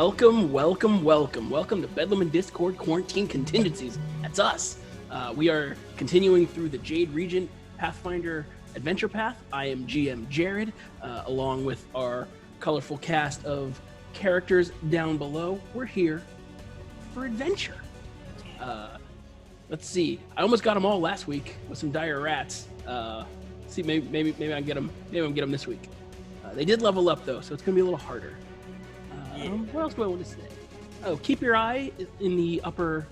Welcome to Bedlam and Discord Quarantine Contingencies. That's us. We are continuing through the Jade Regent Pathfinder Adventure Path. I am GM Jared, along with our colorful cast of characters down below. We're here for adventure. Let's see. I almost got them all last week with some dire rats. See, maybe I can get them. Maybe I can get them this week. They did level up though, so it's gonna be a little harder. What else do I want to say? Oh, keep your eye in the upper,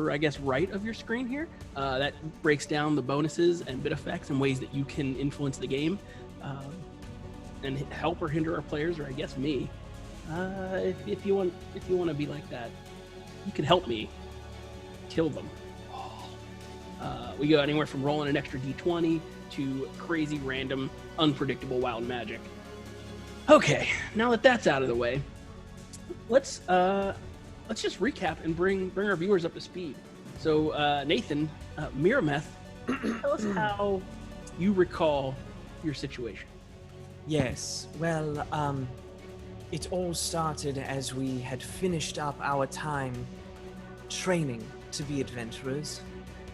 I guess, right of your screen here. That breaks down the bonuses and bit effects and ways that you can influence the game and help or hinder our players, or I guess me. If you want to be like that, you can help me kill them. We go anywhere from rolling an extra d20 to crazy, random, unpredictable, wild magic. Okay, now that that's out of the way, let's just recap and bring our viewers up to speed. So, Nathan, Mirameth, tell us how you recall your situation. Yes, well, it all started as we had finished up our time training to be adventurers.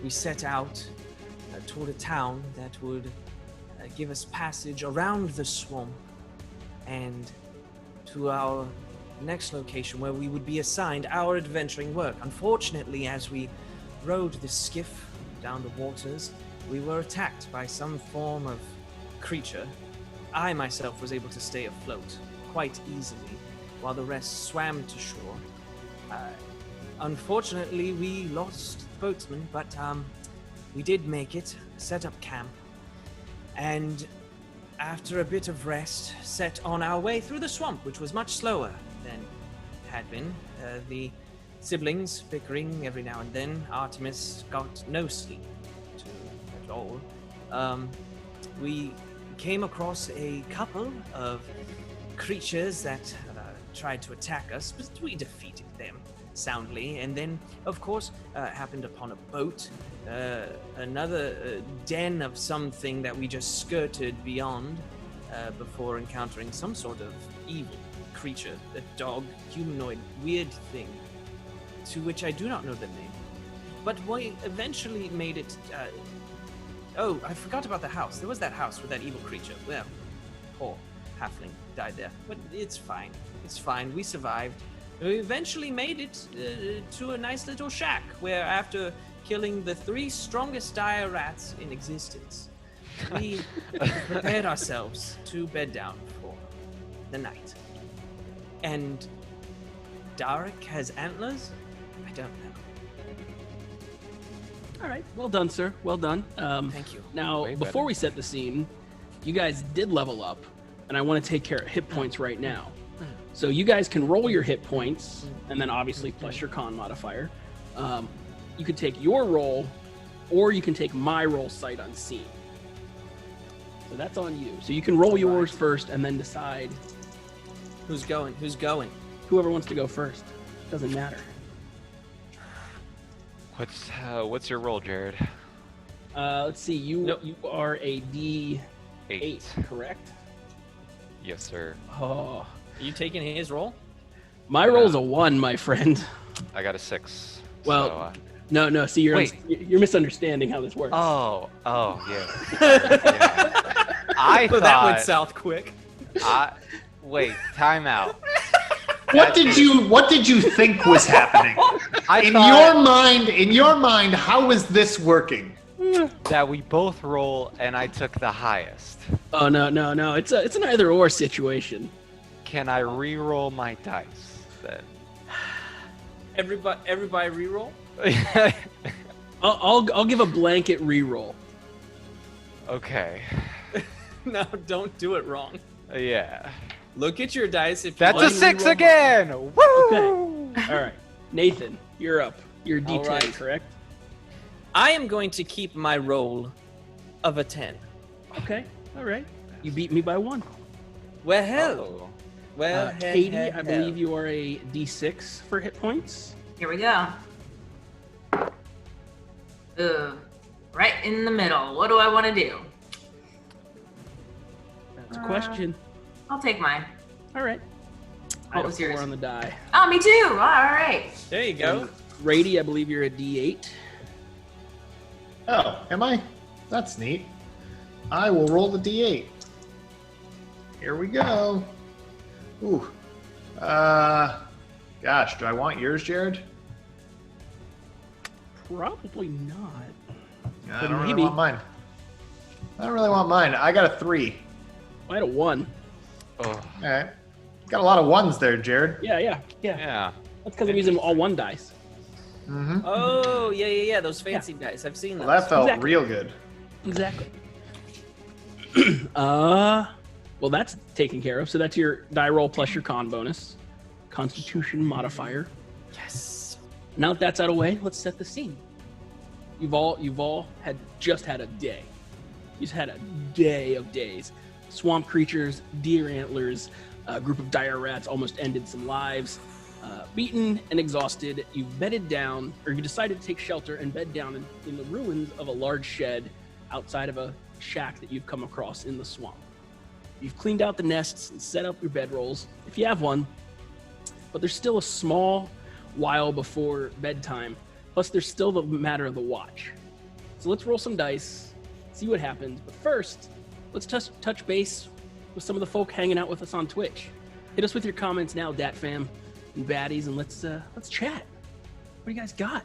We set out toward a town that would give us passage around the swamp and to our next location where we would be assigned our adventuring work. Unfortunately, as we rowed the skiff down the waters, we were attacked by some form of creature. I myself was able to stay afloat quite easily while the rest swam to shore. Unfortunately, we lost the boatsman, but we did make it, set up camp, and after a bit of rest, set on our way through the swamp, which was much slower than it had been. The siblings bickering every now and then. Artemis got no sleep at all. We came across a couple of creatures that tried to attack us, but we defeated them soundly, and then, of course, happened upon a boat, another den of something that we just skirted beyond before encountering some sort of evil creature, a dog, humanoid, weird thing, to which I do not know the name. But we eventually made it... oh, I forgot about the house. There was that house with that evil creature. Well, poor halfling died there, but it's fine. It's fine. We survived. We eventually made it to a nice little shack where, after killing the 3 strongest dire rats in existence, we prepared ourselves to bed down for the night. And Darek has antlers? I don't know. All right, well done, sir. Well done. Thank you. Now, before we set the scene, you guys did level up, and I want to take care of hit points right now. So you guys can roll your hit points, and then obviously plus your con modifier. You could take your roll, or you can take my roll sight unseen. So that's on you. So you can roll yours first, and then decide who's going. Whoever wants to go first. Doesn't matter. What's your roll, Jared? Let's see. You are a D8, correct? Yes, sir. Oh. Are you taking his roll? My roll's a 1, my friend. I got a 6. Well, no. See, you're misunderstanding how this works. Oh, yeah. Yeah. I thought that went south quick. Wait, time out. What did you think was happening? In your mind, how is this working? That we both roll, and I took the highest. Oh no! It's an either or situation. Can I re-roll my dice then? Everybody re-roll? I'll give a blanket re-roll. Okay. No, don't do it wrong. Yeah. Look at your dice. If that's a 6 again. Woo! Okay. All right, Nathan, you're up. You're D10, right. Correct? I am going to keep my roll of a 10. Okay. All right. You beat me by 1. Well, Katie, I believe you are a D6 for hit points. Here we go. Right in the middle. What do I want to do? That's a question. I'll take mine. All right. What was yours? 4 on the die. Oh, me too. All right. There you go. And Rady, I believe you're a D8. Oh, am I? That's neat. I will roll the D8. Here we go. Ooh. Gosh, do I want yours, Jared? Probably not. I But don't really maybe. want mine. I don't really want mine. I got a 3. I had a 1. Oh, All right. Got a lot of ones there, Jared. Yeah. yeah. That's because I'm using all 1 dice. Mm-hmm. Oh, yeah. Those fancy dice. I've seen those. Well, that felt Exactly. real good. Exactly. Well, that's taken care of. So that's your die roll plus your con bonus, Constitution modifier. Yes. Now that that's out of the way, let's set the scene. You've all had a day. You've had a day of days. Swamp creatures, deer antlers, a group of dire rats almost ended some lives. Beaten and exhausted, you've bedded down, or you decided to take shelter and bed down in the ruins of a large shed outside of a shack that you've come across in the swamp. You've cleaned out the nests and set up your bedrolls, if you have one, but there's still a small while before bedtime. Plus, there's still the matter of the watch. So let's roll some dice, see what happens. But first, let's touch base with some of the folk hanging out with us on Twitch. Hit us with your comments now, Dat Fam and Baddies, and let's chat. What do you guys got?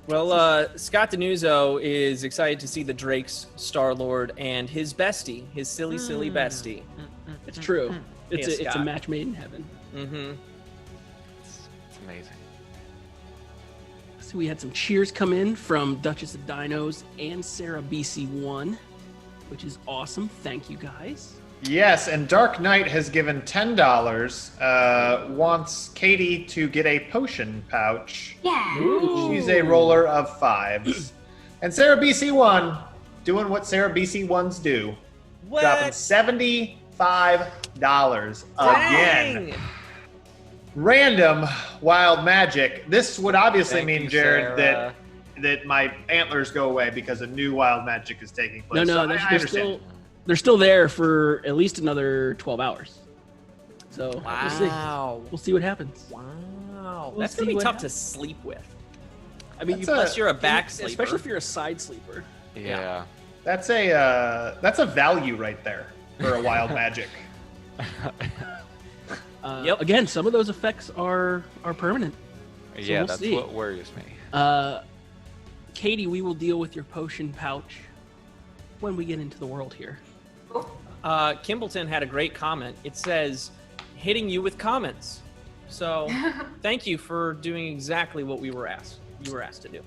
Well, Scott Denuzo is excited to see the Drakes, Star-Lord, and his bestie, his silly bestie. It's true. It's Yes, a Scott. match made in heaven. Mm-hmm. It's amazing. So we had some cheers come in from Duchess of Dinos and Sarah BC1, which is awesome. Thank you guys. Yes, and Dark Knight has given $10. Wants Katie to get a potion pouch. Yeah. She's a roller of 5s. And Sarah BC1 doing what Sarah BC1s do. Dropping $75 again. Dang! Random wild magic. This would obviously Thank mean, you, Jared, Sarah. that my antlers go away because a new wild magic is taking place. No, So I they're understand. they're still there for at least another 12 hours. So Wow. we'll see what happens. Wow. We'll That's going see to be what tough happens. to sleep with. I mean, That's Plus, you're a back especially sleeper. if you're a side sleeper. Yeah. That's a value right there for a wild magic. Yep. Again, some of those effects are permanent. Yeah, we'll that's see. what worries me. Katie, we will deal with your potion pouch when we get into the world here. Kimbleton had a great comment. It says, hitting you with comments. So thank you for doing exactly what you were asked to do.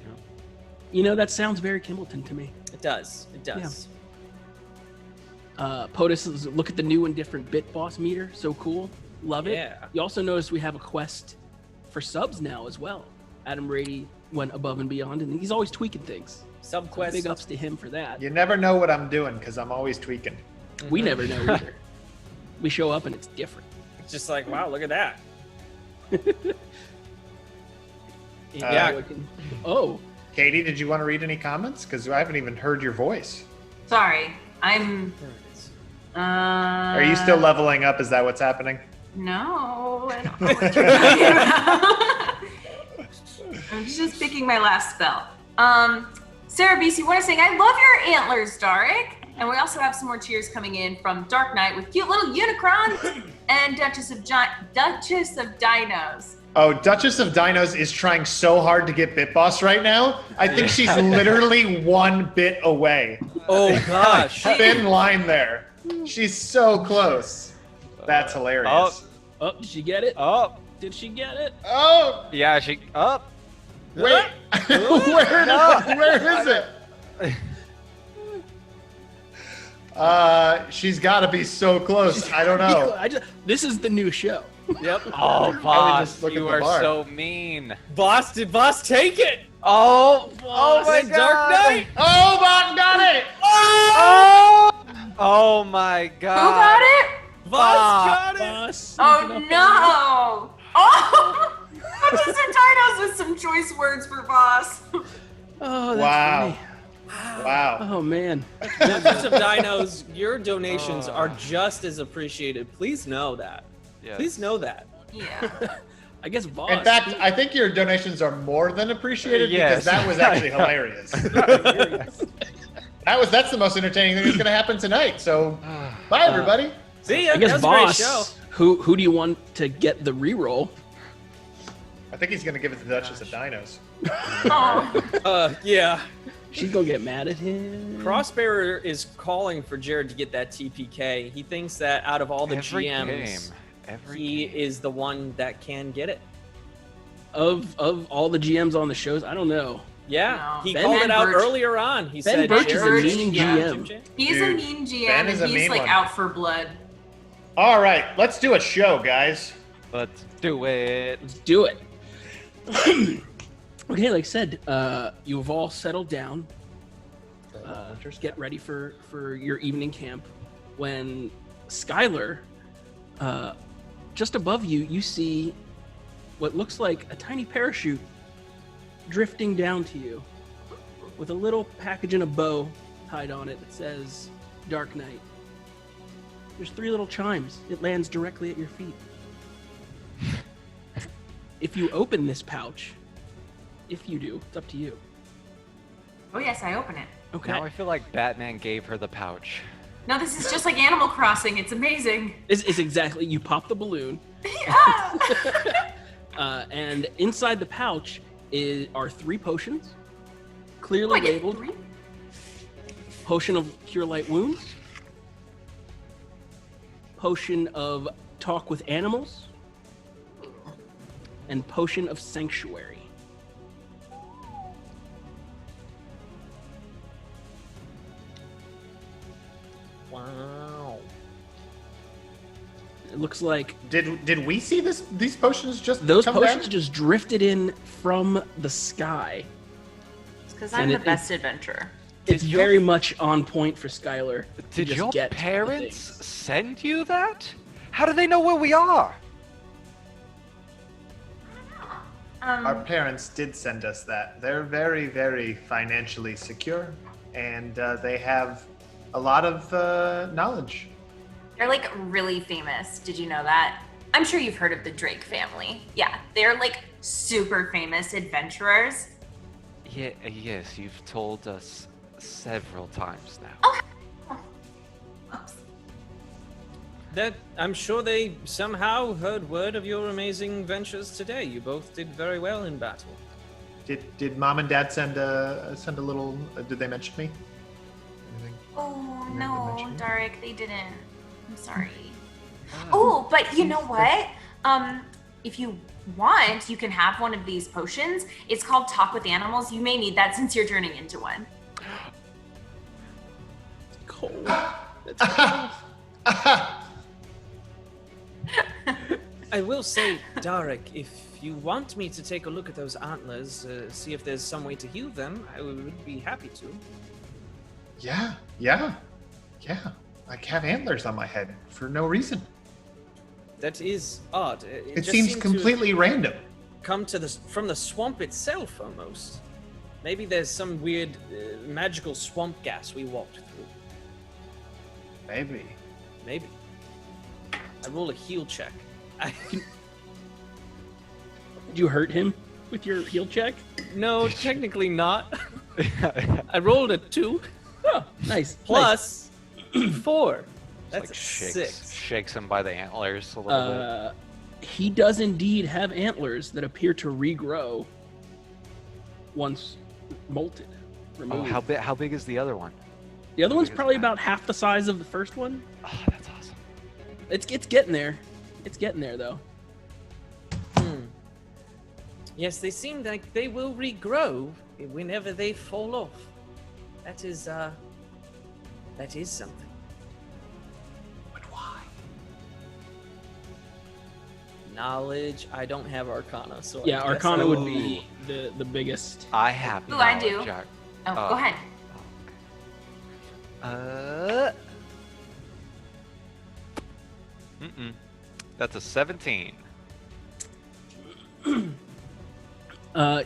You know, that sounds very Kimbleton to me. It does. POTUS, look at the new and different bit boss meter. So cool. Love it. Yeah. You also notice we have a quest for subs now as well. Adam Rady went above and beyond, and he's always tweaking things. Subquest. Big ups to him for that. You never know what I'm doing because I'm always tweaking. We never know either. We show up and it's different. It's just like, wow, look at that. Yeah. Oh, Katie, did you want to read any comments? Because I haven't even heard your voice. Sorry, I'm. There it is. Are you still leveling up? Is that what's happening? No, I don't know what you're talking about. I'm just picking my last spell. Sarah BC1 is saying, I love your antlers, Darek. And we also have some more cheers coming in from Dark Knight with cute little Unicron and Duchess of Dinos. Oh, Duchess of Dinos is trying so hard to get Bit Boss right now. I think she's literally 1 bit away. Oh, gosh. Thin line there. She's so close. That's hilarious. oh, did she get it? Oh, Did she get it? Oh, yeah, she up. wait. Where is it? She's got to be so close. I don't know. This is the new show. Yep. Oh, just boss, look at you the are bar. so mean. Boss, did Boss take it? Oh, Oh, my it's Dark God. Knight. Oh, Bob got it. Oh my God. Who got it? Boss got it. Boss, Oh sneaking up no! Oh! Duchess of Dinos with some choice words for boss. on- Oh, that's Wow. funny. Wow. Oh man. Duchess of Dinos, your donations are just as appreciated. Please know that. Yes. Please know that. Yeah. I guess Voss. In fact, I think your donations are more than appreciated Yes. because that was actually hilarious. That's the most entertaining thing that's going to happen tonight. So, bye everybody. See ya. I guess That was a great show. Voss. Who do you want to get the reroll? I think he's going to give it to the Duchess of Dinos. Oh. Yeah. She's gonna get mad at him. Crossbearer is calling for Jared to get that TPK. He thinks that out of all the Every GMs, he is the one that can get it. Of all the GMs on the shows, I don't know. Yeah, No. he Ben called it out Birch. earlier on. He Ben said Birch is a Jared- mean Yeah. GM. He's a Dude, mean GM, Ben and is a he's mean like one. out for blood. All right, let's do a show, guys. Let's do it. Let's do it. Okay, like I said, you've all settled down. Get ready for your evening camp. When Skylar, just above you, you see what looks like a tiny parachute drifting down to you with a little package and a bow tied on it that says Dark Knight. There's 3 little chimes. It lands directly at your feet. If you open this pouch, if you do, it's up to you. Oh yes, I open it. Okay. Now I feel like Batman gave her the pouch. No, this is just like Animal Crossing. It's amazing. It's exactly, you pop the balloon, Ah! and inside the pouch are 3 potions, Oh, clearly I get labeled 3? Potion of Cure Light Wounds, Potion of Talk with Animals, and Potion of Sanctuary. Wow. It looks like Did we see these potions just those come potions down? just drifted in from the sky. It's because And I'm the it- best adventurer. It's Did your- very much on point for Skylar. to Did just your get the parents things. send you that? How do they know where we are? Our parents did send us that. They're very, very financially secure, and they have a lot of knowledge. They're like really famous. Did you know that? I'm sure you've heard of the Drake family. Yeah, they're like super famous adventurers. Yeah, yes, you've told us several times now. Oh. Oops. That I'm sure they somehow heard word of your amazing ventures today. You both did very well in battle. Did Mom and Dad send a little? Did they mention me? Anything? Oh Did they no, mention you? Darek, they didn't. I'm sorry. Oh, but you know what? If you want, you can have one of these potions. It's called Talk with Animals. You may need that since you're turning into one. Cold. That's cold. I will say, Darek, if you want me to take a look at those antlers, see if there's some way to heal them, I would be happy to. Yeah. I have antlers on my head for no reason. That is odd. It just seems seemed to completely random. come to from the swamp itself, almost. Maybe there's some weird magical swamp gas we walked through. Maybe. Maybe. I roll a heal check. Did you hurt him with your heal check? No, technically not. I rolled a 2 Oh, nice. plus 4. That's Like a 6. shakes him by the antlers a little bit. He does indeed have antlers that appear to regrow once molted, Oh, removed. how big is the other one? The other one's big is probably that? about half the size of the first one. Oh, that's awesome. It's getting there. It's getting there though. Yes, they seem like they will regrow whenever they fall off. That is something. But why? Knowledge. I don't have Arcana, so Yeah, I guess Arcana I would will- be the biggest. I have Ooh, I do. knowledge. Oh, Oh. go ahead. That's a 17.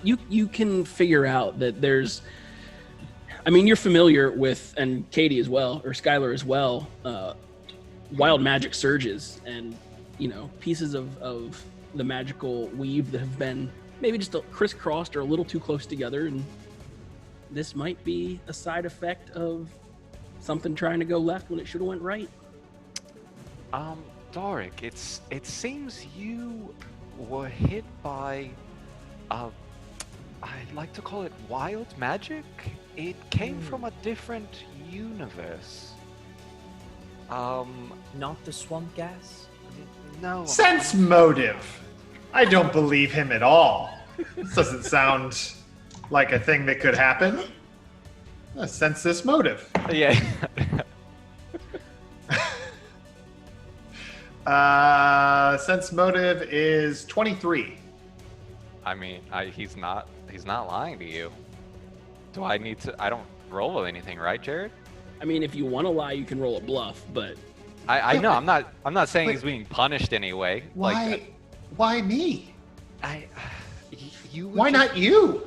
You can figure out that there's. I mean, you're familiar with, and Katie as well, or Skylar as well. Wild magic surges, and pieces of the magical weave that have been maybe just crisscrossed or a little too close together, and this might be a side effect of something trying to go left when it should have went right. Doric, it seems you were hit by, I'd like to call it wild magic. It came from a different universe. Not the swamp gas? No. Sense motive. I don't believe him at all. This doesn't sound like a thing that could happen. Sense this motive. Yeah. Sense motive is 23. I mean, he's not lying to you. Do I need to? I don't roll anything, right, Jared? I mean, if you want to lie, you can roll a bluff, but I know. but- I'm not saying but- he's being punished anyway. Why? Why me? You. Why not you?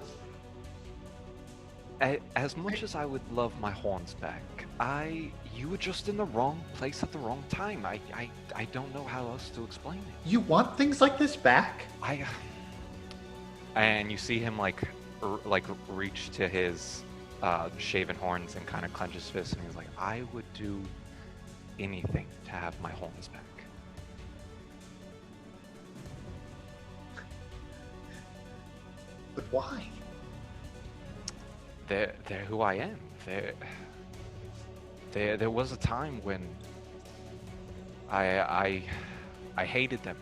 As much as I would love my horns back, you were just in the wrong place at the wrong time. I don't know how else to explain it. You want things like this back? And you see him like reach to his shaven horns and kind of clench his fist, and he's like, I would do anything to have my horns back. But why? They're who I am. There was a time when I hated them.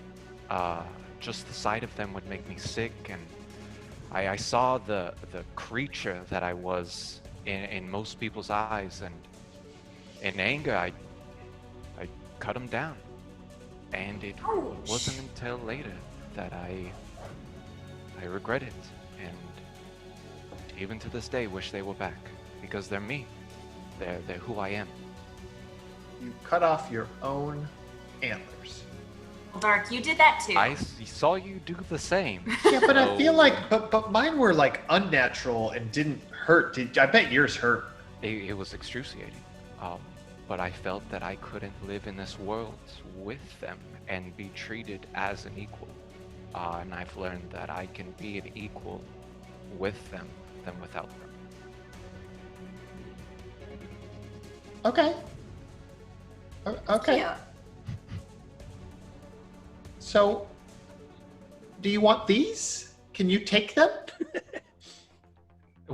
Just the sight of them would make me sick, and I saw the creature that I was in most people's eyes, and in anger I cut them down. And it wasn't until later that I regret it, and even to this day wish they were back, because they're me. They're who I am. You cut off your own antlers. Dark, you did that too. I saw you do the same. Yeah, but I So- feel like, but mine were like unnatural and didn't hurt. I bet yours hurt. It was excruciating. But I felt that I couldn't live in this world with them and be treated as an equal. And I've learned that I can be an equal with them than without them. Okay. Okay. Cute. So, do you want these? Can you take them?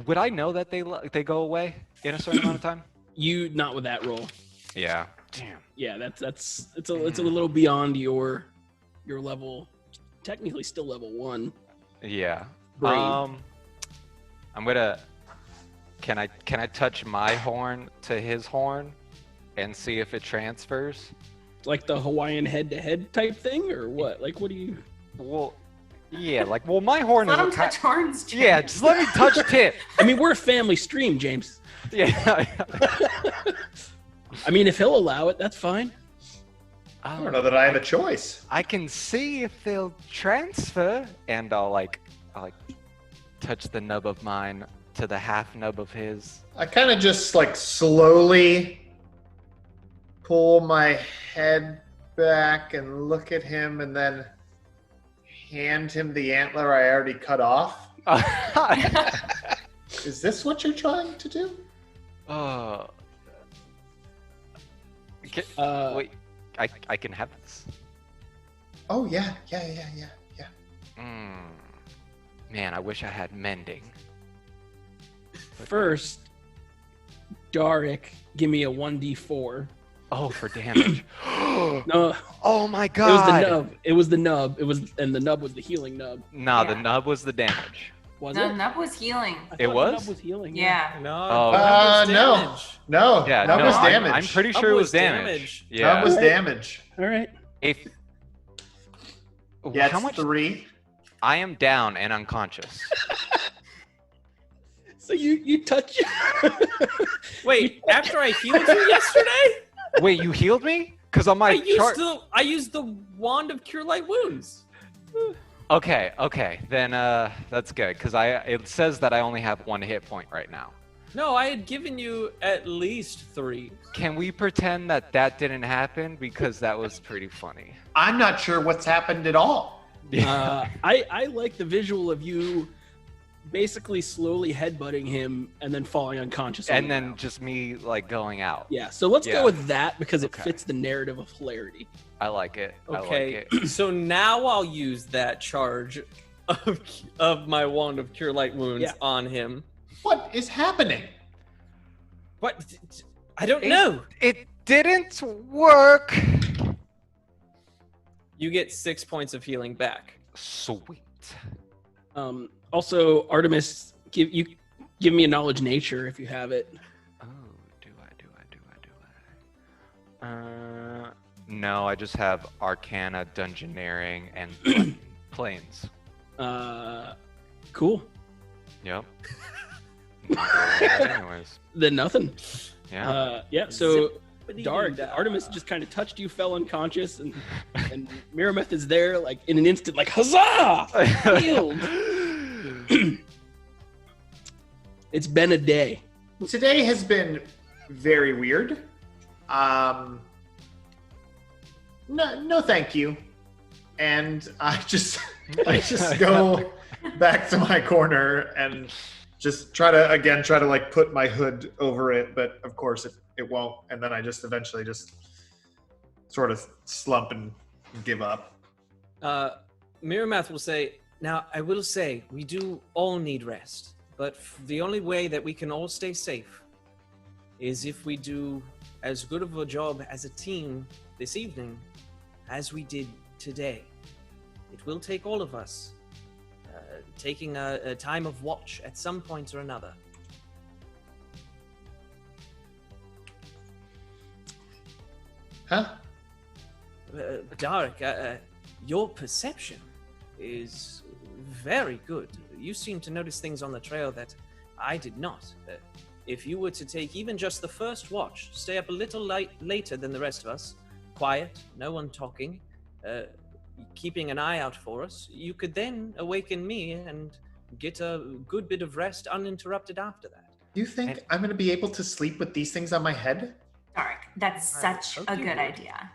Would I know that they go away in a certain amount of time? you not with that roll. Yeah. Damn. Yeah, it's a little beyond your level. Technically, still level 1. Yeah. Brain. I'm gonna. Can I touch my horn to his horn, and see if it transfers? Like the Hawaiian head-to-head type thing, or what? Like, what do you? Well, yeah. Like, well, my horn Let is. him touch horns, James. Yeah, just let me touch tip. I mean, we're a family stream, James. Yeah. I mean, if he'll allow it, that's fine. I don't know that I have a choice. I can see if they'll transfer, and I'll touch the nub of mine to the half nub of his. I kind of just like slowly pull my head back and look at him and then hand him the antler I already cut off. Is this what you're trying to do? Wait, I can have this. Oh, yeah. Man, I wish I had mending. First, Doric, give me a 1d4. Oh, for damage. No, Oh my god. It was the nub. And the nub was the healing nub. Nah, the Yeah. nub was the damage. Was No, it? Nub was healing. I It thought was? The nub was healing. Yeah. No. Oh. that was No. damage. No, Yeah, that no, was I'm- damage. I'm pretty Nub sure it was was damage. damage. Yeah. That was Alright. damage. All right. If Yeah, how it's much 3. I am down and unconscious. So you touch. Wait, after I healed you yesterday, Wait, you healed me? Because on my chart. I used the wand of cure light wounds. Okay, then that's good because it says that I only have 1 hit point right now. No, I had given you at least 3. Can we pretend that didn't happen? Because that was pretty funny. I'm not sure what's happened at all. I like the visual of you basically slowly headbutting him and then falling unconscious. And then just me like going out. Yeah, so let's go with that because it fits the narrative of hilarity. I like it. Okay, I like it. so now I'll use that charge of my Wand of Cure Light Wounds on him. What is happening? What? I don't know. It didn't work. You get 6 points of healing back. Sweet. Also, Artemis, give me a knowledge nature if you have it. Oh, do I? No, I just have Arcana, Dungeoneering, and Planes. Cool. Yep. Anyways. Then nothing. Yeah. So Dark, Artemis just kind of touched you, fell unconscious, and Mirameth is there, like in an instant, like huzzah! Healed. It's been a day. Today has been very weird. No, thank you. And I just go back to my corner and just try to like put my hood over it, but of course it won't. And then I just eventually just sort of slump and give up. Miramath will say, now I will say, we do all need rest, but the only way that we can all stay safe is if we do as good of a job as a team this evening as we did today. It will take all of us taking a time of watch at some point or another. Huh? Dark, your perception is very good. You seem to notice things on the trail that I did not. If you were to take even just the first watch, stay up a little later than the rest of us, quiet, no one talking, keeping an eye out for us, you could then awaken me and get a good bit of rest uninterrupted after that. You think I'm going to be able to sleep with these things on my head? Dark, that's such a good idea.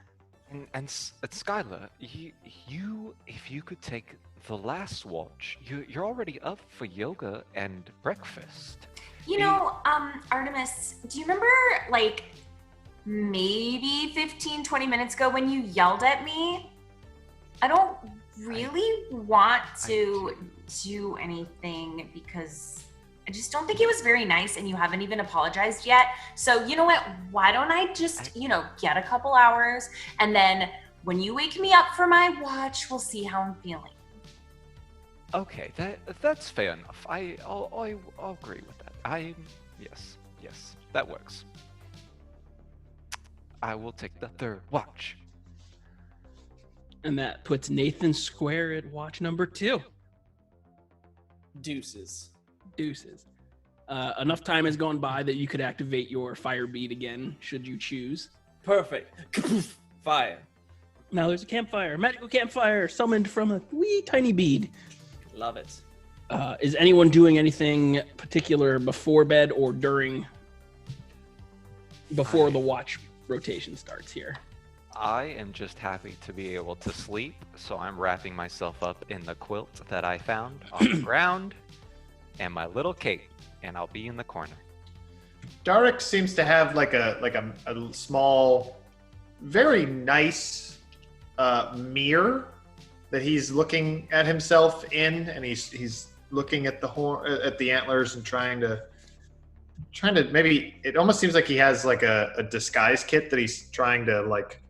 And Skylar, you if you could take the last watch, you're already up for yoga and breakfast. You know, Artemis, do you remember like maybe 15-20 minutes ago when you yelled at me? I don't really want to do anything because I just don't think it was very nice and you haven't even apologized yet. So you know what? Why don't I just, get a couple hours and then when you wake me up for my watch, we'll see how I'm feeling. Okay, that's fair enough. I'll agree with that. Yes, that works. I will take the third watch. And that puts Nathan square at watch number 2. Deuces. Enough time has gone by that you could activate your fire bead again, should you choose. Perfect. Fire. Now there's a campfire, magical campfire summoned from a wee tiny bead. Love it. Is anyone doing anything particular before bed or before the watch rotation starts here? I am just happy to be able to sleep, so I'm wrapping myself up in the quilt that I found on the ground and my little cape, and I'll be in the corner. Darek seems to have like a small, very nice mirror that he's looking at himself in, and he's looking at the antlers and trying to maybe, it almost seems like he has like a disguise kit that he's trying to like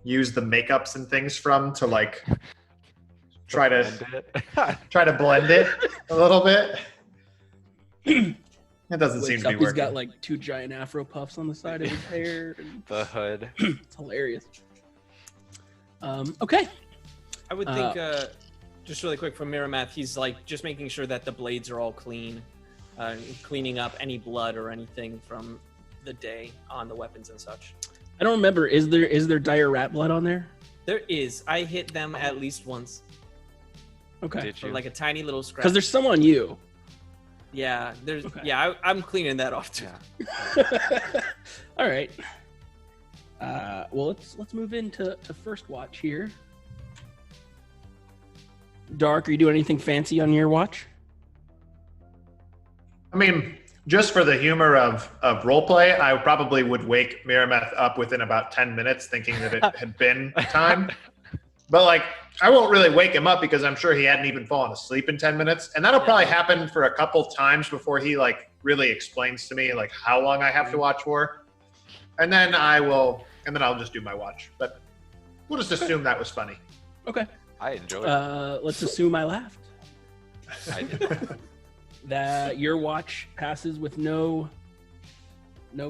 use the makeups and things from to like try to blend it a little bit. It doesn't seem to be working. He's got like 2 giant afro puffs on the side of his hair. And the hood. It's hilarious. Okay. I would think, just really quick from Miramath, he's like just making sure that the blades are all clean, cleaning up any blood or anything from the day on the weapons and such. I don't remember. Is there dire rat blood on there? There is. I hit them at least once. Okay. Did you? Like a tiny little scratch. Because there's some on you. Yeah, there's. Okay. Yeah, I'm cleaning that off too. Yeah. All right. Well, let's move into first watch here. Dark, are you doing anything fancy on your watch? I mean, just for the humor of roleplay, I probably would wake Mirameth up within about 10 minutes thinking that it had been time. But, like, I won't really wake him up because I'm sure he hadn't even fallen asleep in 10 minutes. And that'll probably happen for a couple times before he, like, really explains to me, like, how long I have to watch for. And then I'll just do my watch. But we'll just assume that was funny. Okay. I enjoyed it. Let's assume I laughed. I did. That your watch passes with no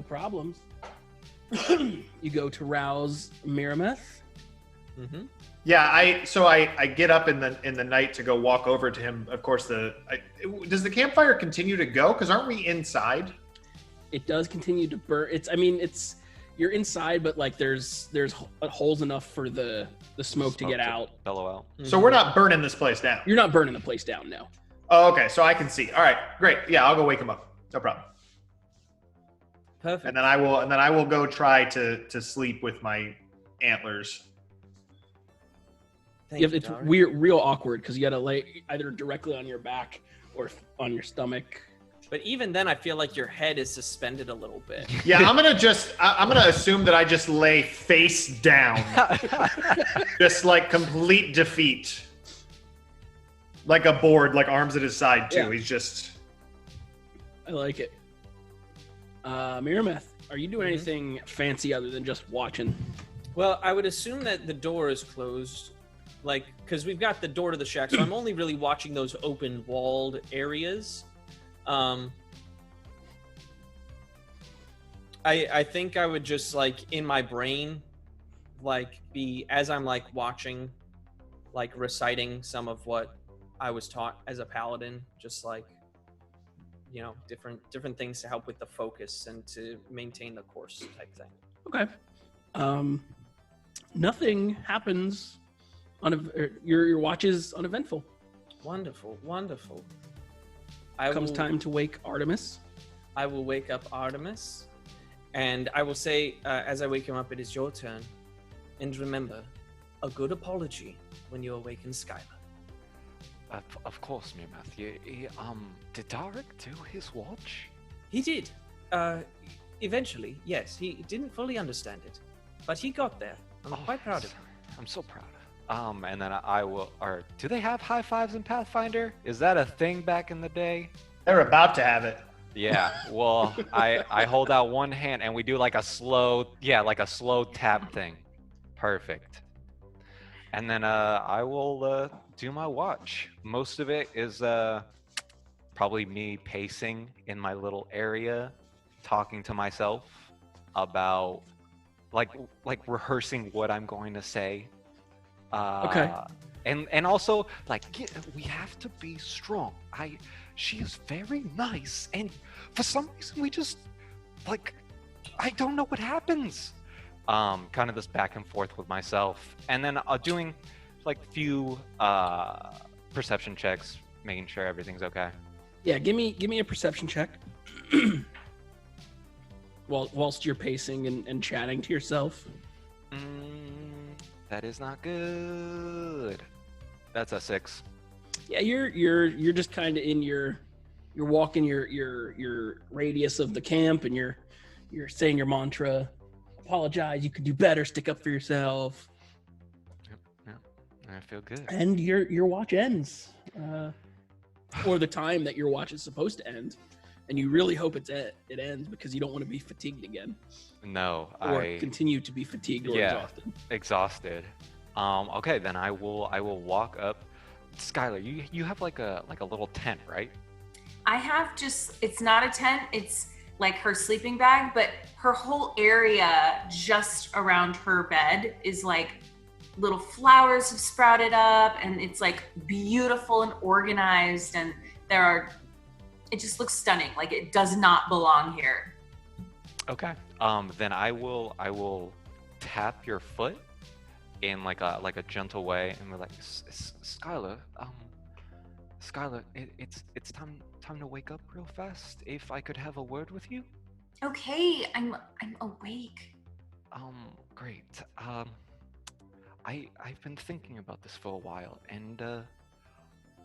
problems. You go to rouse Mirameth. Mm-hmm. Yeah, I get up in the night to go walk over to him. Of course, does the campfire continue to go? Because aren't we inside? It does continue to burn. You're inside, but like there's holes enough for the smoke to get out. Bellow out. So we're not burning this place down. You're not burning the place down, no. Oh, okay. So I can see. All right, great. Yeah, I'll go wake him up. No problem. Perfect. And then I will go try to sleep with my antlers. Thank you, It's Dark. weird, real awkward because you got to lay either directly on your back or on your stomach. But even then, I feel like your head is suspended a little bit. Yeah, I'm gonna assume that I just lay face down, just like complete defeat, like a board, like arms at his side too. Yeah. He's just. I like it. Mirameth, are you doing Mhm. anything fancy other than just watching? Well, I would assume that the door is closed, like, because we've got the door to the shack, so I'm only really watching those open walled areas. I think I would just, like, in my brain, like, be, as I'm, like, watching, like, reciting some of what I was taught as a paladin, just, like, you know, different things to help with the focus and to maintain the course type thing. Okay. Nothing happens. Your watch is uneventful. Wonderful, wonderful. Comes time to wake Artemis. I will wake up Artemis, and I will say, as I wake him up, it is your turn. And remember, a good apology when you awaken Skylar. Of course, Mirameth. Did Darek do his watch? He did. Eventually, yes. He didn't fully understand it, but he got there. I'm quite proud of him. I'm so proud of him. And then I will. Or do they have high fives in Pathfinder? Is that a thing back in the day? They're about to have it. Yeah. Well, I hold out one hand and we do like a slow tap thing. Perfect. And then I will do my watch. Most of it is probably me pacing in my little area, talking to myself about like rehearsing what I'm going to say. Okay. And also like we have to be strong. She is very nice, and for some reason we just like I don't know what happens. Kind of this back and forth with myself, and then doing like few perception checks, making sure everything's okay. Yeah, give me a perception check. Whilst you're pacing and chatting to yourself. That is not good. That's a 6. Yeah, you're just kind of in you're walking your radius of the camp, and you're saying your mantra. Apologize. You could do better. Stick up for yourself. Yep. I feel good. And your watch ends, or the time that your watch is supposed to end, and you really hope it ends because you don't want to be fatigued again. No, or continue to be fatigued or exhausted. Okay, then I will walk up. Skylar, you have like a little tent, right? I have it's not a tent, it's like her sleeping bag, but her whole area just around her bed is like little flowers have sprouted up, and it's like beautiful and organized, and it just looks stunning. Like it does not belong here. Okay. Then I will tap your foot in like a gentle way, and we're like, Skylar, Skylar, it's time to wake up real fast. If I could have a word with you. Okay, I'm awake. Great. I've been thinking about this for a while, and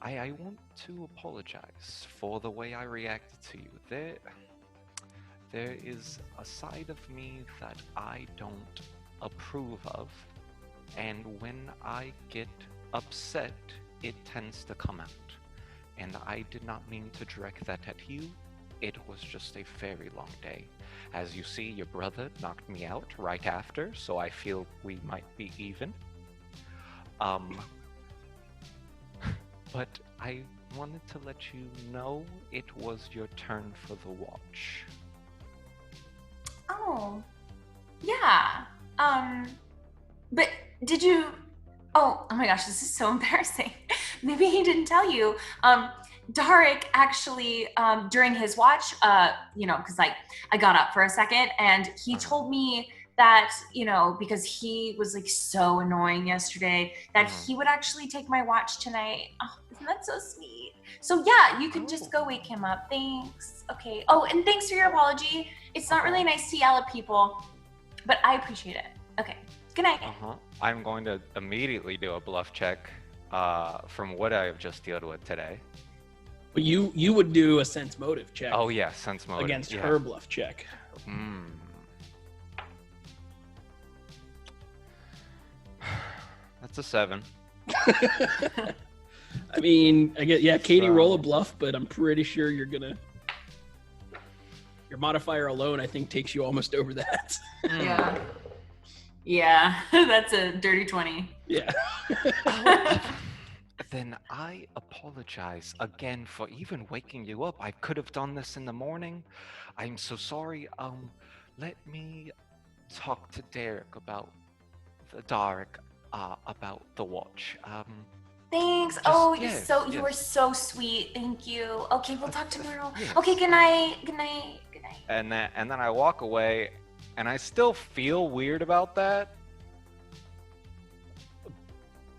I want to apologize for the way I reacted to you. There is a side of me that I don't approve of, and when I get upset, it tends to come out. And I did not mean to direct that at you. It was just a very long day. As you see, your brother knocked me out right after, so I feel we might be even. But I wanted to let you know it was your turn for the watch. Oh, yeah. But did you? Oh my gosh, this is so embarrassing. Maybe he didn't tell you. Darik actually, during his watch, because I got up for a second and he told me that, because he was like so annoying yesterday, that he would actually take my watch tonight. Oh, isn't that so sweet? So yeah, you can just go wake him up. Thanks. Okay. Oh, and thanks for your apology. It's not really nice to yell at people, but I appreciate it. Okay. Good night. I'm going to immediately do a bluff check from what I have just dealt with today. But you would do a sense motive check. Oh yeah, sense motive against her bluff check. That's a 7. I mean, Katie, roll a bluff, but I'm pretty sure you're gonna. Your modifier alone, I think, takes you almost over that. Yeah, that's a dirty 20. Yeah. Then I apologize again for even waking you up. I could have done this in the morning. I'm so sorry. Let me talk to Derek about about the watch. Thanks. You were so sweet. Thank you. Okay, we'll talk tomorrow. Yes. Okay, good night. Good night. Good night. And then I walk away, and I still feel weird about that.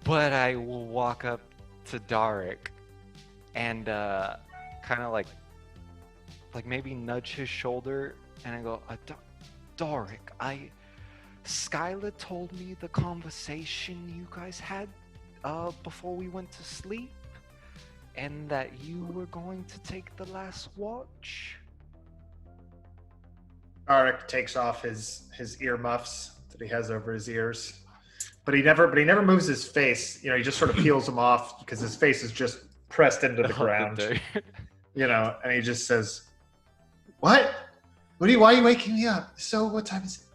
But I will walk up to Darik and kind of like maybe nudge his shoulder, and I go, Darik, Skylar told me the conversation you guys had before we went to sleep, and that you were going to take the last watch. Darik takes off his earmuffs that he has over his ears, but he never moves his face. He just sort of peels them off because his face is just pressed into the ground. And he just says, "What? Why are you waking me up? So what time is it?"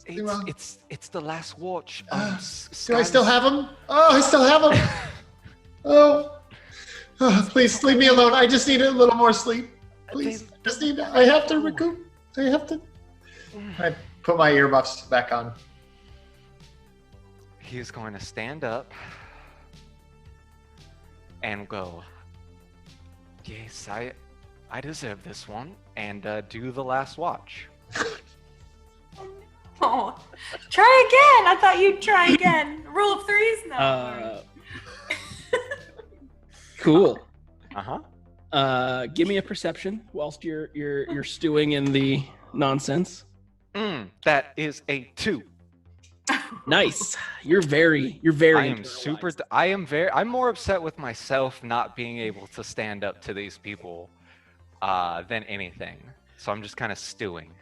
It's the last watch. Do I still have him? Oh, I still have him. Oh, please leave me alone. I just need a little more sleep. Please, I have to recoup. I put my earmuffs back on. He's going to stand up and go, "Yes, I deserve this one," and do the last watch. Oh, try again. I thought you'd try again. Rule of threes now. Cool. Give me a perception whilst you're stewing in the nonsense. That is a 2. Nice. You're very. I'm more upset with myself not being able to stand up to these people than anything. So I'm just kind of stewing.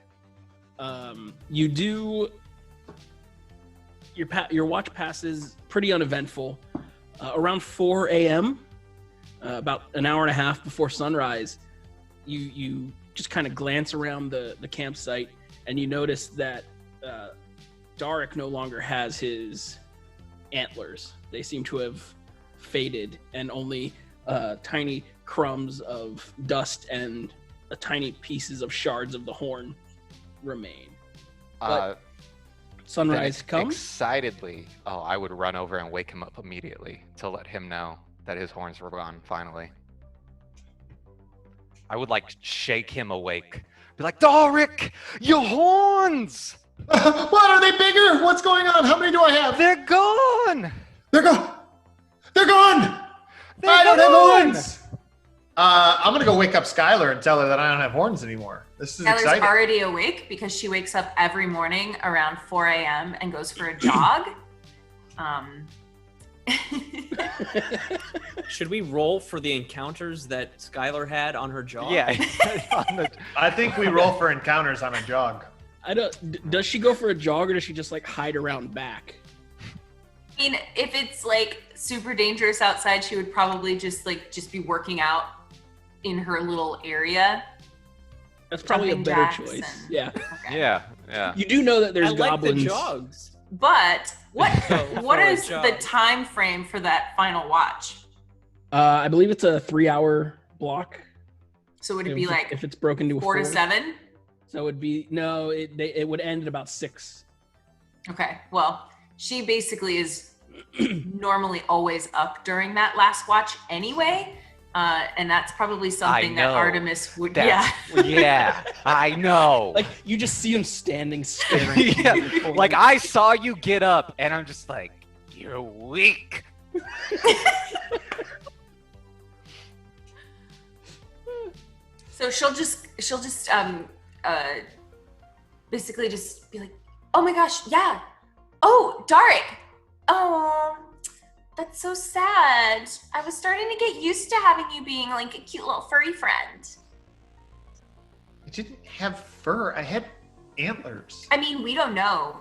You do. Your watch passes pretty uneventful. Around 4 a.m., about an hour and a half before sunrise, you just kind of glance around the campsite, and you notice that Darik no longer has his antlers. They seem to have faded, and only tiny crumbs of dust and tiny pieces of shards of the horn remain. But sunrise comes. Excitedly, I would run over and wake him up immediately to let him know that his horns were gone finally. I would shake him awake. Be like, "Darik, your horns!" What, are they bigger? What's going on? How many do I have? They're gone! They're gone! I don't have horns! I'm gonna go wake up Skylar and tell her that I don't have horns anymore. This is Skylar's exciting. already awake because she wakes up every morning around 4 a.m. and goes for a jog. Should we roll for the encounters that Skylar had on her jog? Yeah. I think we roll for encounters on a jog. I don't. Does she go for a jog or does she just like hide around back? I mean, if it's like super dangerous outside, she would probably just be working out in her little area. That's probably a Jumping better jacks choice. and- Yeah. Okay. Yeah. You do know that there's I like goblins. the jogs. But what For a is jog. the time frame for that final watch? I believe it's a 3-hour block. So would it If be it's- like if it's broken to a 4 to 4? 7? So it would be it would end at about 6. Okay. Well, she basically is normally always up during that last watch anyway. And that's probably something that know. Artemis would. Yeah, I know. Like you just see him standing staring. yeah, like I saw you get up, and I'm just like, you're weak. So she'll just basically just be like, oh my gosh, yeah. Oh, Darik. Oh, that's so sad. I was starting to get used to having you being like a cute little furry friend. I didn't have fur. I had antlers. I mean, we don't know.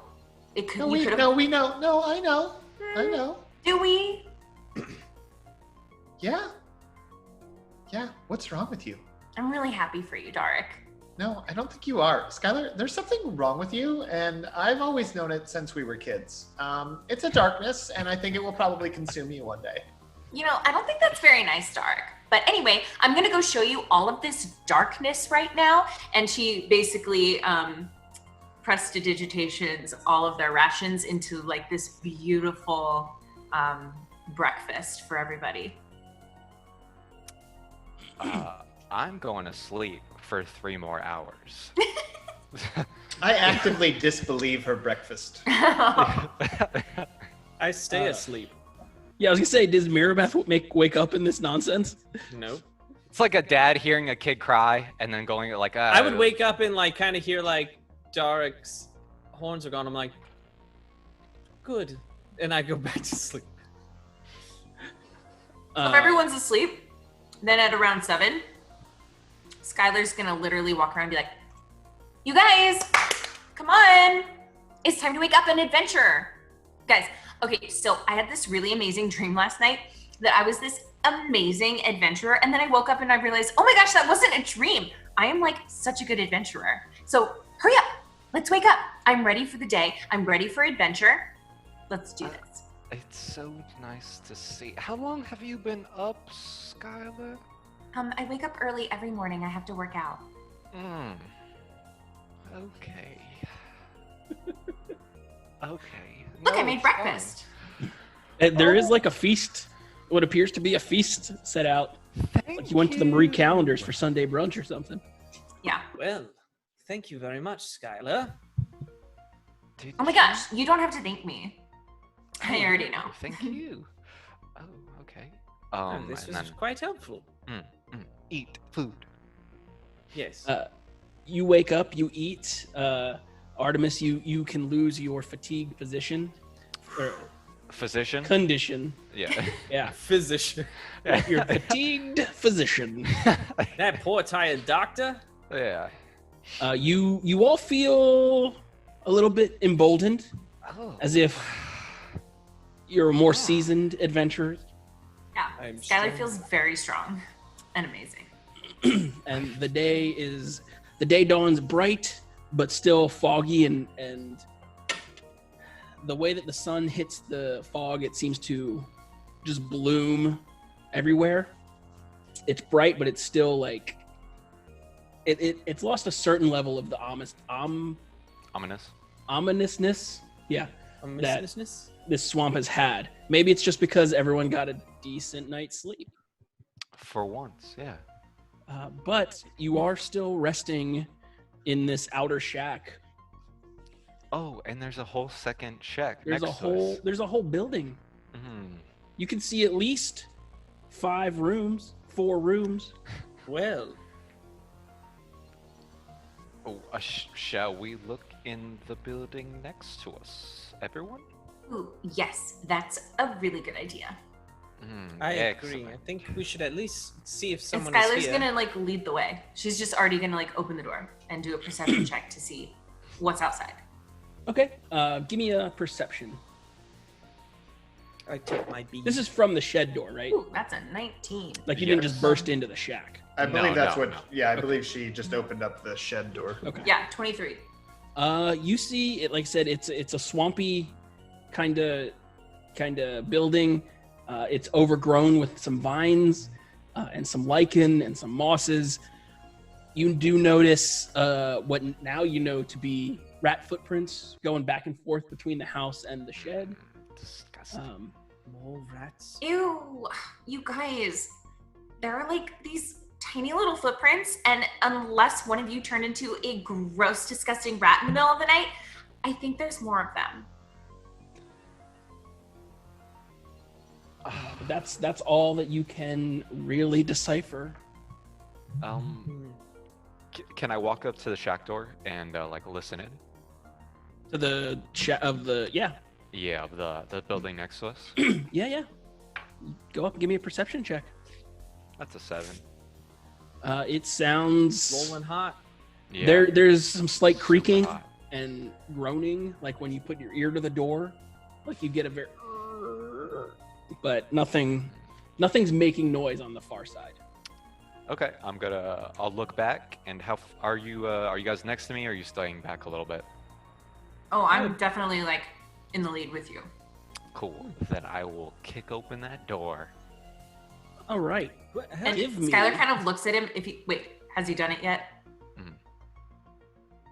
It could. No, we we could've- know. No, I know. I know. Do we? Yeah. Yeah. What's wrong with you? I'm really happy for you, Darik. No, I don't think you are. Skylar, there's something wrong with you, and I've always known it since we were kids. It's a darkness, and I think it will probably consume you one day. You know, I don't think that's very nice, Darik. But anyway, I'm gonna go show you all of this darkness right now. And she basically prestidigitations all of their rations into like this beautiful breakfast for everybody. I'm going to sleep for 3 more hours. I actively disbelieve her breakfast. I stay Uh, asleep. Yeah, I was gonna say, does Mirabeth wake up in this nonsense? Nope. It's like a dad hearing a kid cry and then going like, I would wake up and like kind of hear like Darik's horns are gone. I'm like, good, and I go back to sleep. If everyone's asleep, then at around 7, Skylar's gonna literally walk around and be like, you guys, come on. It's time to wake up and adventure. Guys, okay, so I had this really amazing dream last night that I was this amazing adventurer, and then I woke up and I realized, oh my gosh, that wasn't a dream. I am like such a good adventurer. So hurry up, let's wake up. I'm ready for the day. I'm ready for adventure. Let's do this. It's so nice to see. How long have you been up, Skylar? I wake up early every morning. I have to work out. Okay. Okay. Look, No, I made it's fine. breakfast. And there is like a feast, what appears to be a feast set out. Like you went to the Marie calendars for Sunday brunch or something. Yeah. Well, thank you very much, Skylar. Did Oh my you- gosh, you don't have to thank me. I already know. Thank you. Oh, okay. Oh, this and was then quite helpful. eat food. Yes. You wake up, you eat. Artemis, you can lose your fatigue position or Physician? condition. Yeah. Yeah, Physician. your fatigued physician. That poor tired doctor. Yeah. You all feel a little bit emboldened, Oh. as if you're a more seasoned adventurer. Yeah. I'm Skylar strong. feels very strong and amazing. And the day dawns bright but still foggy, and the way that the sun hits the fog, it seems to just bloom everywhere. It's bright, but it's still like it's lost a certain level of the Ominous. ominousness. Yeah, Ominousness? this swamp has had. Maybe it's just because everyone got a decent night's sleep. For once, yeah. But you are still resting in this outer shack. Oh, and there's a whole second shack. There's next a whole building. Mhm. You can see at least 5 rooms, 4 rooms. Well, Oh, shall we look in the building next to us, everyone? Ooh, yes, that's a really good idea. I agree. Excellent. I think we should at least see if And someone Skylar's is here. gonna like lead the way. She's just already gonna like open the door and do a perception check to see what's outside. Okay, give me a perception. I take my beat. This is from the shed door, right? Ooh, that's a 19. Like you didn't just burst into the shack. I believe that's what. no. Yeah, I believe she just opened up the shed door. Okay. Yeah, 23. You see it. Like I said, it's a swampy kind of building. It's overgrown with some vines and some lichen and some mosses. You do notice what now you know to be rat footprints going back and forth between the house and the shed. Disgusting. More rats. Ew, you guys. There are like these tiny little footprints, and unless one of you turned into a gross, disgusting rat in the middle of the night, I think there's more of them. That's all that you can really decipher. Can I walk up to the shack door and like listen in? To the Yeah, of the building next to us. yeah. Go up and give me a perception check. That's a 7. It sounds Rolling hot. Yeah. there's some slight Super creaking hot. and groaning, like when you put your ear to the door, like you get a very, but nothing's making noise on the far side. Okay, I'll look back. And how are you guys next to me, or are you staying back a little bit? Oh, I'm definitely like in the lead with you. Cool. Then I will kick open that door. All right. And Give me- Skylar kind of looks at him. Has he done it yet?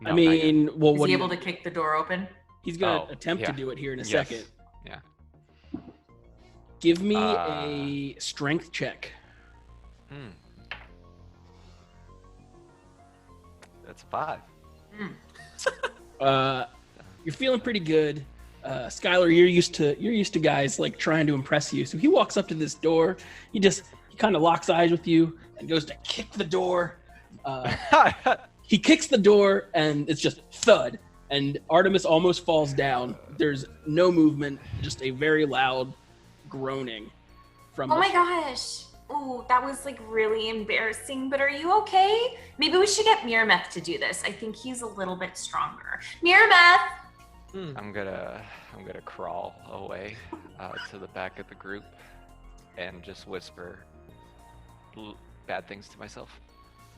No, I not yet. mean, well, Is what he do you- able to kick the door open? he's gonna Oh, attempt to yeah. do it here in a Yes. second. Yeah. Give me a strength check. That's 5. You're feeling pretty good. Skylar, you're used to guys like trying to impress you. So he walks up to this door. He kind of locks eyes with you and goes to kick the door. He kicks the door and it's just thud. And Artemis almost falls down. There's no movement, just a very loud groaning from Oh the my gosh. Ooh, that was like really embarrassing, but are you okay? Maybe we should get Mirameth to do this. I think he's a little bit stronger. Mirameth! I'm gonna crawl away to the back of the group and just whisper bad things to myself.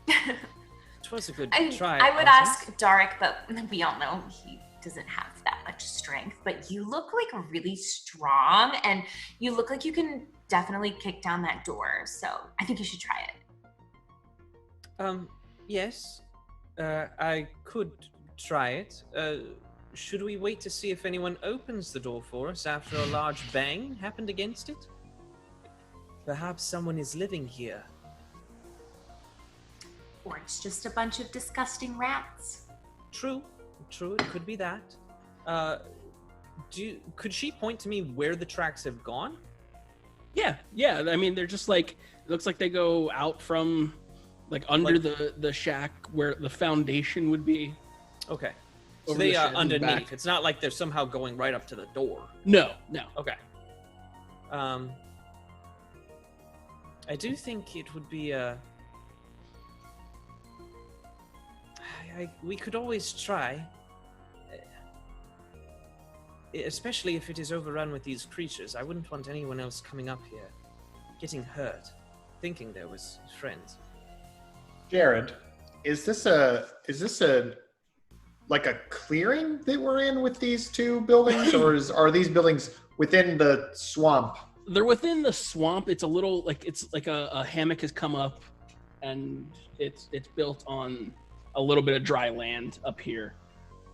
It was a good try. I would Artemis. ask Darek, but we all know he doesn't have that much strength, but you look like really strong and you look like you can definitely kick down that door. So I think you should try it. Yes. I could try it. Should we wait to see if anyone opens the door for us after a large bang happened against it? Perhaps someone is living here. Or it's just a bunch of disgusting rats. True, it could be that. Could she point to me where the tracks have gone? Yeah. I mean, they're just like, it looks like they go out from like under the shack where the foundation would be. Okay. So Over they the are shed in the underneath. back. It's not like they're somehow going right up to the door. No. Okay. I do think it would be we could always try. Especially if it is overrun with these creatures. I wouldn't want anyone else coming up here, getting hurt, thinking there was friends. Jared, is this a like a clearing that we're in with these two buildings, or are these buildings within the swamp? They're within the swamp. It's a little it's like a hammock has come up, and it's built on a little bit of dry land up here.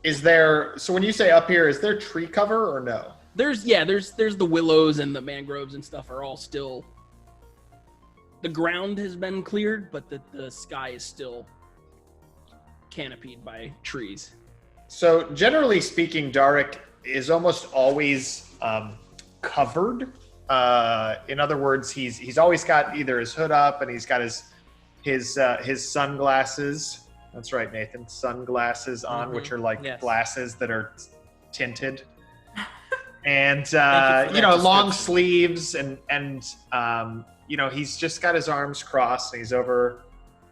So when you say up here, is there tree cover or no? There's the willows and the mangroves and stuff are all still. The ground has been cleared, but the sky is still canopied by trees. So generally speaking, Darek is almost always covered In other words, he's always got either his hood up and he's got his sunglasses. That's right, Nathan. Sunglasses on, which are like glasses that are tinted. And long sleeves and he's just got his arms crossed and he's over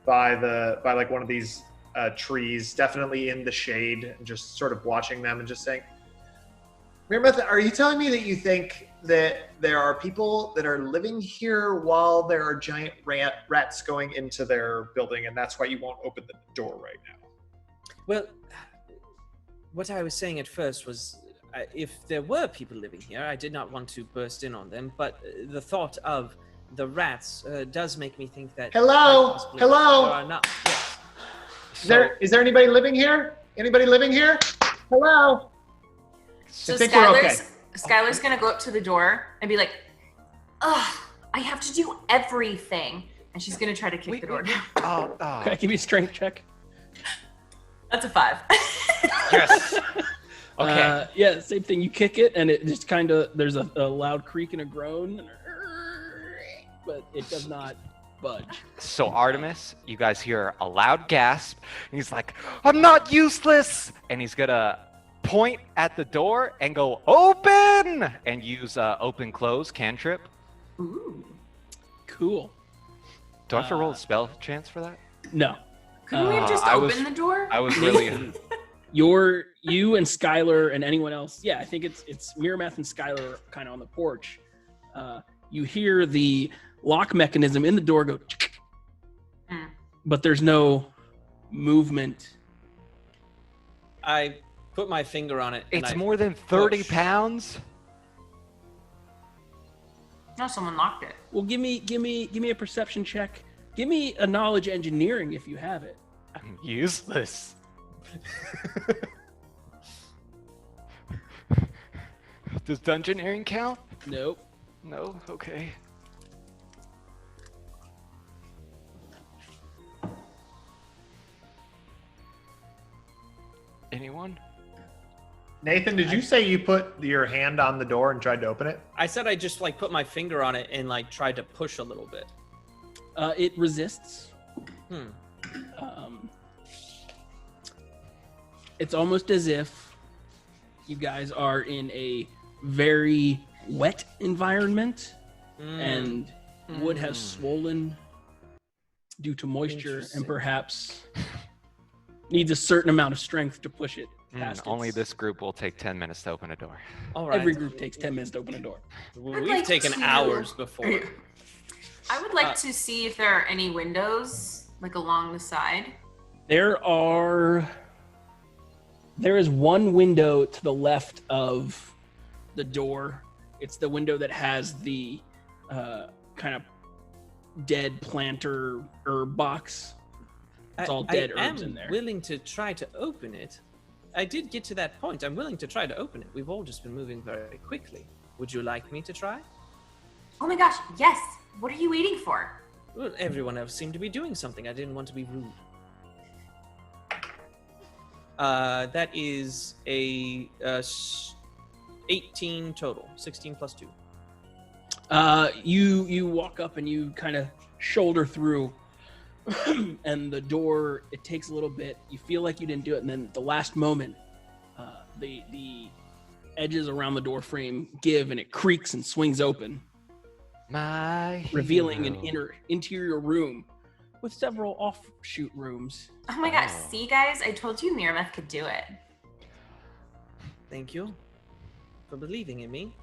by like one of these trees, definitely in the shade, and just sort of watching them and just saying, Mirmeth, are you telling me that you think that there are people that are living here while there are giant rats going into their building, and that's why you won't open the door right now? Well, what I was saying at first was, if there were people living here, I did not want to burst in on them, but the thought of the rats does make me think that... Hello? Not, yes. Is there anybody living here? Anybody living here? Hello? So I think we're okay. Skylar's gonna go up to the door and be like, ugh, I have to do everything. And she's gonna try to kick the door down. Oh. Can I give you a strength check? That's a 5. Yes. Okay. Yeah, same thing. You kick it, and it just kind of, there's a loud creak and a groan, but it does not budge. So Artemis, you guys hear a loud gasp, and he's like, I'm not useless! And he's gonna point at the door and go, open! And use open close cantrip. Ooh. Cool. Do I have to roll a spell chance for that? No. Couldn't we have just opened the door? I was really... You and Skylar and anyone else, I think it's Miramath and Skylar kind of on the porch. You hear the lock mechanism in the door go, but there's no movement. I put my finger on it. It's more than 30 pounds? No, someone locked it. Well, give me a perception check. Give me a knowledge engineering if you have it. I'm useless. Does dungeoneering count? Nope. No? Okay. Anyone? Nathan, did you say you put your hand on the door and tried to open it? I said I just put my finger on it and tried to push a little bit. It resists. It's almost as if you guys are in a very wet environment and would have swollen due to moisture and perhaps needs a certain amount of strength to push it past only this group will take 10 minutes to open a door. All right. Every group takes 10 minutes to open a door. We've taken hours before. I would like to see if there are any windows along the side. There is one window to the left of the door. It's the window that has the kind of dead planter herb box. It's all dead herbs in there. I'm willing to try to open it. I did get to that point. I'm willing to try to open it. We've all just been moving very quickly. Would you like me to try? Oh my gosh, yes. What are you waiting for? Well, everyone else seemed to be doing something. I didn't want to be rude. That is a 18 total, 16 plus 2. You walk up and you kind of shoulder through, and the door, it takes a little bit. You feel like you didn't do it, and then at the last moment, the edges around the door frame give, and it creaks and swings open, revealing an interior room with several offshoot rooms. Oh my gosh, see guys, I told you Miramath could do it. Thank you for believing in me.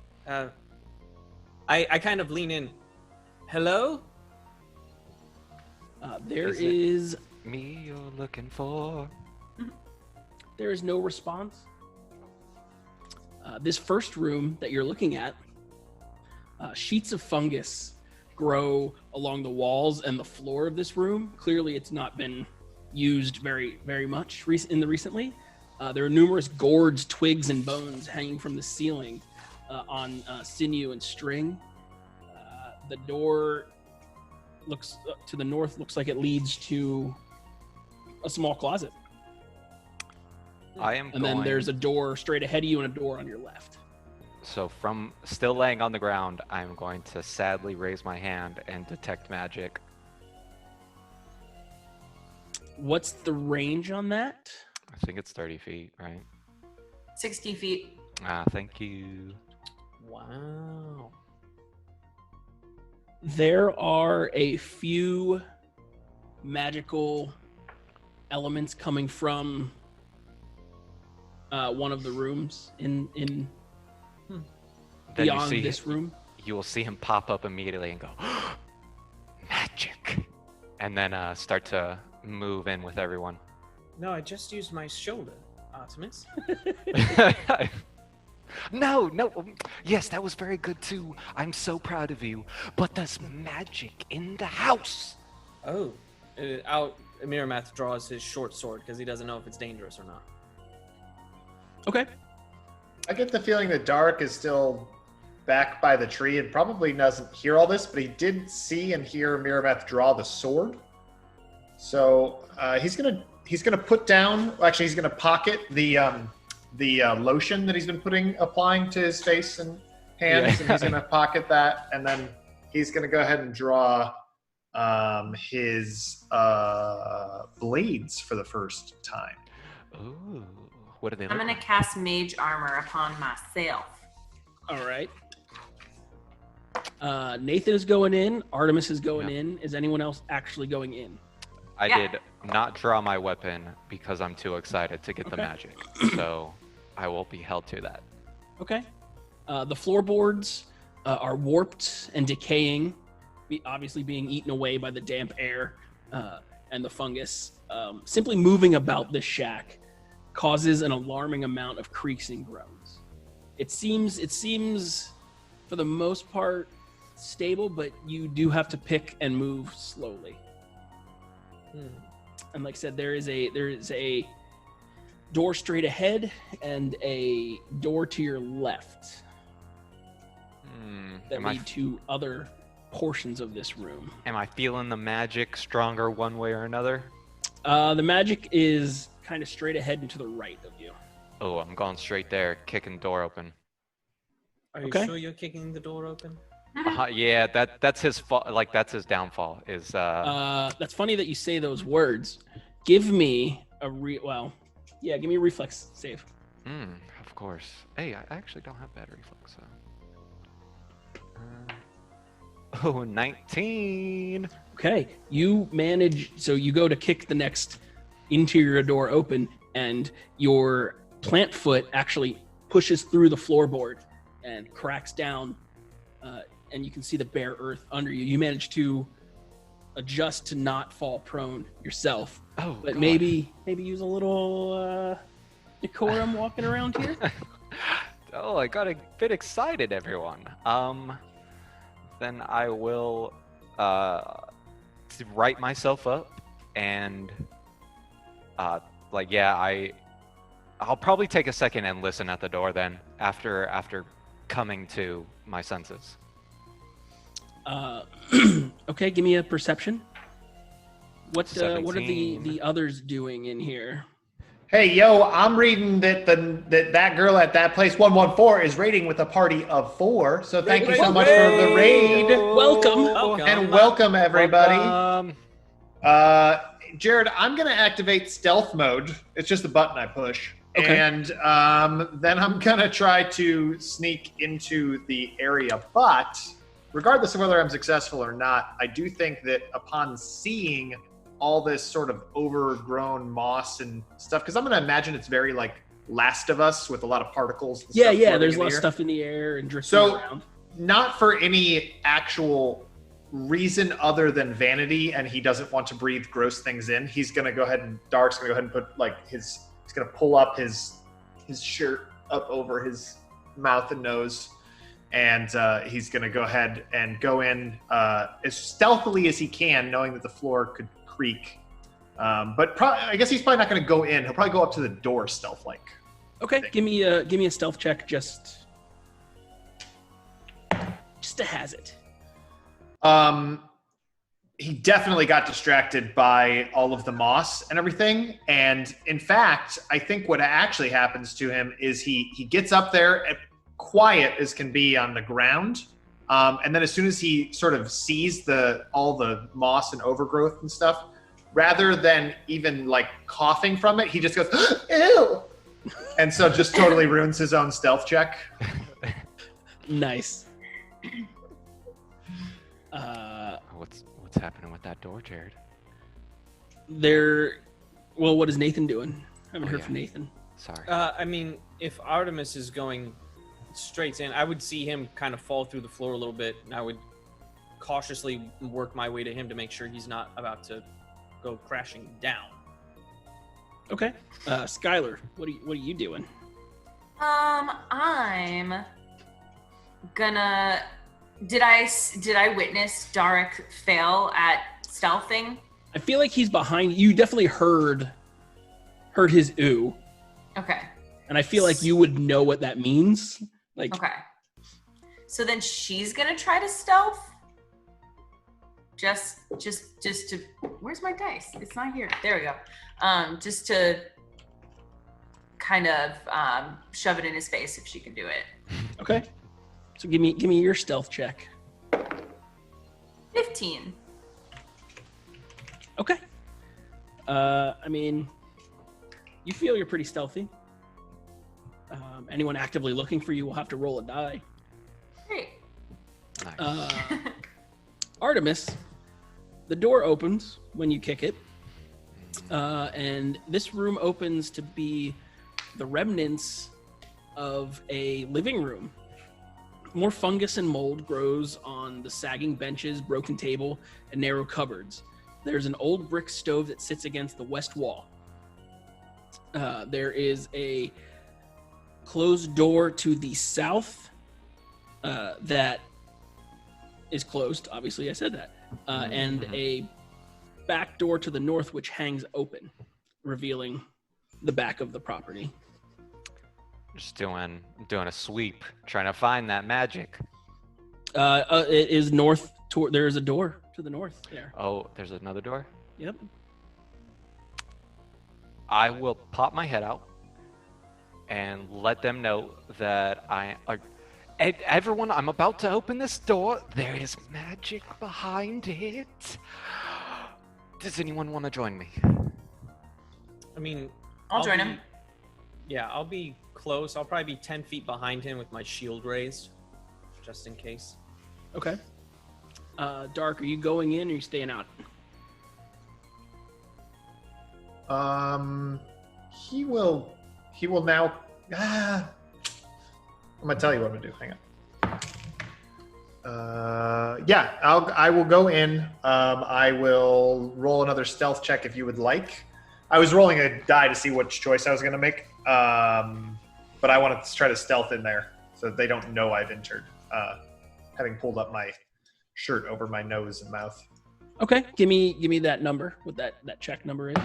I kind of lean in. Hello? There is me you're looking for. There is no response. This first room that you're looking at, sheets of fungus grow along the walls and the floor of this room. Clearly, it's not been used very, very much recently. There are numerous gourds, twigs, and bones hanging from the ceiling on sinew and string. The door looks to the north, looks like it leads to a small closet. And then there's a door straight ahead of you and a door on your left. So from still laying on the ground, I'm going to sadly raise my hand and detect magic. What's the range on that? I think it's 30 feet, right? 60 feet. Thank you. Wow. There are a few magical elements coming from one of the rooms in Then beyond this room. You will see him pop up immediately and go, magic, and then start to move in with everyone. No, I just used my shoulder, Artemis. No, yes, that was very good too. I'm so proud of you. But there's magic in the house. Oh. Miramath draws his short sword because he doesn't know if it's dangerous or not. Okay. I get the feeling that Dark is still back by the tree and probably doesn't hear all this, but he did see and hear Miramath draw the sword. So he's gonna put down. Actually, he's gonna pocket the lotion that he's been applying to his face and hands, and he's gonna pocket that, and then he's gonna go ahead and draw his blades for the first time. Ooh, what do they look I'm going to like? cast Mage Armor upon myself. All right. Nathan is going in. Artemis is going Yeah. in. Is anyone else actually going in? I Yeah. did not draw my weapon because I'm too excited to get the Okay. magic. So I will be held to that. Okay. The floorboards are warped and decaying, obviously being eaten away by the damp air and the fungus. Simply moving about this shack causes an alarming amount of creaks and groans. It seems for the most part stable, but you do have to pick and move slowly. And like I said, there is a door straight ahead and a door to your left that Am I, lead to other portions of this room. am I feeling the magic stronger one way or another? The magic is kind of straight ahead and to the right of you. Oh, I'm going straight there, kicking the door open. Are you Okay. sure you're kicking the door open? Yeah, that's his fault. Like that's his downfall. Is That's funny that you say those words. Give me a give me a reflex save. Of course. Hey, I actually don't have bad reflex. So. 19. Okay, you manage. So you go to kick the next interior door open, and your plant foot actually pushes through the floorboard and cracks down, and you can see the bare earth under you. You manage to adjust to not fall prone yourself, Oh, but God. maybe use a little decorum walking around here. Oh, I got a bit excited, everyone. Then I will write myself up and I'll probably take a second and listen at the door then after coming to my senses. Okay, give me a perception. What are 17. the others doing in here? Hey, yo, I'm reading that that girl at that place 114 is raiding with a party of 4. So thank you so much for the raid. Welcome. And welcome, everybody. Welcome. Jared, I'm going to activate stealth mode. It's just a button I push. Okay. And then I'm going to try to sneak into the area. But regardless of whether I'm successful or not, I do think that upon seeing all this sort of overgrown moss and stuff, because I'm going to imagine it's very like Last of Us with a lot of particles. And Yeah, stuff floating there's in a lot the of air. stuff in the air and drifting So- around. Not for any actual reason other than vanity, and he doesn't want to breathe gross things in. He's going to go ahead and Dark's going to go ahead and put like he's going to pull up his shirt up over his mouth and nose, and he's going to go ahead and go in as stealthily as he can, knowing that the floor could creak. But I guess he's probably not going to go in. He'll probably go up to the door stealth-like. Okay, give me a stealth check, just to hazard. He definitely got distracted by all of the moss and everything. And in fact, I think what actually happens to him is he gets up there quiet as can be on the ground. And then as soon as he sort of sees all the moss and overgrowth and stuff, rather than even like coughing from it, he just goes, ew! And so just totally ruins his own stealth check. Nice. What's happening with that door, Jared? Well, what is Nathan doing? I haven't heard from Nathan. Sorry. I mean, if Artemis is going straight in, I would see him kind of fall through the floor a little bit, and I would cautiously work my way to him to make sure he's not about to go crashing down. Okay. Skylar, what are you doing? I'm gonna. Did I witness Darek fail at stealthing? I feel like he's behind you. Definitely heard his ooh. Okay. And I feel like you would know what that means. Like. Okay. So then she's gonna try to stealth. Just to. Where's my dice? It's not here. There we go. Just to kind of shove it in his face if she can do it. Okay. So give me your stealth check. 15. Okay. I mean, you feel you're pretty stealthy. Anyone actively looking for you will have to roll a die. Great. Nice. Artemis, the door opens when you kick it, and this room opens to be the remnants of a living room. More fungus and mold grows on the sagging benches, broken table, and narrow cupboards. There's an old brick stove that sits against the west wall. There is a closed door to the south that is closed. Obviously, I said that. And a back door to the north, which hangs open, revealing the back of the property. Just doing a sweep, trying to find that magic. It is north. There is a door to the north there. Oh, there's another door? Yep. I will pop my head out and let them know that everyone, I'm about to open this door. There is magic behind it. Does anyone want to join me? I mean, I'll join him. Yeah, I'll be close. I'll probably be 10 feet behind him with my shield raised, just in case. Okay. Dark, are you going in or are you staying out? He will now. I'm gonna tell you what I'm gonna do. Hang on. Yeah, I will go in. I will roll another stealth check if you would like. I was rolling a die to see which choice I was gonna make. But I want to try to stealth in there so that they don't know I've entered, having pulled up my shirt over my nose and mouth. Okay, give me that number, what that check number is.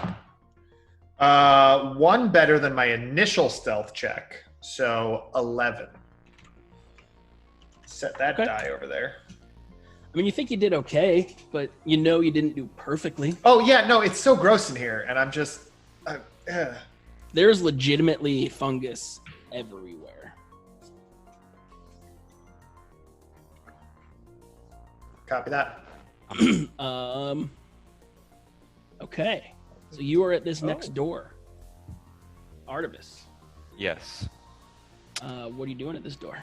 One better than my initial stealth check, so 11. Set that die over there. I mean, you think you did okay, but you know you didn't do perfectly. Oh yeah, no, it's so gross in here, and I'm just. There's legitimately fungus everywhere. Copy that. Okay, so you are at this next door. Artemis. Yes. What are you doing at this door?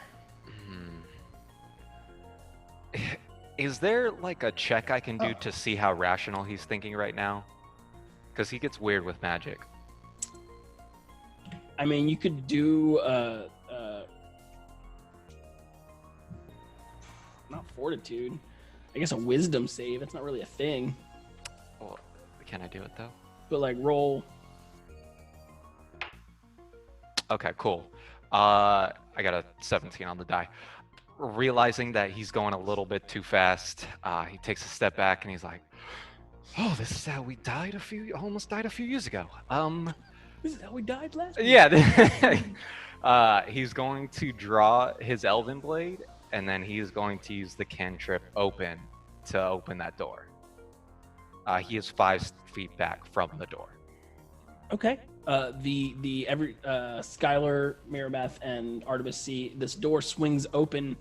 Is there like a check I can do to see how rational he's thinking right now? Because he gets weird with magic. I mean, you could do not fortitude. I guess a wisdom save. It's not really a thing. Well, can I do it though? But like roll. Okay, cool. I got a 17 on the die. Realizing that he's going a little bit too fast, he takes a step back and he's like, "Oh, this is how we almost died a few years ago." This is how we died last week. Yeah. He's going to draw his Elven Blade, and then he is going to use the cantrip open to open that door. He is 5 feet back from the door. Okay. Skylar, Merrimath, and Artemis see this door swings open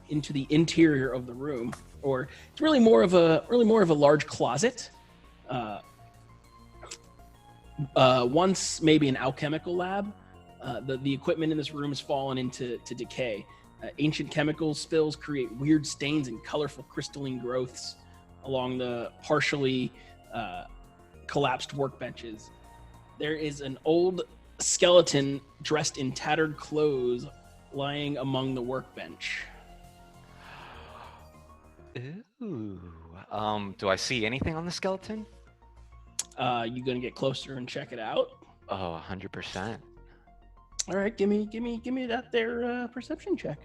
into the interior of the room, or it's really more of a large closet. Once maybe an alchemical lab. The equipment in this room has fallen into decay. Ancient chemical spills create weird stains and colorful crystalline growths along the partially collapsed workbenches. There is an old skeleton dressed in tattered clothes lying among the workbench. Ooh. Do I see anything on the skeleton? You gonna get closer and check it out? Oh, 100%. All right, give me that there perception check.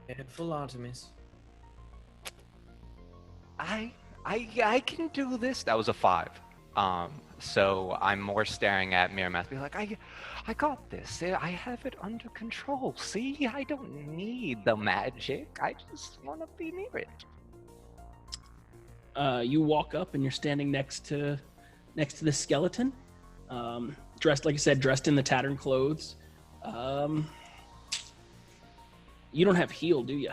Head full Artemis. I can do this. That was a 5. So I'm more staring at Miramath, be like, I got this. I have it under control. See, I don't need the magic. I just want to be near it. You walk up and you're standing next to the skeleton, dressed, like I said, dressed in the tattered clothes. You don't have heal, do you?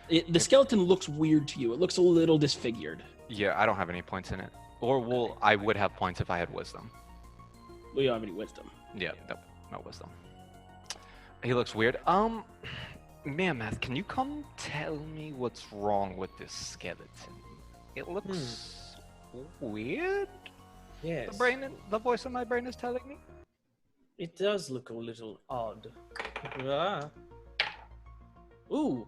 The skeleton looks weird to you. It looks a little disfigured. Yeah, I don't have any points in it. Or, well, I would have points if I had wisdom. Well, you don't have any wisdom. Yeah, no wisdom. He looks weird. Mammoth, can you come tell me what's wrong with this skeleton? It looks weird. Yes. The voice in my brain is telling me. It does look a little odd. Ooh.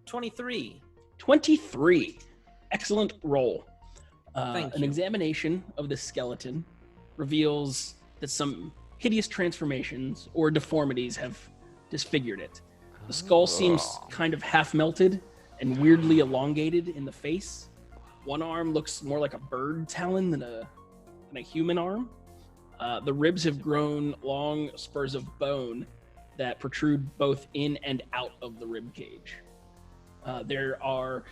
23. 23. Excellent roll. Thank An you. examination of the skeleton reveals that some hideous transformations or deformities have disfigured it. The skull seems kind of half melted and weirdly elongated in the face. One arm looks more like a bird talon than a human arm. The ribs have grown long spurs of bone that protrude both in and out of the rib cage. There are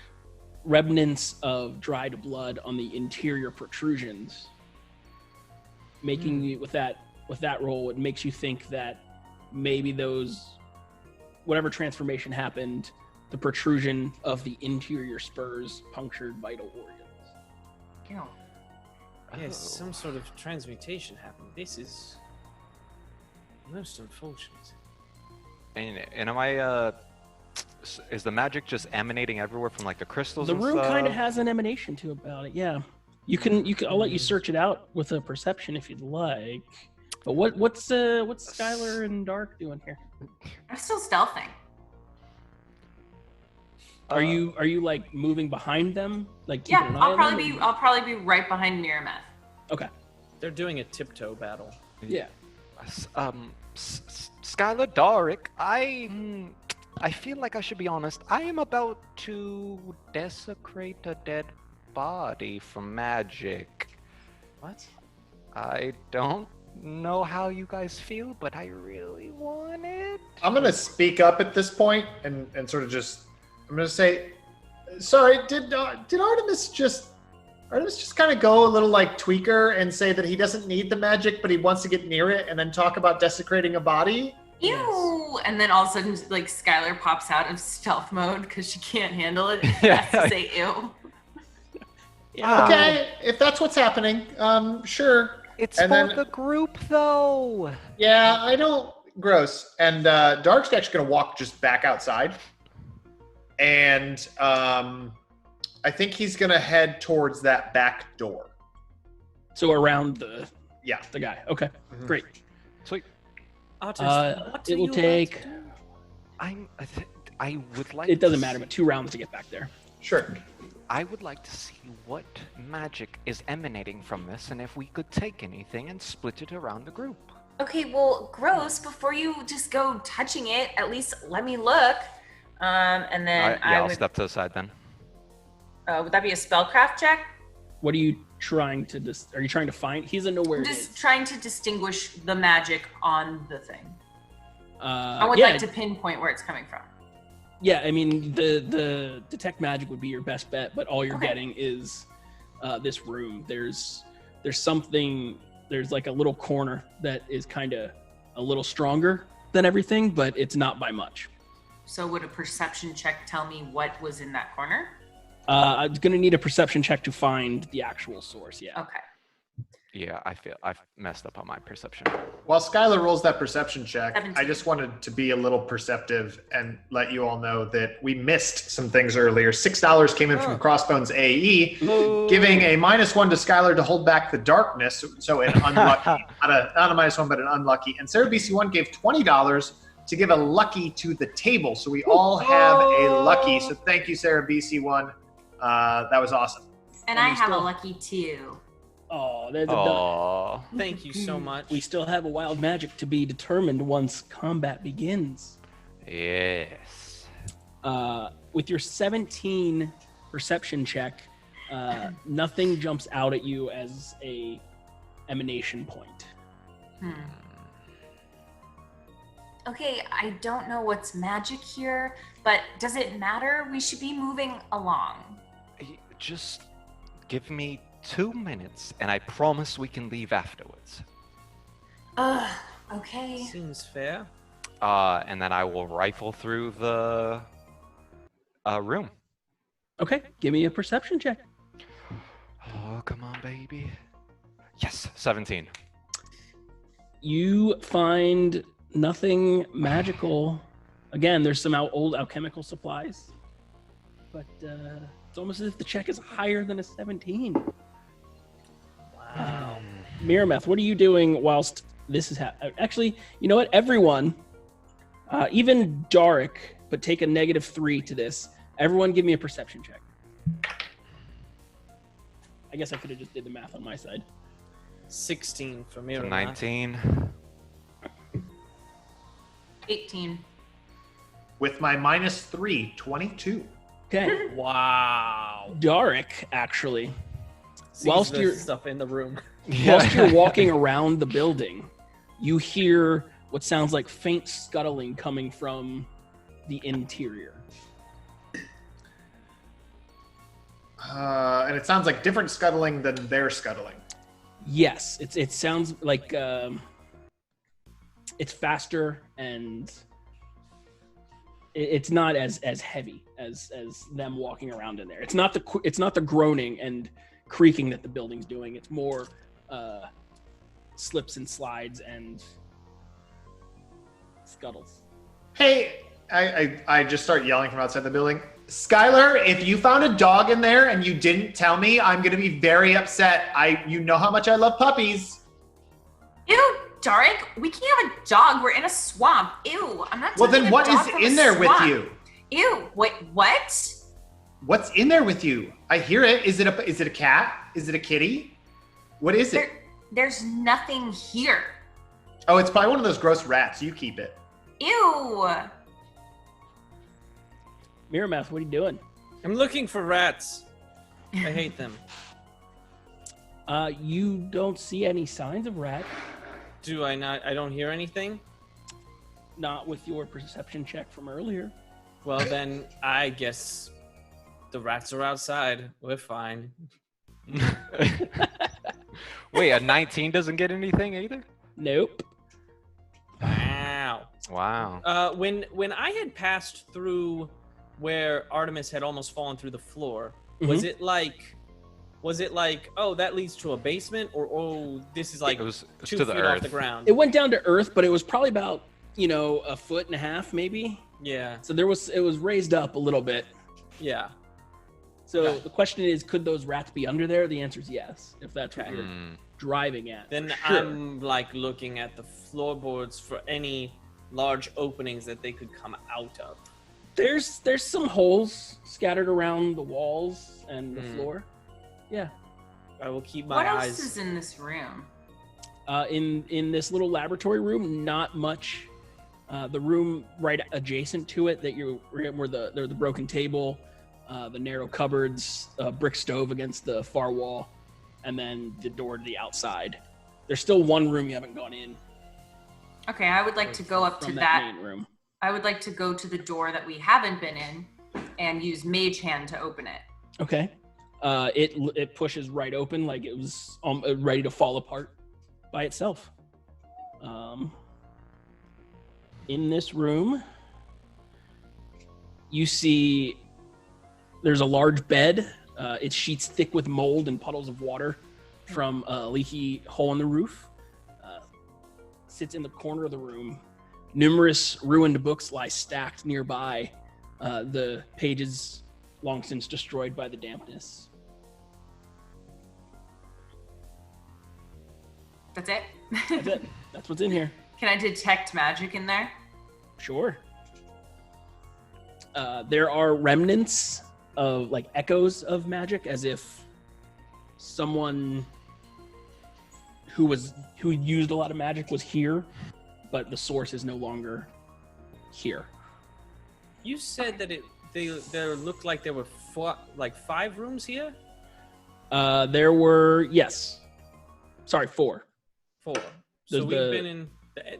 remnants of dried blood on the interior protrusions, making you, with that roll, it makes you think that maybe whatever transformation happened, the protrusion of the interior spurs punctured vital organs. Yes, some sort of transmutation happened. This is most unfortunate. And am I, is the magic just emanating everywhere from like the crystals The and room stuff? kind of has an emanation to about it, yeah. You can. I'll let you search it out with a perception if you'd like. But what's Skylar and Dark doing here? I'm still stealthing. Are you like moving behind them? Like Yeah, keeping an eye I'll on them? probably be right behind Miramath. Okay. They're doing a tiptoe battle. Yeah. Skylar Doric, I feel like I should be honest. I am about to desecrate a dead body from magic. What? I don't know how you guys feel, but I really want it. I'm gonna speak up at this point and sort of just, I'm gonna say, sorry, did Artemis just kind of go a little like tweaker and say that he doesn't need the magic, but he wants to get near it and then talk about desecrating a body? Ew! Yes. And then all of a sudden, like Skylar pops out of stealth mode because she can't handle it. Has to say ew. Yeah. Okay, if that's what's happening, sure. It's And for then- the group, though. Yeah, I don't. Gross. And Dark's actually gonna walk just back outside, and I think he's gonna head towards that back door. So around the Yeah. guy. Okay. Mhm. Great. Sweet. Artemis, what It are will you about take. to do? I would like. It doesn't to matter, but 2 rounds to get back there. Sure. I would like to see what magic is emanating from this, and if we could take anything and split it around the group. Okay, well, gross. Before you just go touching it, at least let me look. And then I'll would. step to the side then. Would that be a spellcraft check? What are you trying to are you trying to find? He doesn't know where I'm it just is. trying to distinguish the magic on the thing. I would yeah, like to pinpoint where it's coming from. Yeah, I mean the detect magic would be your best bet, but all you're Okay. getting is this room. There's there's like a little corner that is kind of a little stronger than everything, but it's not by much. So would a perception check tell me what was in that corner? I'm going to need a perception check to find the actual source, yeah. Okay. Yeah, I feel I've messed up on my perception. While Skylar rolls that perception check, 17. I just wanted to be a little perceptive and let you all know that we missed some things earlier. $6 came in from Crossbones AE, giving a -1 to Skylar to hold back the darkness. So an unlucky, not a -1, but an unlucky. And Sarah BC1 gave $20 to give a lucky to the table. So we all have a lucky. So thank you, Sarah BC1. That was awesome. And I have a lucky too. Oh, there's a Aww. Thank you so much. We still have a wild magic to be determined once combat begins. Yes. With your 17 perception check, nothing jumps out at you as a emanation point. Okay, I don't know what's magic here, but does it matter? We should be moving along. Just give me 2 minutes, and I promise we can leave afterwards. Okay. Seems fair. And then I will rifle through the room. Okay, give me a perception check. Oh, come on, baby. Yes, 17. You find nothing magical. Again, there's some old alchemical supplies, but it's almost as if the check is higher than a 17. Wow. Mirameth, what are you doing whilst this is happening? Actually, you know what? Everyone, even Darik, but take a -3 to this. Everyone give me a perception check. I guess I could have just did the math on my side. 16 for me. 19. 18. With my -3, 22. Okay. Wow. Darik, actually, Sees Whilst the you're- stuff in the room. whilst you're walking around the building, you hear what sounds like faint scuttling coming from the interior. And it sounds like different scuttling than their scuttling. Yes, it sounds like it's faster and it's not as heavy as them walking around in there. It's not the groaning and creaking that the building's doing. It's more slips and slides and scuttles. Hey, I just start yelling from outside the building. Skylar, if you found a dog in there and you didn't tell me, I'm gonna be very upset. You know how much I love puppies. Ew, Darik, we can't have a dog. We're in a swamp. Ew, I'm not. Well, taking then a what dog is from in a there with swamp. you? Ew, wait, what? What's in there with you? I hear it. Is it a cat? Is it a kitty? What is it? There's nothing here. Oh, it's probably one of those gross rats. You keep it. Ew. Mirameth, what are you doing? I'm looking for rats. I hate them. You don't see any signs of rat. Do I not? I don't hear anything? Not with your perception check from earlier. Well, then I guess the rats are outside. We're fine. Wait, a 19 doesn't get anything either? Nope. Wow. Wow. When I had passed through where Artemis had almost fallen through the floor, was it like, oh, that leads to a basement, or oh, this is like it was 2 to feet the off earth. the ground? It went down to earth, but it was probably about, a foot and a half maybe. Yeah. So it was raised up a little bit. Yeah. So the question is, could those rats be under there? The answer is yes, if that's what Okay. you're driving at. Then Sure. I'm like looking at the floorboards for any large openings that they could come out of. There's some holes scattered around the walls and the floor. Yeah. I will keep my What eyes. else is in this room? In this little laboratory room, not much. The room right adjacent to it where the broken table, the narrow cupboards, brick stove against the far wall, and then the door to the outside. There's still one room you haven't gone in. Okay, I would like to go up to from that. main room. I would like to go to the door that we haven't been in and use Mage Hand to open it. Okay. It pushes right open like it was ready to fall apart by itself. In this room, you see there's a large bed. Its sheets thick with mold and puddles of water from a leaky hole in the roof. Sits in the corner of the room. Numerous ruined books lie stacked nearby, the pages long since destroyed by the dampness. That's it? That's it. That's what's in here. Can I detect magic in there? Sure. There are remnants of like echoes of magic, as if someone who used a lot of magic was here, but the source is no longer here. You said that there looked like there were 5 rooms here? There were 4. 4. So we've been in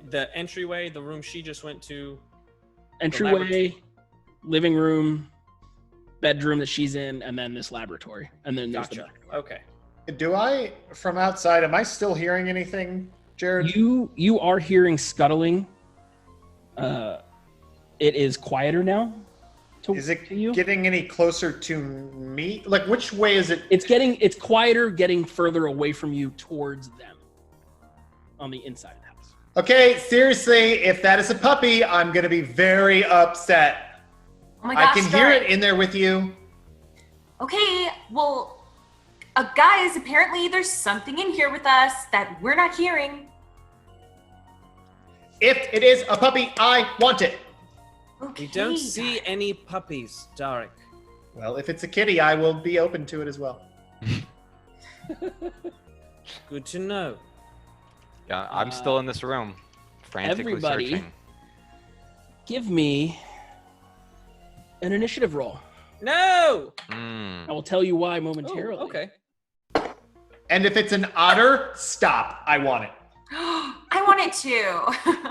the entryway, the room she just went to. Entryway, living room, bedroom that she's in, and then this laboratory. And then there's Gotcha. Okay. Do I, from outside, am I still hearing anything, Jared? You are hearing scuttling. It is quieter now. Is it to you? getting any closer to me? Like, which way is it? It's quieter, getting further away from you towards them on the inside of the house. Okay, seriously, if that is a puppy, I'm going to be very upset. Oh my gosh, I can hear it in there with you. Okay, well, guys, apparently there's something in here with us that we're not hearing. If it is a puppy, I want it. Okay, We don't see any puppies, Darek. Well, if it's a kitty, I will be open to it as well. Good to know. Yeah, I'm still in this room, frantically everybody, searching. Give me an initiative roll. No! I will tell you why momentarily. Oh, okay. And if it's an otter, stop. I want it. I want it too.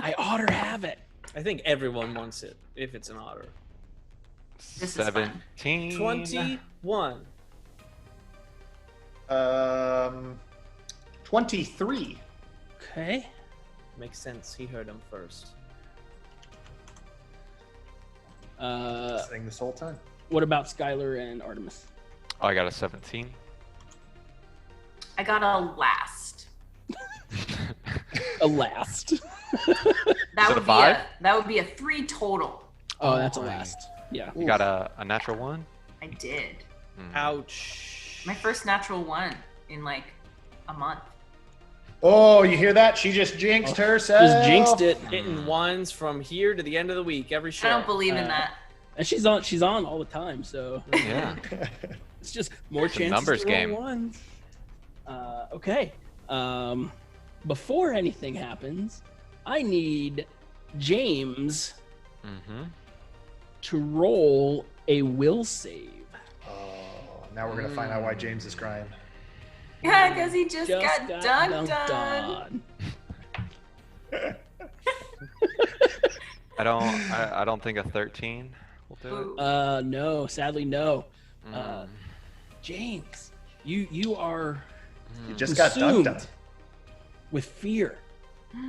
I ought to have it. I think everyone wants it, if it's an otter. This is fun. 17. 21. 23. Okay. Makes sense. He heard him first. Listening this whole time. What about Skylar and Artemis? Oh, I got a 17. I got a last. A last. That would be a 3 total. Oh, that's a last. Yeah. You got a natural 1? I did. Ouch. My first natural 1 in like a month. Oh, you hear that? She just jinxed herself. Just jinxed it. Hitting ones from here to the end of the week, every show. I don't believe in that. And she's on all the time, so Yeah. it's just more It's a chances numbers to roll game. ones. Okay. Before anything happens, I need James to roll a will save. Oh, now we're going to find out why James is crying. Yeah, because he just got dunked dunked on. I don't think a 13 will do it. No, sadly no. James, you are You just got dunked on. with fear.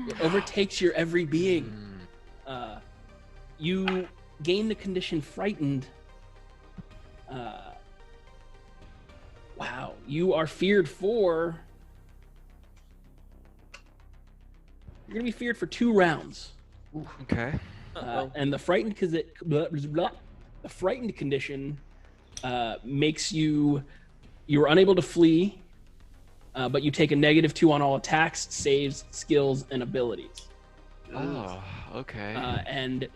It overtakes your every being. You gain the condition frightened. Wow, you are feared for. You're gonna be feared for 2 rounds. Okay. And the frightened condition makes you're unable to flee, but you take a -2 on all attacks, saves, skills, and abilities. Oh, okay. And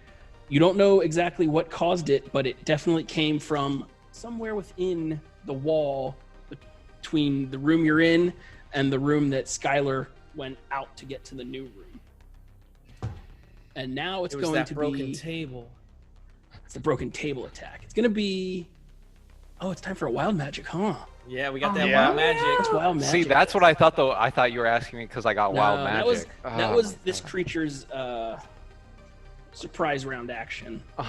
you don't know exactly what caused it, but it definitely came from somewhere within the wall between the room you're in and the room that Skylar went out to get to the new room. And now it's going that to broken be table. It's the broken table attack. It's gonna be. Oh, it's time for a wild magic, huh? Yeah, we got that yeah. wild magic. It's wild magic. See, that's what I thought, though. I thought you were asking me because I got wild magic. That was this creature's surprise round action. No,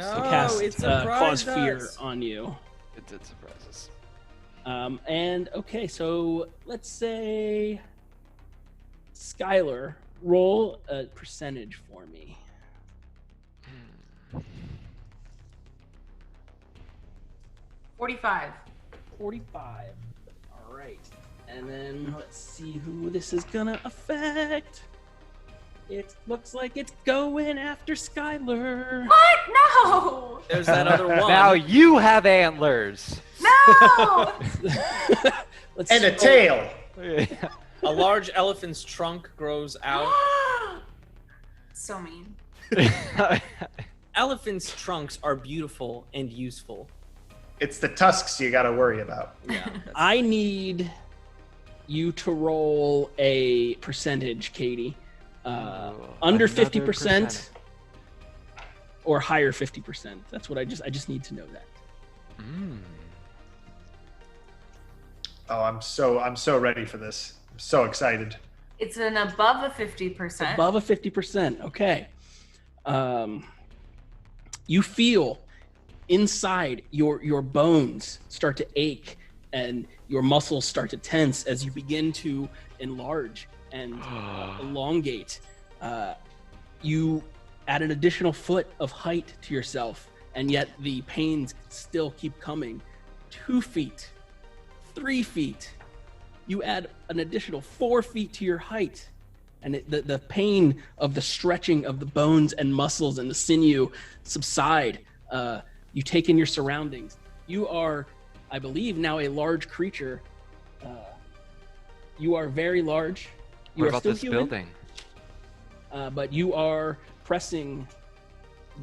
Cast it's cause surprised fear us. on you. It did surprise us. And okay, so let's say Skylar, roll a percentage for me. 45. 45. All right. And then let's see who this is gonna affect. It looks like it's going after Skylar. What? No! There's that other one. Now you have antlers. No! Let's And a tail. A large elephant's trunk grows out. So mean. Elephants' trunks are beautiful and useful. It's the tusks you got to worry about. Yeah. I need you to roll a percentage, Katie. Under 50% or higher 50%. That's what I just need to know that. Oh, I'm so ready for this. I'm so excited. It's an above a 50%. Above a 50%. Okay. You feel inside your bones start to ache and your muscles start to tense as you begin to enlarge and elongate. You add an additional foot of height to yourself, and yet the pains still keep coming. 2 feet, 3 feet. You add an additional 4 feet to your height, and the pain of the stretching of the bones and muscles and the sinew subside. You take in your surroundings. You are, I believe, now a large creature. You are very large. You What are about still this human, building? but you are pressing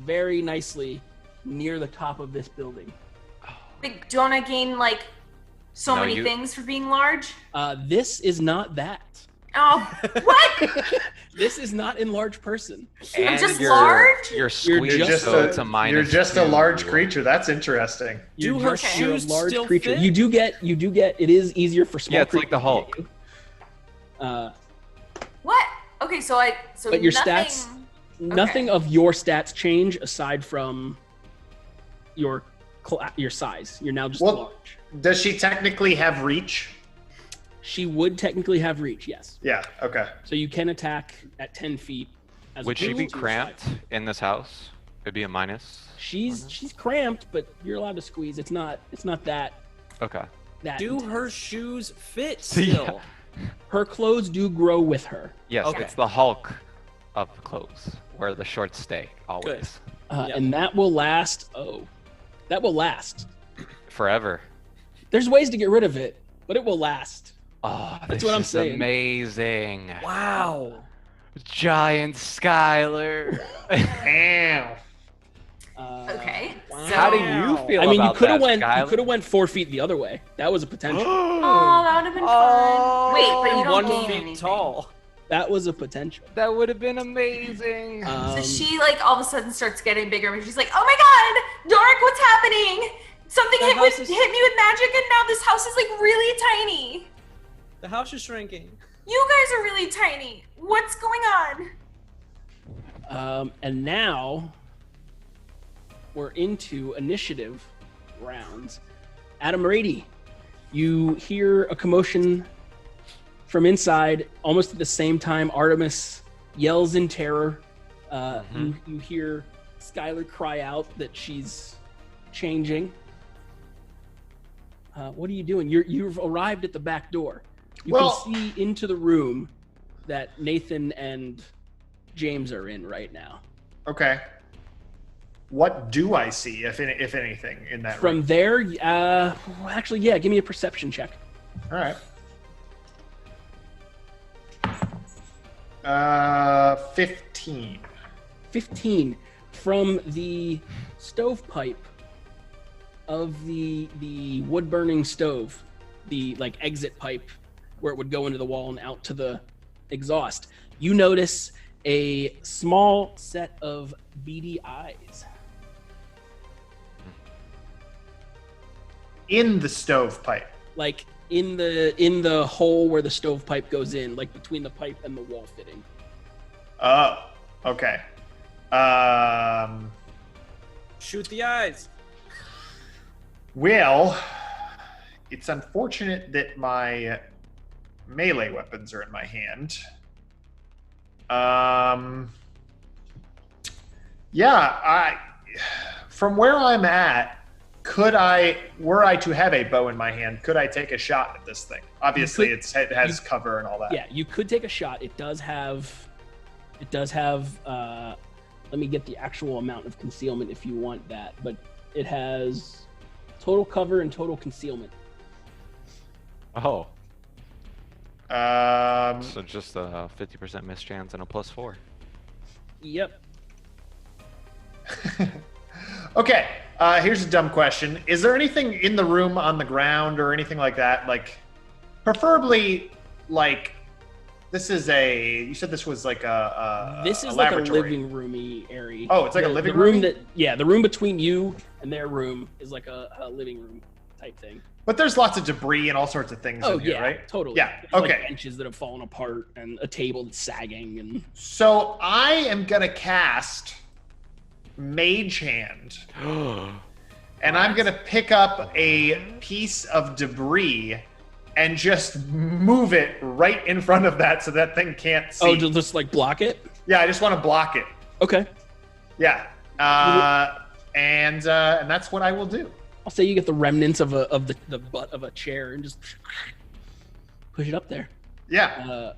very nicely near the top of this building. Like, don't I gain, like, so No, many you- things for being large? This is not that. Oh, what? This is not enlarged person. I'm just you're- large? You're squeezed just so a- it's a minus You're just a 2. large creature. That's interesting. You're Do her just- you're a shoes large still creature. fit? You do get. It is easier for small. Yeah, it's like the creatures to get Hulk. you. What? Okay, so But your nothing... stats, nothing of your stats change aside from your size. You're now just Well- large. Does she technically have reach? She would technically have reach, yes. Yeah. Okay. So you can attack at 10 feet. As Would she opposed be to your cramped size. in this house? It'd be a minus. She's cramped, but you're allowed to squeeze. It's not that Okay. intense. her shoes fit Yeah. still? Her clothes do grow with her. Yes, Okay. it's the Hulk of the clothes, where the shorts stay always, Yep. And that will last. That will last. forever. There's ways to get rid of it, but it will last. Oh, That's this what I'm is saying. amazing. Wow. Giant Skylar. Ow. Okay. Wow. So... How do you feel I mean, you about could have that, went. You Skylar? could have went 4 feet the other way. That was a potential. Oh, that would have been fun. Wait, but you don't 1 gain feet anything. tall. That was a potential. That would have been amazing. So she, like, all of a sudden starts getting bigger, and she's like, oh my god, Doric, what's happening? Something The hit house is- me with magic, and now this house is, like, really tiny. The house is shrinking. You guys are really tiny. What's going on? And now we're into initiative rounds. Adam Rady, you hear a commotion from inside. Almost at the same time, Artemis yells in terror. You hear Skylar cry out that she's changing. What are you doing? You've arrived at the back door. You Well- can see into the room that Nathan and James are in right now. Okay. What do I see, if anything, in that From room? there, actually, yeah, give me a perception check. All right. 15. 15 from the stovepipe of the wood burning stove, the like exit pipe where it would go into the wall and out to the exhaust. You notice a small set of beady eyes. In the stovepipe. Like in the hole where the stovepipe goes in, like between the pipe and the wall fitting. Oh, okay. Shoot the eyes. Well, it's unfortunate that my melee weapons are in my hand. From where I'm at, were I to have a bow in my hand, could I take a shot at this thing? Obviously, it has cover and all that. Yeah, you could take a shot. It does have, let me get the actual amount of concealment if you want that, but it has total cover and total concealment. Oh. So just a 50% mischance and a +4. Yep. Okay, here's a dumb question. Is there anything in the room on the ground or anything like that? Like, preferably, like, you said this was like this is a like laboratory. a living roomy area. Oh, it's like a living room. room? The room between you and their room is like a living room type thing. But there's lots of debris and all sorts of things in here, right? Totally. Yeah, There's okay. Like benches that have fallen apart and a table that's sagging. And So I am going to cast Mage Hand. And I'm going to pick up a piece of debris and just move it right in front of that so that thing can't see. Oh, to just like block it? Yeah, I just want to block it. Okay. Yeah. And that's what I will do. I'll say you get the remnants of the butt of a chair and just push it up there. Yeah.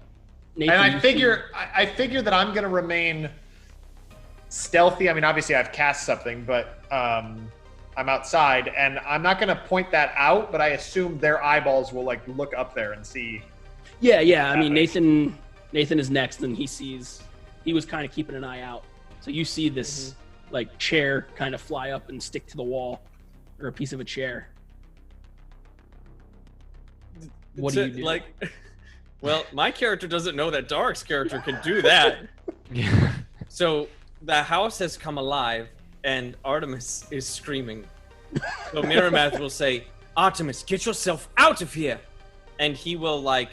Nathan, and I figure that I'm gonna remain stealthy. I mean, obviously I've cast something, but I'm outside, and I'm not gonna point that out. But I assume their eyeballs will like look up there and see. Yeah. I mean, Nathan is next, and he was kind of keeping an eye out. So you see this like chair kind of fly up and stick to the wall. Or a piece of a chair. What do you do? Like, well, my character doesn't know that Dark's character can do that. Yeah. So the house has come alive, and Artemis is screaming. So Miramath will say, "Artemis, get yourself out of here!" And he will like,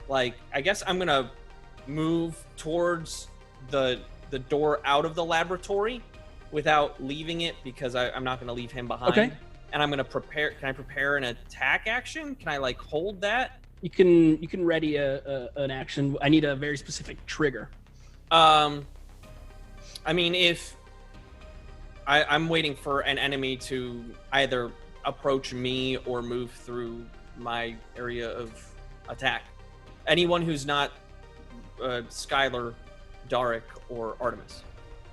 I guess I'm gonna move towards the door out of the laboratory without leaving it because I'm not gonna leave him behind. Okay. And I'm gonna prepare. Can I prepare an attack action? Can I like hold that? You can ready an action. I need a very specific trigger. I mean, if I'm waiting for an enemy to either approach me or move through my area of attack. Anyone who's not Skylar, Darik, or Artemis.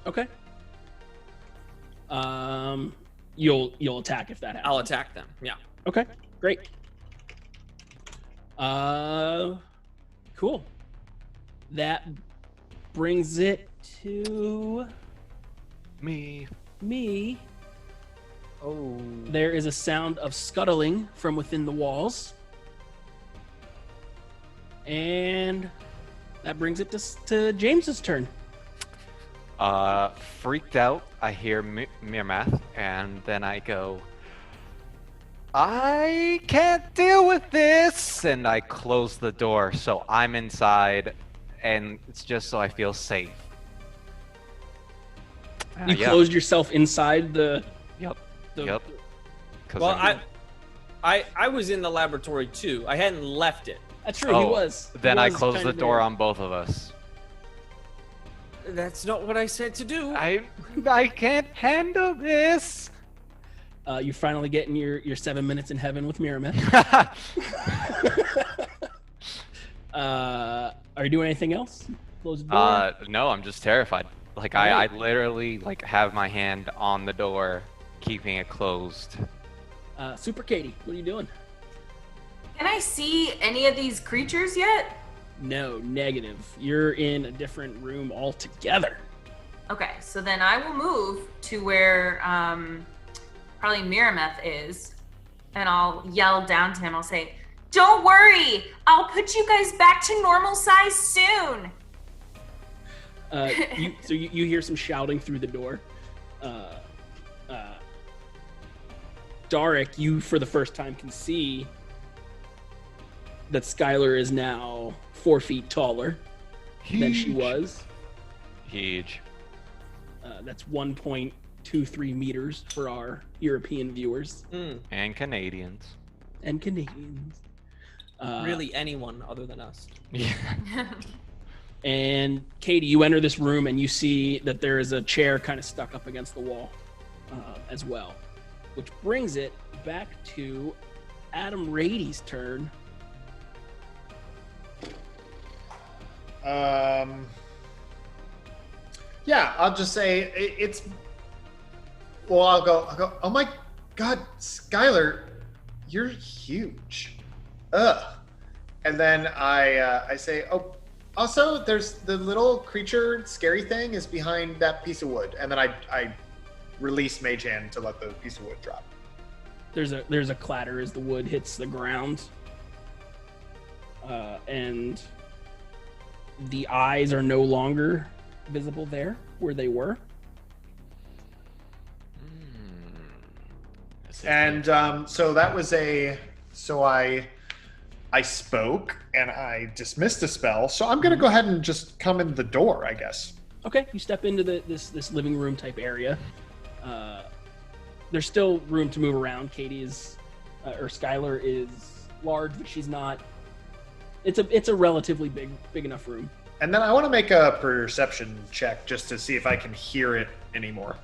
Okay. You'll attack if that happens. I'll attack them. Yeah. Okay, great. Cool. That brings it to Me. Oh. There is a sound of scuttling from within the walls. And that brings it to James's turn. Freaked out, I hear Miramath, and then I go, I can't deal with this! And I close the door, so I'm inside, and it's just so I feel safe. You closed yourself inside the... Yep. 'Cause Well, I was in the laboratory too. I hadn't left it. That's true, he was. Then He I was closed kind the of door there. on both of us. That's not what I said to do. I can't handle this! You finally getting your 7 minutes in heaven with Miramath. Are you doing anything else? Close the door? No, I'm just terrified. Like, I literally, like, have my hand on the door, keeping it closed. Super Katie, what are you doing? Can I see any of these creatures yet? No, negative. You're in a different room altogether. Okay, so then I will move to where probably Miramath is, and I'll yell down to him. I'll say, "Don't worry, I'll put you guys back to normal size soon." You hear some shouting through the door. Darik, you for the first time can see that Skylar is now 4 feet taller than she was. Huge. That's 1.23 meters for our European viewers. And Canadians. and Canadians. Really, anyone other than us. Yeah. And Katie, you enter this room and you see that there is a chair kind of stuck up against the wall as well, which brings it back to Adam Rady's turn. Yeah, I'll just say it's. Well, I'll go. Oh my God, Skylar, you're huge. Ugh. And then I say, oh, also there's the little creature scary thing is behind that piece of wood, and then I release Mage Hand to let the piece of wood drop. There's a clatter as the wood hits the ground, and the eyes are no longer visible there where they were. And so that was I spoke and I dismissed the spell. So I'm gonna go ahead and just come in the door, I guess. Okay, you step into this living room type area. There's still room to move around. Katie is, or Skylar is large, but she's not. It's a relatively big enough room. And then I want to make a perception check just to see if I can hear it anymore.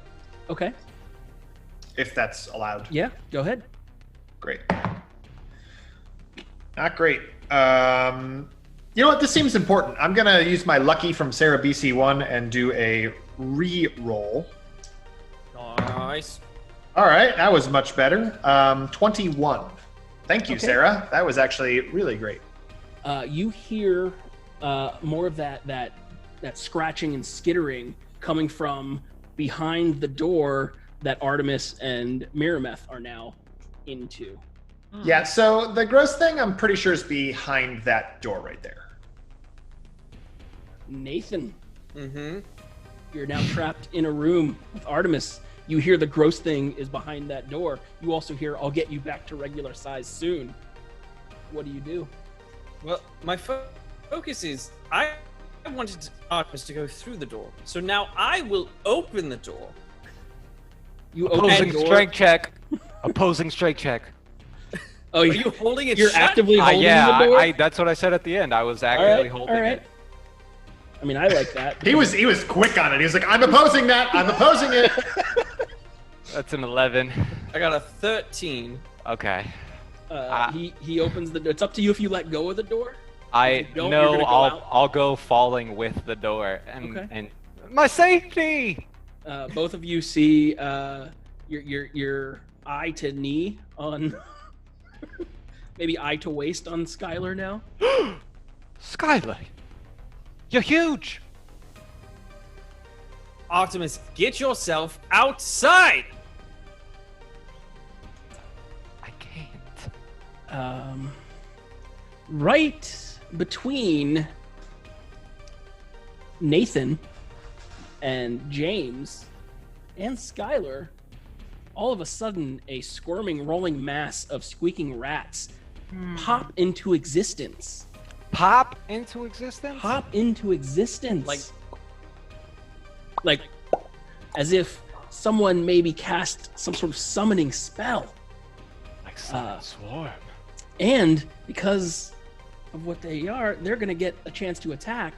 Okay. If that's allowed. Yeah, go ahead. Great. Not great. You know what? This seems important. I'm going to use my lucky from Sarah BC1 and do a re-roll. Nice. All right, that was much better. 21. Thank you, Okay. Sarah. That was actually really great. You hear more of that scratching and skittering coming from behind the door that Artemis and Mirameth are now into. Yeah, so the gross thing I'm pretty sure is behind that door right there. Nathan, Mm-hmm. you're now trapped in a room with Artemis. You hear the gross thing is behind that door. You also hear, I'll get you back to regular size soon. What do you do? Well, my focus is I wanted Artemis to go through the door, so now I will open the door. You open Opposing the door. strength check. Opposing strength check. Oh, Are you holding it you're shut? actively holding Yeah, the door? I that's what I said at the end. I was actively holding it. I mean, I like that. He was quick on it. He was like, I'm opposing that. I'm opposing it. That's an 11. I got a 13. Okay. He opens the door. It's up to you if you let go of the door. I don't, you're know gonna go I'll out? I'll go falling with the door and Okay. and my safety. Both of you see your eye to knee on maybe eye to waist on Skylar now. Skylar, you're huge. Artemis, get yourself outside! I can't. Right between Nathan and James and Skylar, all of a sudden a squirming, rolling mass of squeaking rats pop into existence. Pop into existence? Pop into existence. Like as if someone maybe cast some sort of summoning spell. Like some swarm. And because of what they are, they're going to get a chance to attack.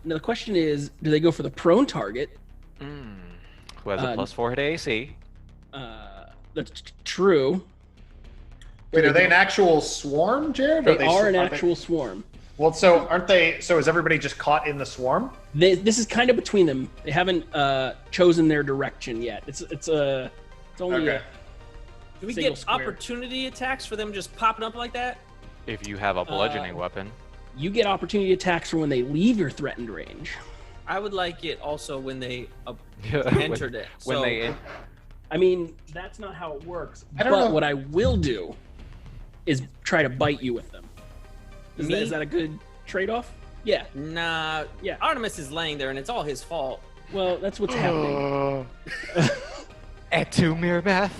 Now the question is, do they go for the prone target? Who has a +4 hit AC? That's true. Wait, are they an actual swarm, Jared? They are an actual swarm. Well, so aren't they? So is everybody just caught in the swarm? This is kind of between them. They haven't chosen their direction yet. It's only Okay. Do we Single get square. opportunity attacks for them just popping up like that? If you have a bludgeoning weapon. you get opportunity attacks for when they leave your threatened range. I would like it also when they When- entered it. When So, they I mean, that's not how it works. I don't But know. what I will do is try to bite you with them. Is Me? that a good trade-off? Yeah. Nah, Yeah. Artemis is laying there and it's all his fault. Well, that's what's happening. Et tu, Miramath?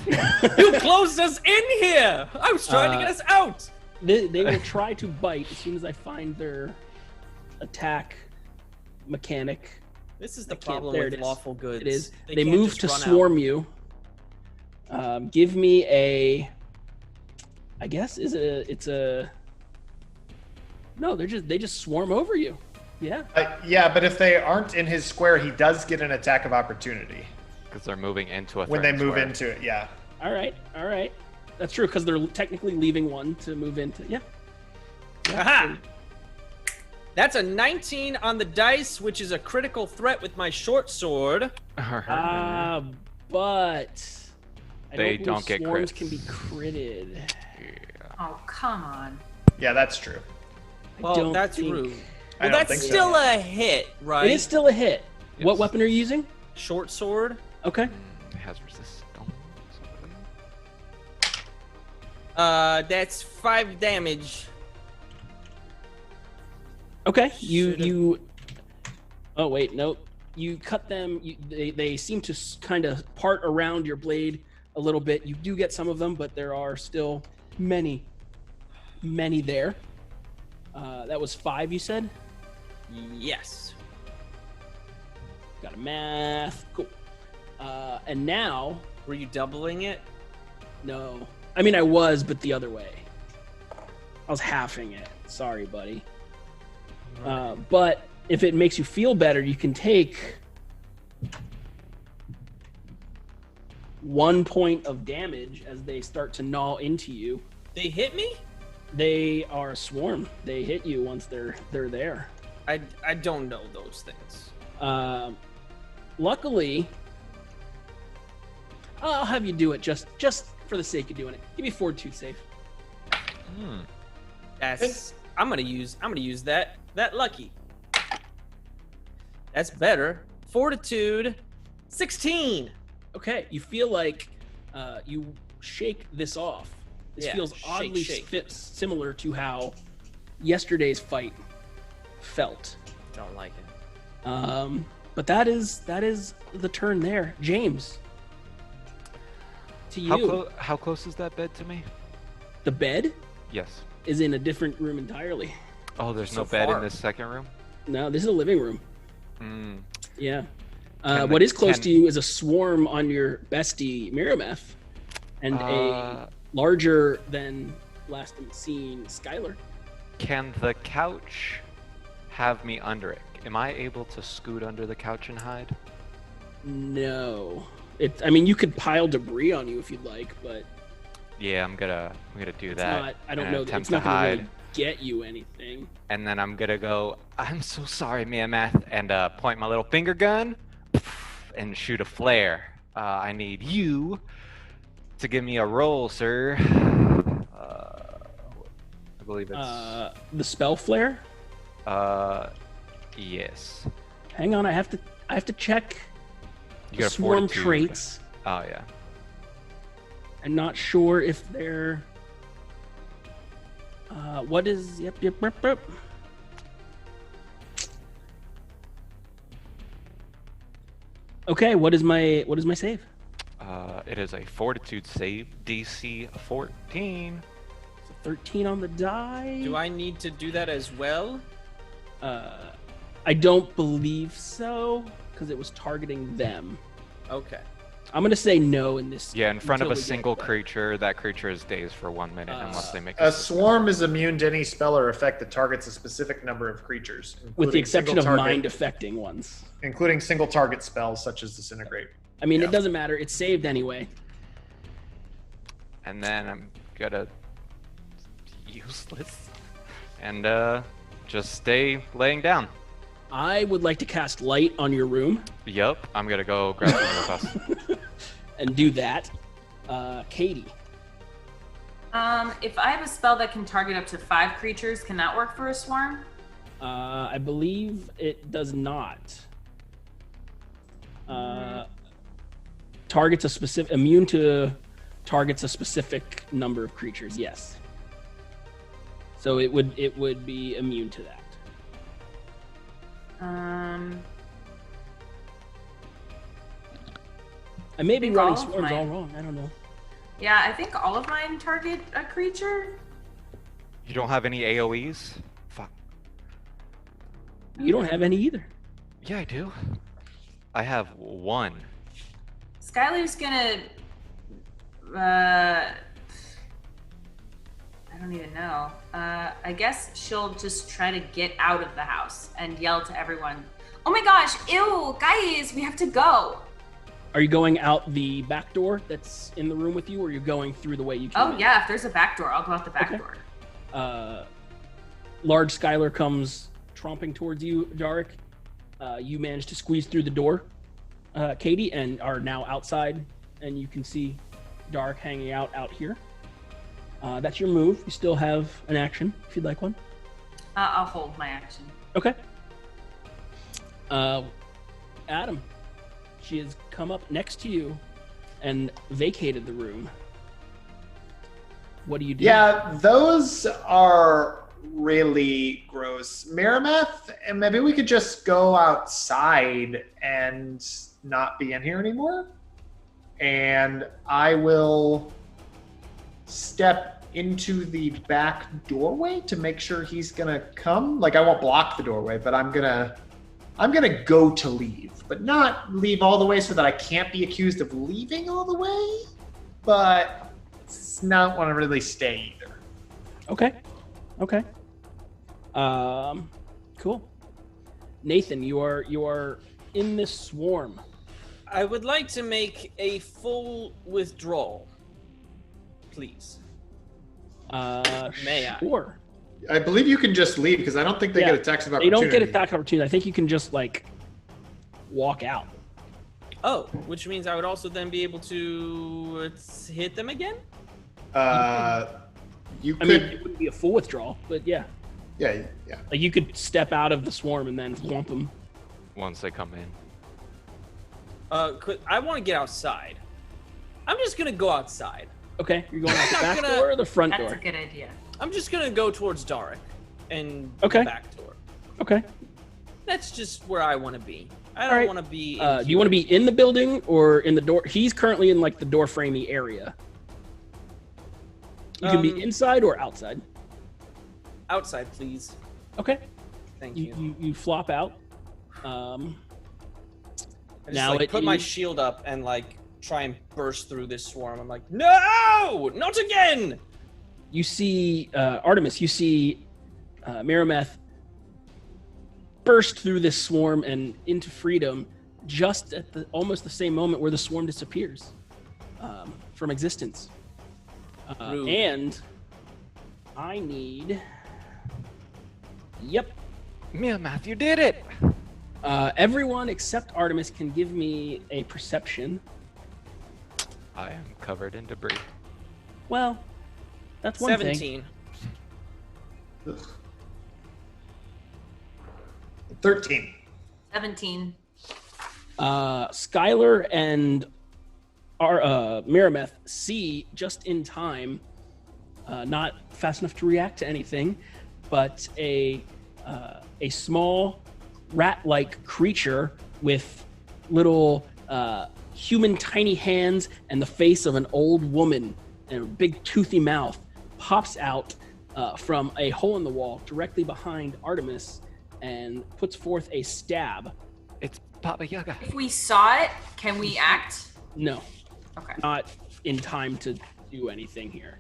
You closed us in here! I was trying to get us out! They will try to bite as soon as I find their attack mechanic. This is the can't- problem there with it is. lawful goods. It is. They can't move just to run out. swarm you. Give me a I guess it's a. No, they just swarm over you. Yeah. Yeah, but if they aren't in his square, he does get an attack of opportunity Because they're moving into a when they threatened move square. into it. Yeah. All right. That's true because they're technically leaving one to move into. Yeah. Aha! That's a 19 on the dice, which is a critical threat with my short sword. But I They don't don't believe get swarms crits. can be critted. Yeah. Oh, come on. Yeah, that's true. Well, don't that's think- rude. I Well, don't that's think so. still a hit, right? It is still a hit. What Yes. weapon are you using? Short sword. Okay. It has resistance. That's 5 damage. Okay. Should've- You. Oh wait, no. You cut them. They seem to kind of part around your blade a little bit. You do get some of them, but there are still many there. That was 5, you said. Yes. Got a math. Cool. And now, Were you doubling it? no. I mean, I was, but the other way. I was halving it. Sorry, buddy. But if it makes you feel better, you can take 1 point of damage as they start to gnaw into you. They hit me? They are a swarm. They hit you once they're there. I don't know those things. Luckily, I'll have you do it just for the sake of doing it. Give me fortitude save. That's I'm gonna use that lucky. That's better. Fortitude 16. Okay, you feel like you shake this off. This Yeah, feels shake, oddly shake. similar to how yesterday's fight felt. Don't like it. But that is the turn there. James, to you. How close is that bed to me? The bed Yes. is in a different room entirely. Oh, there's So no bed far. in this second room? No, this is a living room. Mm. Yeah. Can What the- is close can- to you is a swarm on your bestie, Mirameth, and a larger than last seen Skylar. Can the couch have me under it? Am I able to scoot under the couch and hide? No. I mean, you could pile debris on you if you'd like, but Yeah, I'm gonna do it's that. not. I don't and know. Attempt It's to not going to hide, really get you anything. and then I'm gonna go. I'm so sorry, Miamath, and point my little finger gun, and shoot a flare. I need you to give me a roll, sir. I believe it's. The spell flare. Yes. Hang on, I have to check You the got a swarm fortitude. traits. Oh yeah. I'm not sure if they're. What is? Yep. Okay, what is my save? It is a fortitude save, DC 14. So 13 on the die. Do I need to do that as well? I don't believe so because it was targeting them. Okay. I'm gonna say no in this. Yeah, in front of until a we get single there. creature, that creature is dazed for 1 minute unless they make A swarm is immune to any spell or effect that targets a specific number of creatures, with the including exception single of target- mind affecting ones. including single target spells such as disintegrate. I mean, Yeah. it doesn't matter. It's saved anyway. And then I'm gonna useless and just stay laying down. I would like to cast light on your room Yup, I'm gonna go grab some with us. and do that. Katie. If I have a spell that can target up to 5 creatures, can that work for a swarm? I believe it does not. Targets a specific immune to targets a specific number of creatures. Yes. So it would be immune to that. I may be think running all of swarms all mine- wrong. I don't know. Yeah, I think all of mine target a creature. You don't have any AoEs? Fuck. You don't have any either. Yeah, I do. I have 1. Skylar's gonna. don't even know. I guess she'll just try to get out of the house and yell to everyone, "Oh my gosh, ew, guys, we have to go." Are you going out the back door that's in the room with you, or are you going through the way you came Oh in? yeah, if there's a back door, I'll go out the back Okay. door. Large Skylar comes tromping towards you, Jarek. You manage to squeeze through the door, Katie, and are now outside, and you can see Jarek hanging out here. That's your move. You still have an action if you'd like one. I'll hold my action. Okay. Adam, she has come up next to you and vacated the room. What do you do? Yeah, those are really gross. Merrimath, and maybe we could just go outside and not be in here anymore. And I will step into the back doorway to make sure he's gonna come. Like, I won't block the doorway, but I'm gonna go to leave, but not leave all the way so that I can't be accused of leaving all the way, but not want to really stay either. Okay. Cool. Nathan, you are in this swarm. I would like to make a full withdrawal, please. May I? Sure. I believe you can just leave because I don't think they Yeah, get attacks of They opportunity. don't get attack opportunity. I think you can just walk out. Oh, which means I would also then be able to hit them again? You I could. mean, it wouldn't be a full withdrawal, but yeah. Yeah. Like you could step out of the swarm and then thwomp them. Once they come in. I want to get outside. I'm just gonna go outside. Okay, you're going out the I'm back not gonna- door or the front That's door? a good idea. I'm just gonna go towards Darek and Okay. the back door. Okay. That's just where I want to be. I All don't right. want to be. Do you want to be in the building or in the door? He's currently in the door framey area. You can be inside or outside. outside, please? Okay. Thank you. You flop out. I just, now put my shield up and try and burst through this swarm. I'm like, no, not again. You see Artemis. You see Merrimath burst through this swarm and into freedom, just at almost the same moment where the swarm disappears from existence. Rude. And I need. Yep. Merrimath, you did it! Everyone except Artemis can give me a perception. I am covered in debris. Well, that's one thing. 17. 13. 17. Skylar and Merrimath see just in time, not fast enough to react to anything, but a small rat-like creature with little human tiny hands and the face of an old woman and a big toothy mouth pops out from a hole in the wall directly behind Artemis and puts forth a stab. It's Baba Yaga. If we saw it, can we act? No, Okay. not in time to do anything here.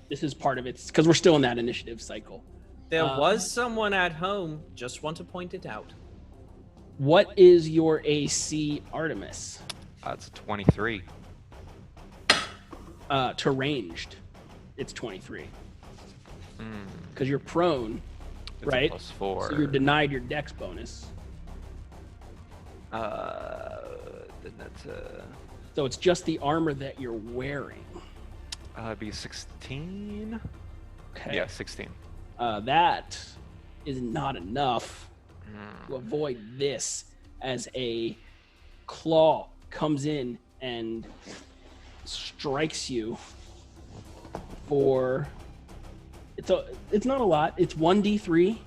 This is part of it because we're still in that initiative cycle. There was someone at home. Just want to point it out. What is your AC, Artemis? That's 23. To ranged, it's 23. Because you're prone, It's right? a +4. So you're denied your dex bonus. Then that's So it's just the armor that you're wearing. it'd be 16. Okay. Yeah, 16. That is not enough to avoid this, as a claw comes in and strikes you for it's not a lot. It's 1d3.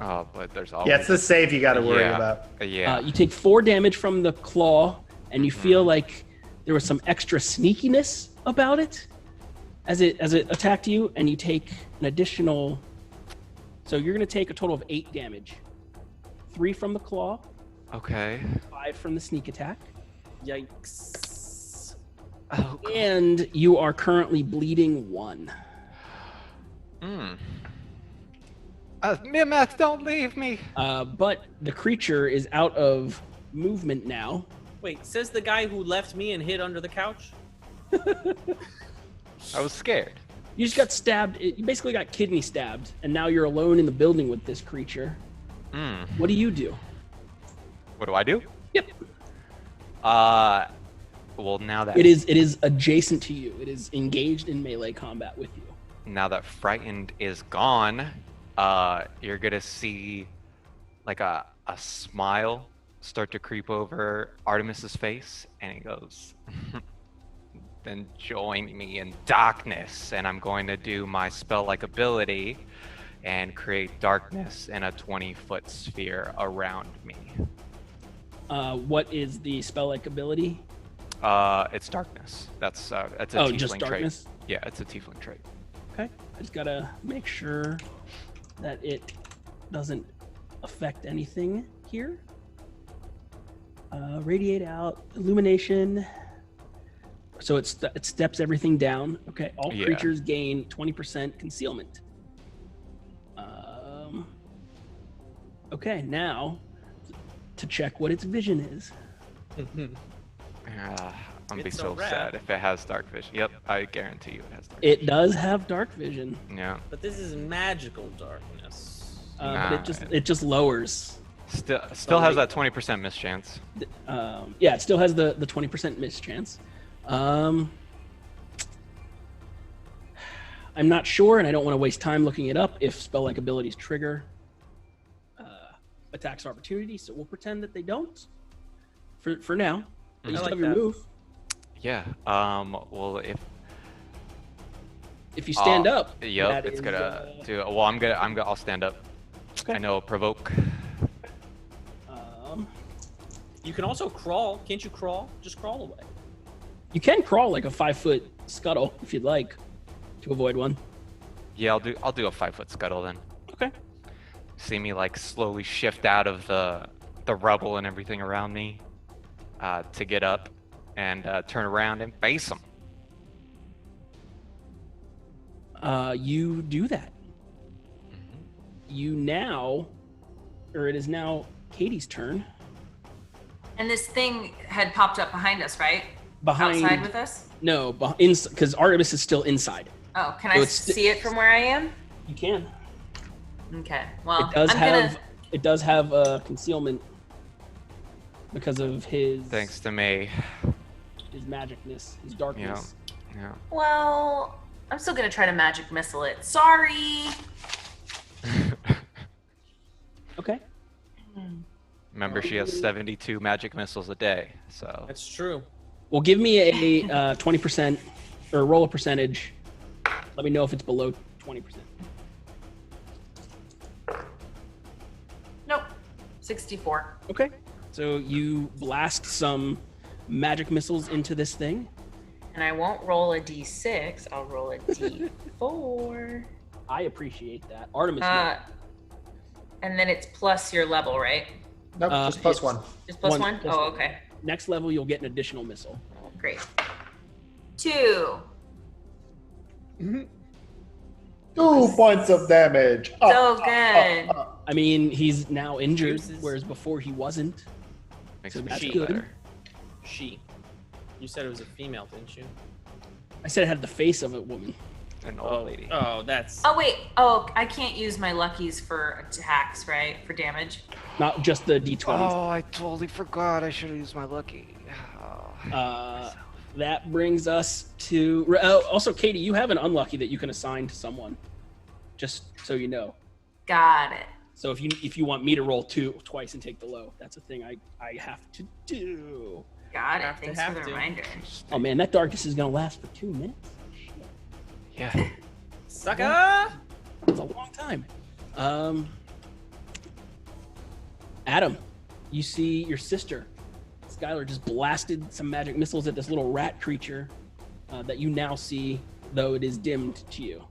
Oh, but there's always. Yeah, it's the save you got to worry about. Yeah. You take 4 damage from the claw, and you feel like there was some extra sneakiness about it as it attacked you, and you take an additional. So you're going to take a total of 8 damage. 3 from the claw, Okay. 5 from the sneak attack, Yikes. Oh, and you are currently bleeding 1. Mimeth, don't leave me. But the creature is out of movement now. Wait, says the guy who left me and hid under the couch? I was scared. You just got stabbed. You basically got kidney stabbed, and now you're alone in the building with this creature. What do you do? What do I do? Yep. Well, now that It is adjacent to you. It is engaged in melee combat with you. now that frightened is gone, you're gonna see like a smile start to creep over Artemis's face, and he goes, "Then join me in darkness, and I'm going to do my spell-like ability and create darkness in a 20-foot sphere around me." What is the spell-like ability? It's darkness. That's a tiefling just darkness? trait. Yeah, it's a tiefling trait. Okay. I just gotta make sure that it doesn't affect anything here. Radiate out, illumination. So it steps everything down. Okay. All Yeah. creatures gain 20% concealment. Okay. Now to check what its vision is. I'm gonna be It's so a rat. sad if it has dark vision. Yep, I guarantee you it has dark It does have dark vision, vision. Yeah. But this is magical darkness. but Nah, it just lowers. Still has that 20% mischance. Yeah, it still has the 20% mischance. I'm not sure, and I don't want to waste time looking it up if spell-like abilities trigger attacks of opportunity, so we'll pretend that they don't for now. But you I still like have your that. move. Yeah. Well, If you stand up, Yep, that it's is, gonna do. Well, I'll stand up. Okay. I know provoke. You can also crawl. Can't you crawl? Just crawl away. You can crawl like a 5-foot scuttle if you'd like to avoid one. Yeah, I'll do a 5-foot scuttle then. Okay. See me like slowly shift out of the rubble and everything around me, to get up and turn around and face them. You do that. It is now Katie's turn. And this thing had popped up behind us, right? Behind, Outside with us? No, because Artemis is still inside. Oh, can So I it's see it from where I am? You can. Okay. Well, It does I'm have gonna. it does have concealment because of his Thanks to me. his magicness, his darkness. Yeah. Well, I'm still gonna try to magic missile it. Sorry. Okay. Remember, she has 72 magic missiles a day, so. That's true. Well, give me a 20% or roll a percentage. Let me know if it's below 20%. Nope. 64. Okay. So you blast some magic missiles into this thing. And I won't roll a d6. I'll roll a d4. I appreciate that. Artemis. And then it's plus your level, right? Nope, just plus it's- one. Just plus One, one? plus Oh, one. okay. Next level, you'll get an additional missile. Great. 2. 2 points of damage. So good. I mean, he's now injured, Uses- whereas before he wasn't. Makes So me that's feel good. better. She. You said it was a female, didn't you? I said it had the face of a woman. An old lady. Oh, that's. Oh, wait. Oh, I can't use my luckies for attacks, right? For damage. Not just the D20s. Oh, I totally forgot. I should have used my lucky. That brings us to... also, Katie, you have an unlucky that you can assign to someone. Just so you know. Got it. So if you want me to roll twice and take the low, that's a thing I have to do. Got it. Have to Thanks have for the to. reminder. Oh man, that darkness is gonna last for 2 minutes. Yeah. Sucker! It's a long time. Adam, you see your sister, Skylar, just blasted some magic missiles at this little rat creature that you now see, though it is dimmed to you.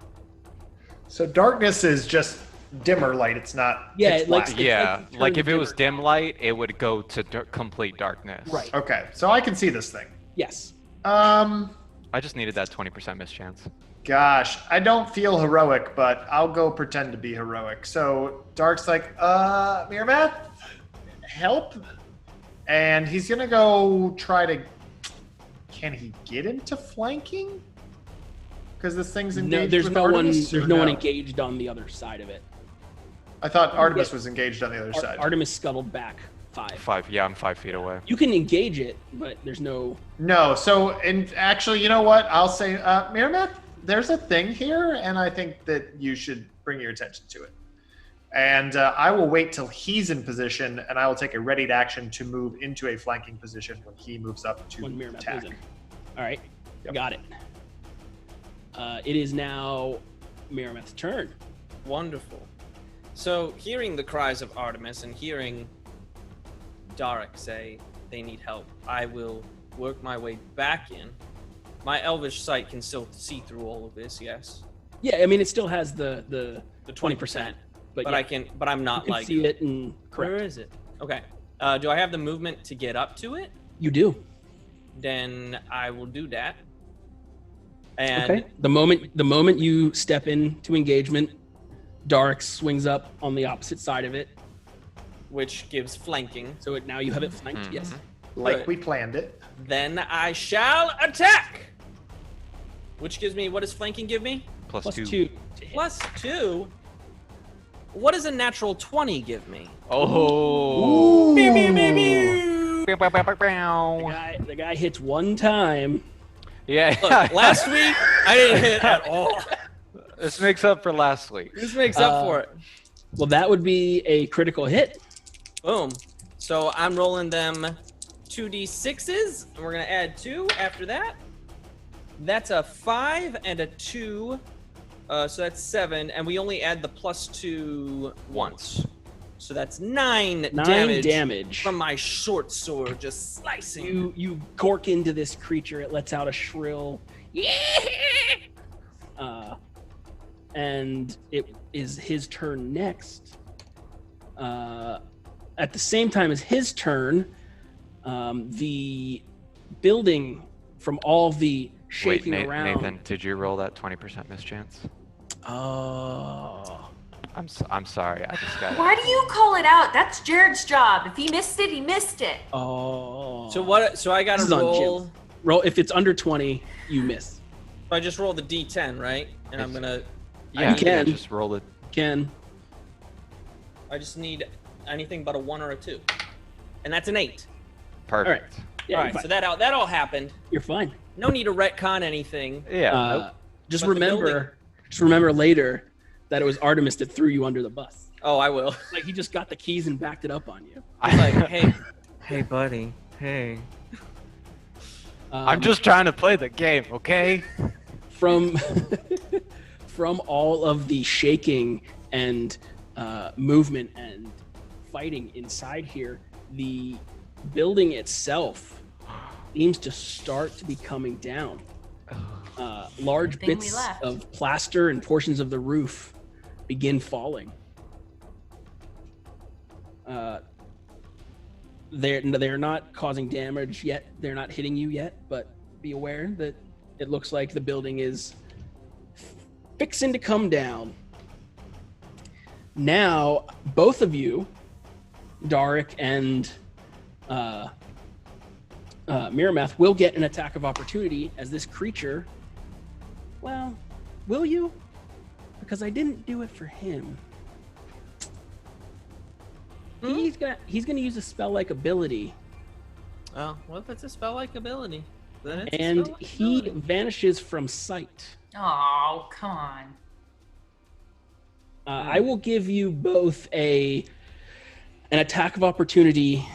So darkness is just dimmer light. It's not Yeah, pitch like- black. Yeah, like like turn if it was dimmer. dim light, it would go to complete darkness. Right. Okay, so I can see this thing. Yes. I just needed that 20% mischance. Gosh, I don't feel heroic, but I'll go pretend to be heroic. So Dark's like, Miramath, help? And he's gonna go try to. Can he get into flanking? Because this thing's engaged. No, there's with no one. Artemis, There's or no one engaged on the other side of it. I thought Artemis was engaged on the other side. Artemis scuttled back 5. Yeah, I'm 5 feet away. You can engage it, but there's no. No, so and actually, you know what? I'll say, Miramath, there's a thing here, and I think that you should bring your attention to it. And I will wait till he's in position, and I will take a readied action to move into a flanking position when he moves up to When Miramath attack. is in. All right, Yep. got it. It is now Miramath's turn. Wonderful. So, hearing the cries of Artemis and hearing Darek say they need help, I will work my way back in. My elvish sight can still see through all of this, yes? Yeah, I mean it still has the The 20%, but yeah, I can, but I'm you not can like, see it and where correct. is it? Okay. Do I have the movement to get up to it? You do. Then I will do that. And Okay. The moment you step into engagement, Dark swings up on the opposite side of it. which gives flanking. So now you have it flanked. Yes. Like Good. we planned it. Then I shall attack! Which gives me, what does flanking give me? Plus Plus 2. 2 to hit. Plus 2? What does a natural 20 give me? Oh. Meow, meow, meow, meow. The guy hits one time. Yeah. Look, last week, I didn't hit at all. This makes up for last week. This makes up for it. Well, that would be a critical hit. Boom. So I'm rolling them 2d6s, and we're going to add 2 after that. That's a 5 and a 2. So that's 7, and we only add the plus 2 once. So that's 9 damage. from my short sword just slicing. You cork into this creature. It lets out a shrill, yeah, and it is his turn next. At the same time as his turn, the building from all the shaking Wait, around. Nathan, did you roll that 20% mischance? Oh. I'm sorry. I just got. Why do you call it out? That's Jared's job. If he missed it, he missed it. Oh. So what? So I got This to is on roll. Jim. Roll if it's under 20, you miss. I just roll the d10, right? And I'm gonna. Yeah, can. just roll it. Ken. I just need anything but a 1 or a 2, and that's an 8. Perfect. Yeah, All you're right, so fine. that all happened. You're fine. No need to retcon anything. Yeah. Just But the building- remember later that it was Artemis that threw you under the bus. Oh, I will. Like he just got the keys and backed it up on you. I'm like, hey, buddy, hey. I'm just trying to play the game, okay? from from all of the shaking and movement and fighting inside here, the building itself seems to start to be coming down. Large Thing we bits left. of plaster and portions of the roof begin falling. They're not causing damage yet. They're not hitting you yet, but be aware that it looks like the building is fixing to come down. Now, both of you, Darek and Miramath, will get an attack of opportunity as this creature. Well, will you? Because I didn't do it for him. He's gonna use a spell-like ability, Oh, well, if it's a spell-like ability, then it's and a spell-like he ability. vanishes from sight. Oh, come on. I will give you both an attack of opportunity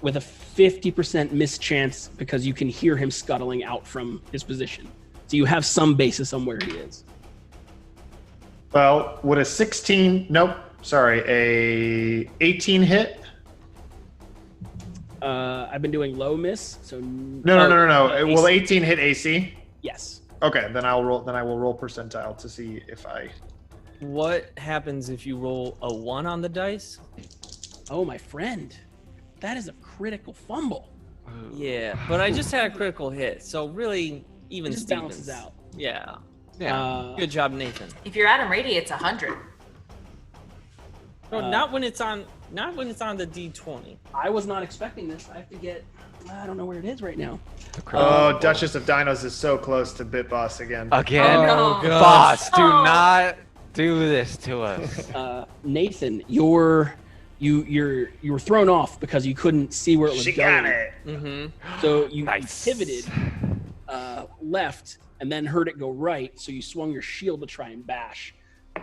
with a 50% mischance because you can hear him scuttling out from his position. So you have some basis on where he is. Well, would a 16? Nope. Sorry, a 18 hit? I've been doing low miss, so No. Will 18 hit AC? Yes. Okay, then I'll roll. Then I will roll percentile to see if I. What happens if you roll a 1 on the dice? Oh, my friend, that is a critical fumble. Yeah, but I just had a critical hit, so really even It just Stevens. balances out. Yeah. Yeah. Good job, Nathan. If you're Adam Rady, it's 100. No, not when it's on the D20. I was not expecting this. I have to get. I don't know where it is right now. Oh, Duchess of Dinos is so close to Bit Boss again. Again, Oh, no. boss, do Oh. not do this to us. Nathan, you were thrown off because you couldn't see where it was She going. got it. Mm-hmm. So you Nice. pivoted left and then heard it go right. So you swung your shield to try and bash,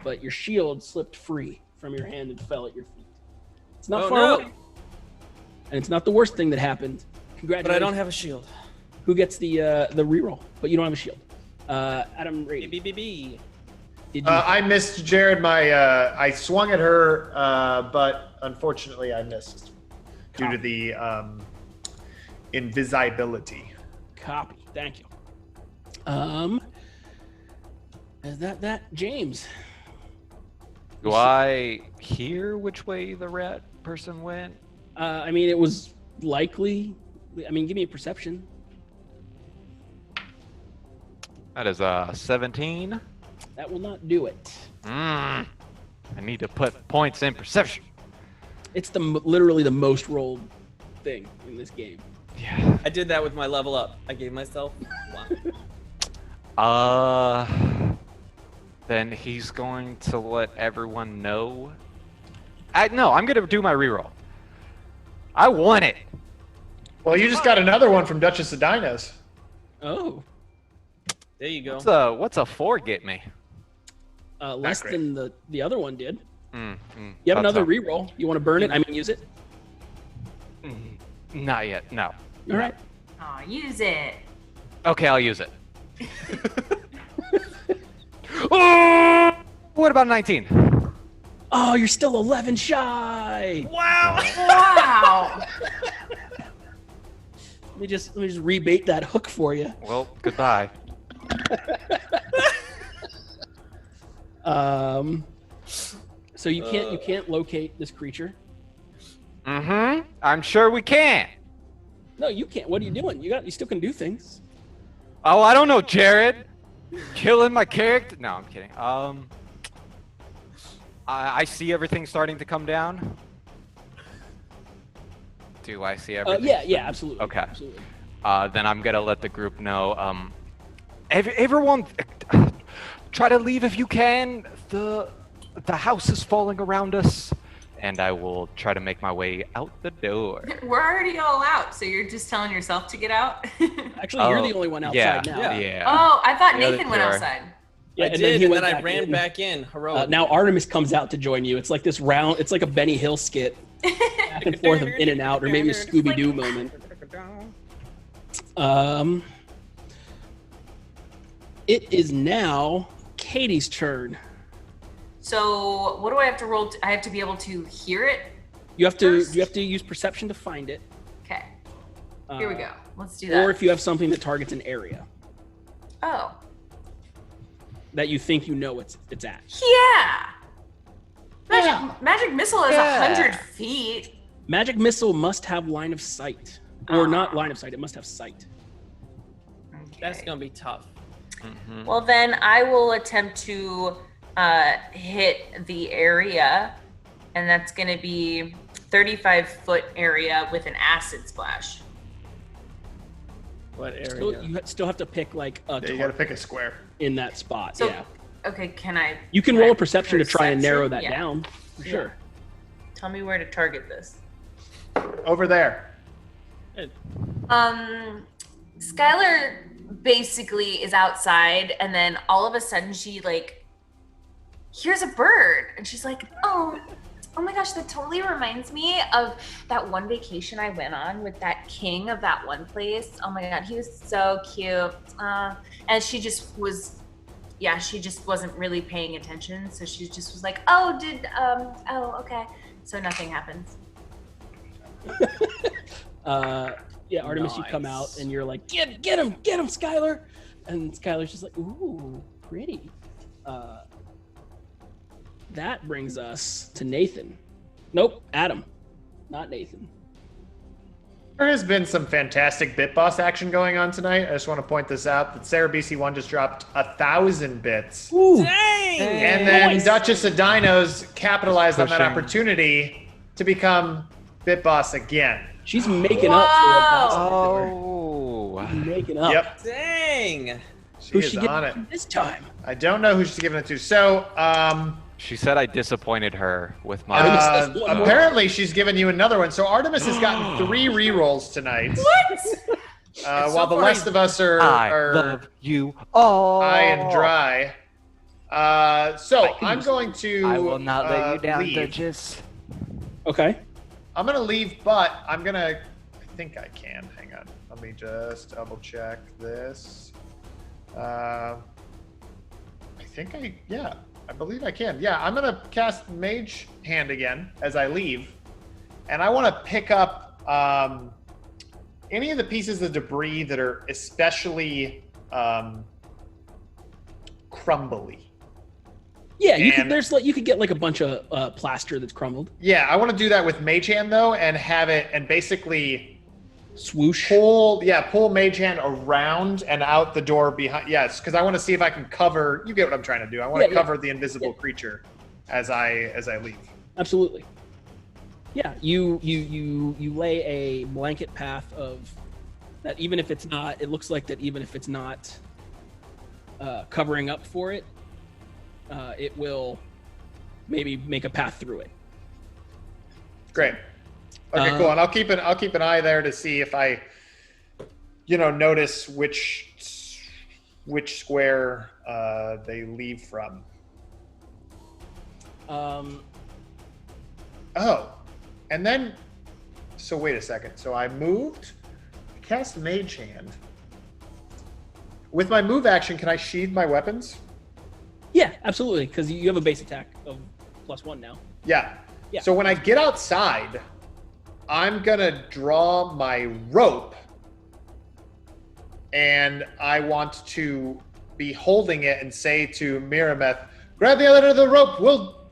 but your shield slipped free from your hand and fell at your feet. It's not far away, and it's not the worst thing that happened. Congratulations. But I don't have a shield. Who gets the reroll? But you don't have a shield. Adam Rady. B. Did you? I missed Jared. I swung at her, but unfortunately I missed due to the invisibility. Copy. Thank you. Is that James? Do I hear which way the rat person went? I mean, it was likely. I mean, give me a perception. That is 17. That will not do it. I need to put points in perception. It's literally the most rolled thing in this game. Yeah. I did that with my level up. I gave myself one. Then he's going to let everyone know. No, I'm gonna do my reroll. I won it. Well, you just got another one from Duchess of Dinos. Oh, There you go. What's a 4 get me? less great. than the other one did. You have Thought another so. reroll. You want to burn it? I mean, use it. Not yet. No. All right. Oh, use it. Okay, I'll use it. Oh, what about 19? Oh, you're still 11 shy. Wow. Let me just rebait that hook for you. Well, goodbye. So you can't locate this creature. I'm sure we can. No, you can't. What are you doing? You still can do things. Oh, I don't know, Jared. Killing my character. No, I'm kidding. I see everything starting to come down. Do I see everything? Yeah, absolutely. Okay. Absolutely. Then I'm gonna let the group know. Everyone, try to leave if you can. The house is falling around us, and I will try to make my way out the door. We're already all out, so you're just telling yourself to get out? Actually, you're the only one outside now. Yeah. Oh, I thought The other Nathan went two are- outside. Yeah, I and did, he and went then I back ran in. back in. Heroic. Now Artemis comes out to join you. It's like this round. It's like a Benny Hill skit, back and forth of in and out, or maybe a Scooby Doo moment. It is now Katie's turn. So what do I have to roll? I have to be able to hear it? You have to First? use perception to find it. Okay, here we go. Let's do Or that. if you have something that targets an area Oh, that you think you know it's at. yeah. Magic missile is 100 feet. Magic missile must have line of sight, or not line of sight. It must have sight. That's gonna be tough. Well, then I will attempt to hit the area, and that's going to be 35-foot area with an acid splash. What area? You still have to pick like a Yeah, you target gotta pick a square. in that spot. So, yeah, okay, can I? you can roll a perception to try and narrow that Yeah. down. For sure. Tell me where to target this. Over there. Skylar basically is outside, and then all of a sudden she like hears a bird, and she's like, "Oh my gosh, that totally reminds me of that one vacation I went on with that king of that one place. Oh my god, he was so cute." And she just wasn't really paying attention, so she just was like, "Oh, okay." So nothing happens. Yeah, Artemis, you come out Nice. and you're like, get him, Skylar. And Skylar's just like, ooh, pretty. That brings us to Nathan. Nope, Adam, not Nathan. There has been some fantastic bit boss action going on tonight. I just want to point this out that Sarah BC1 just dropped 1,000 bits. Ooh. Dang! And then Nice. Duchess of Dinos capitalized on that Pushing. opportunity to become bit boss again. She's making up for what boss Oh. making up. Yep, Dang! she Who's is she on getting it. this time? I don't know who she's giving it to. So, She said I disappointed her with my. Artemis has one more. apparently she's given you another one. So Artemis has gotten 3 rerolls tonight. What? While the rest of us are love you all. high and dry. So could I'm use going to I will not let you down, leave. Duchess. Okay. I'm gonna leave, but I'm gonna. I think I can. Hang on. Let me just double check this. I think I. Yeah, I believe I can. Yeah, I'm gonna cast Mage Hand again as I leave, and I want to pick up any of the pieces of debris that are especially crumbly. Yeah, you could. And- There's like you could get like a bunch of plaster that's crumbled. Yeah, I want to do that with Mage Hand though, and have it and basically Swoosh. pull Mage Hand around and out the door behind. Yes, because I want to see if I can cover. You get what I'm trying to do. I want to Yeah, cover the invisible creature as I leave. Absolutely. Yeah, you lay a blanket path of that. Even if it's not, it looks like that. Even if it's not covering up for it, it will maybe make a path through it. Great. Okay, cool. And I'll keep an eye there to see if I, notice which square they leave from. Oh, and then, so wait a second. So I moved, cast Mage Hand. With my move action, can I sheathe my weapons? Yeah, absolutely, because you have a base attack of +1 now. Yeah. Yeah. So when I get outside, I'm gonna draw my rope, and I want to be holding it and say to Mirameth, "Grab the other end of the rope.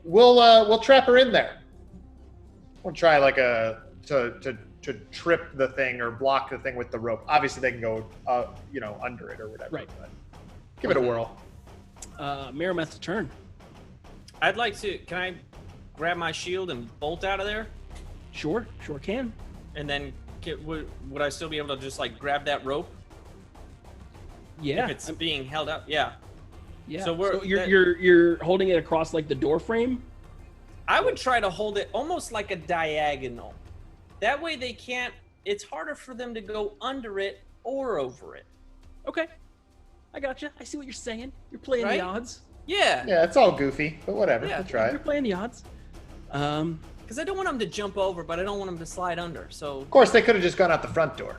We'll trap her in there." We'll try like to trip the thing or block the thing with the rope. Obviously, they can go under it or whatever. Right. But give it a whirl. Mirameth's turn. I'd like to. Can I grab my shield and bolt out of there? Sure can. And then would I still be able to just like grab that rope Yeah, if it's being held up? Yeah. yeah. so we're- you're holding it across like the door frame. I would try to hold it almost like a diagonal. That way they can't. It's harder for them to go under it or over it. Okay, I gotcha. I see what you're saying. You're playing Right? the odds. Yeah. Yeah, it's all goofy, but whatever. Yeah, We'll try You're it. playing the odds. Because I don't want them to jump over, but I don't want them to slide under. So Of course, they could have just gone out the front door.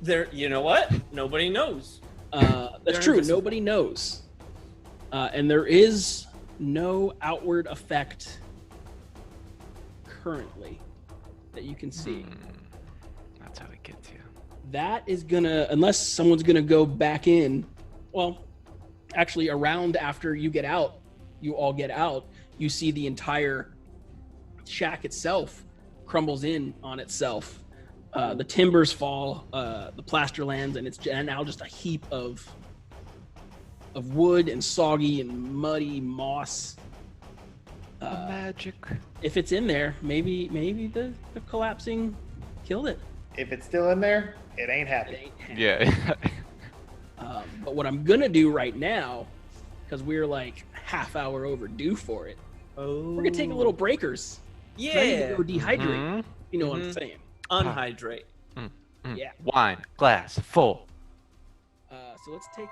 there. You know what? Nobody knows. That's They're true. invisible. Nobody knows, and there is no outward effect currently that you can see. That's how it gets you. That is gonna, unless someone's gonna go back in. Well, actually, around after you get out, you all get out. You see the entire shack itself crumbles in on itself. The timbers fall, the plaster lands, and it's now just a heap of wood and soggy and muddy moss. Magic. If it's in there, maybe the collapsing killed it. If it's still in there, it ain't It happy. ain't happening. Yeah. But what I'm gonna do right now, because we're like half hour overdue for it, Oh. we're gonna take a little breakers. I need Yeah. to go dehydrate. Mhm. You know what I'm Mhm. saying? Unhydrate. Yeah. Wine glass full. So let's take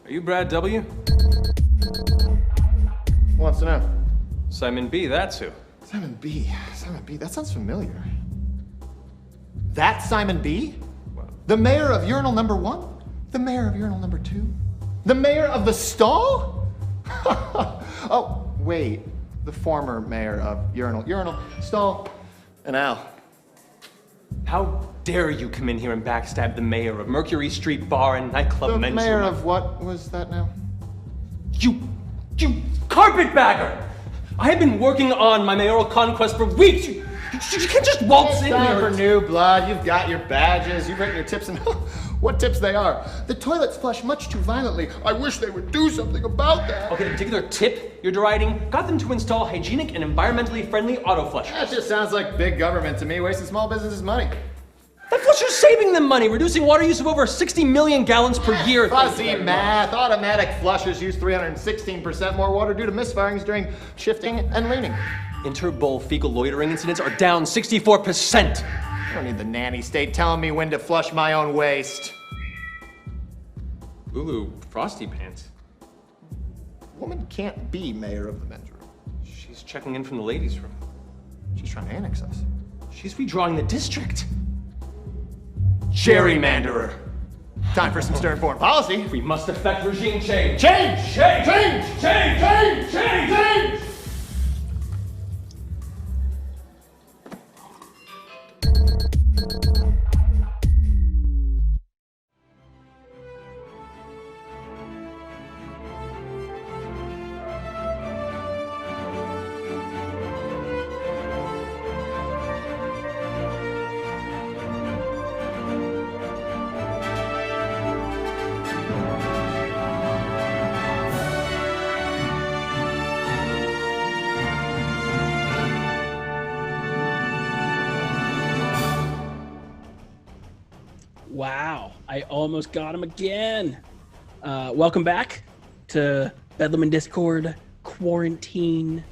Are you Brad W? Wants to know. Simon B, that's who. Simon B. Simon B. That sounds familiar. That's Simon B? The mayor of urinal number 1? The mayor of urinal number 2? The mayor of the stall? Oh, wait. The former mayor of urinal, stall, and Al. How dare you come in here and backstab the mayor of Mercury Street Bar and Nightclub The Men's mayor Room? of what was that now? You carpetbagger! I have been working on my mayoral conquest for weeks. You can't just waltz in Time for here. new blood. You've got your badges. You've written your tips, and what tips they are. The toilets flush much too violently. I wish they would do something about that. Okay, the particular tip you're deriding got them to install hygienic and environmentally friendly auto flushers. That just sounds like big government to me, wasting small businesses' money. That flusher's saving them money, reducing water use of over 60 million gallons per year. Fuzzy math. Automatic flushers use 316% more water due to misfirings during shifting and leaning. Interbowl fecal loitering incidents are down 64%. I don't need the nanny state telling me when to flush my own waste. Lulu, frosty pants. Woman can't be mayor of the men's room. She's checking in from the ladies' room. She's trying to annex us. She's redrawing the district. Gerrymanderer. Time for some stern foreign policy. We must effect regime change. Change! Change! Change! Change! Change! Change! Change! Wow, I almost got him again. Welcome back to Bedlam and Discord Quarantine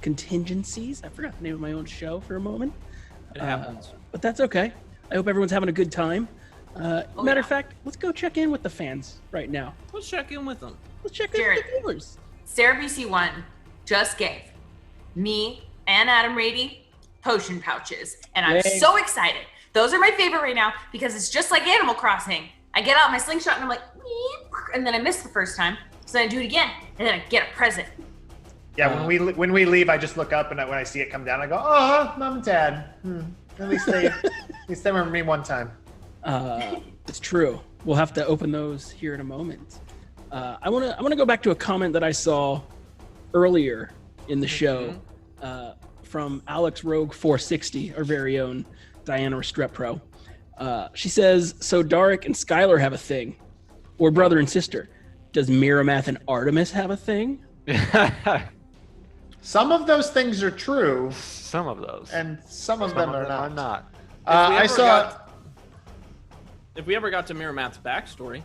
Contingencies. I forgot the name of my own show for a moment. It happens. But that's okay. I hope everyone's having a good time. Matter of fact, let's go check in with the fans right now. Let's check in with them. Let's check in with the viewers. Sarah BC1 just gave me and Adam Rady potion pouches, and I'm Yay. so excited. Those are my favorite right now because it's just like Animal Crossing. I get out my slingshot and I'm like, and then I miss the first time, so then I do it again, and then I get a present. Yeah, when we leave, I just look up and when I see it come down, I go, "Oh, Mom and Dad. At least they remember me one time." It's true. We'll have to open those here in a moment. I wanna go back to a comment that I saw earlier in the show from Alex Rogue 460, our very own Diana Restrepo. She says, "So Darek and Skylar have a thing, or brother and sister. Does Miramath and Artemis have a thing?" Some of those things are true, Some of those. and some of them are are not. not. I saw. If we ever got to Miramath's backstory,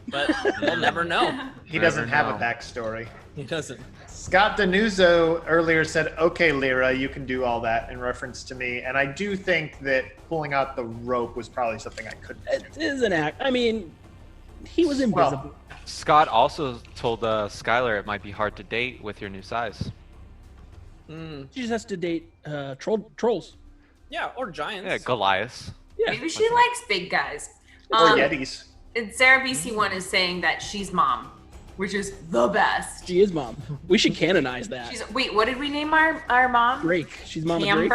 but we'll never know. He doesn't Never have know. a backstory. He doesn't. Scott Denuzzo earlier said, "Okay, Lyra, you can do all that," in reference to me, and I do think that pulling out the rope was probably something I couldn't do. It is an act. I mean, he was invisible. Scott also told Skylar it might be hard to date with your new size. She just has to date trolls. Yeah, or giants. Yeah, Goliath. Yeah. Maybe she likes big guys. Or Yetis. And Sarah BC1 is saying that she's mom, which is the best. She is mom. We should canonize that. Wait, what did we name our mom? Drake. She's mom of Drake.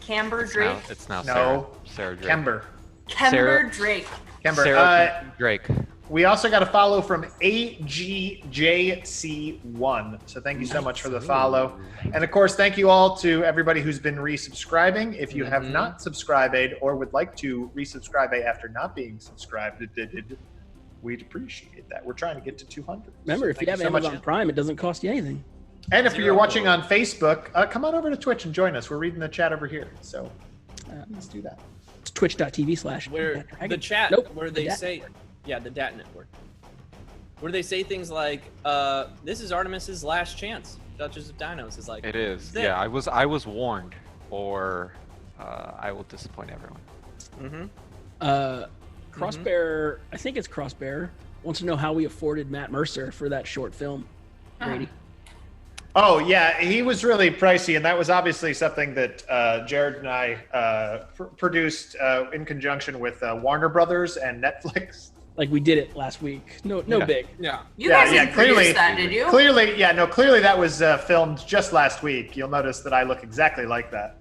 Camber Drake? It's now No. Sarah Drake. Kember. Kember Sarah- Drake. Kember. Sarah Drake. We also got a follow from AGJC1. So thank you so much for the follow. And of course, thank you all to everybody who's been resubscribing. If you have not subscribed or would like to resubscribe after not being subscribed, we'd appreciate that. We're trying to get to 200. Remember, So if thank you have so much. Amazon Prime, it doesn't cost you anything. And if you're watching on Facebook, come on over to Twitch and join us. We're reading the chat over here. So let's do that. It's twitch.tv/ Where the chat, where they say, yeah, the DAT network, where they say things like, "This is Artemis's last chance." Duchess of Dinos is like, It is. "This." Yeah, I was warned, or I will disappoint everyone. Crossbear, I think it's Crossbear, wants to know how we afforded Matt Mercer for that short film. Rady. Oh yeah, he was really pricey, and that was obviously something that Jared and I produced in conjunction with Warner Brothers and Netflix. Like we did it last week. No big. Yeah. You guys didn't produce that, did you? Clearly that was filmed just last week. You'll notice that I look exactly like that.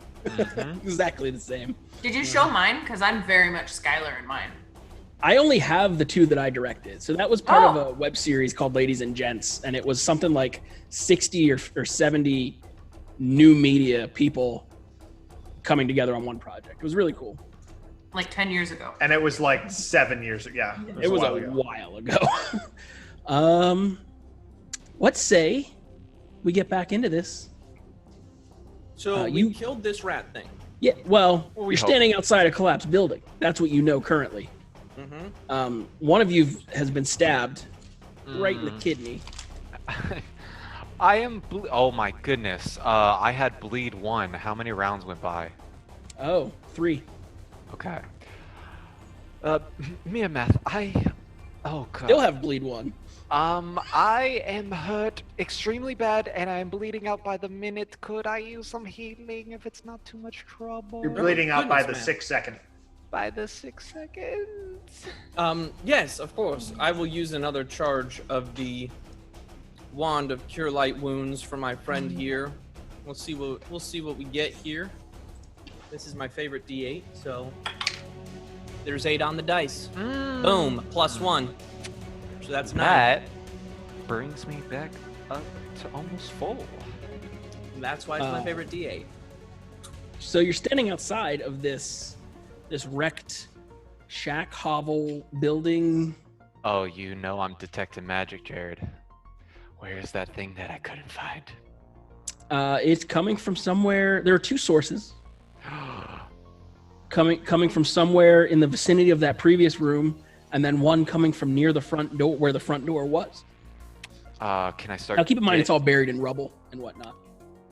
Exactly the same. Did you show mine? Because I'm very much Skylar in mine. I only have the 2 that I directed. So that was part of a web series called Ladies and Gents, and it was something like 60 or 70 new media people coming together on one project. It was really cool. Like 10 years ago. And it was like 7 years ago. Yeah. It was a while ago. What say we get back into this? So you killed this rat thing. Yeah, well, we you're hope. standing outside a collapsed building. That's what you know currently. One of you has been stabbed right in the kidney. I am. Oh my goodness. I had bleed 1. How many rounds went by? Oh, 3. Okay. Mia Math, oh god. Still have bleed 1. I am hurt extremely bad and I'm bleeding out by the minute. Could I use some healing if it's not too much trouble? You're bleeding out by the goodness, 6 second. By the 6 seconds. Yes, of course. I will use another charge of the wand of cure light wounds for my friend here. We'll see what we get here. This is my favorite D8, so there's 8 on the dice. Boom, +1. So that's 9. That brings me back up to almost full. And that's why it's my favorite D8. So you're standing outside of this wrecked shack hovel building. Oh, you know I'm detecting magic, Jared. Where's that thing that I couldn't find? It's coming from somewhere. There are 2 sources. Coming from somewhere in the vicinity of that previous room, and then one coming from near the front door, where the front door was. Can I start? Now keep in mind, it's all buried in rubble and whatnot.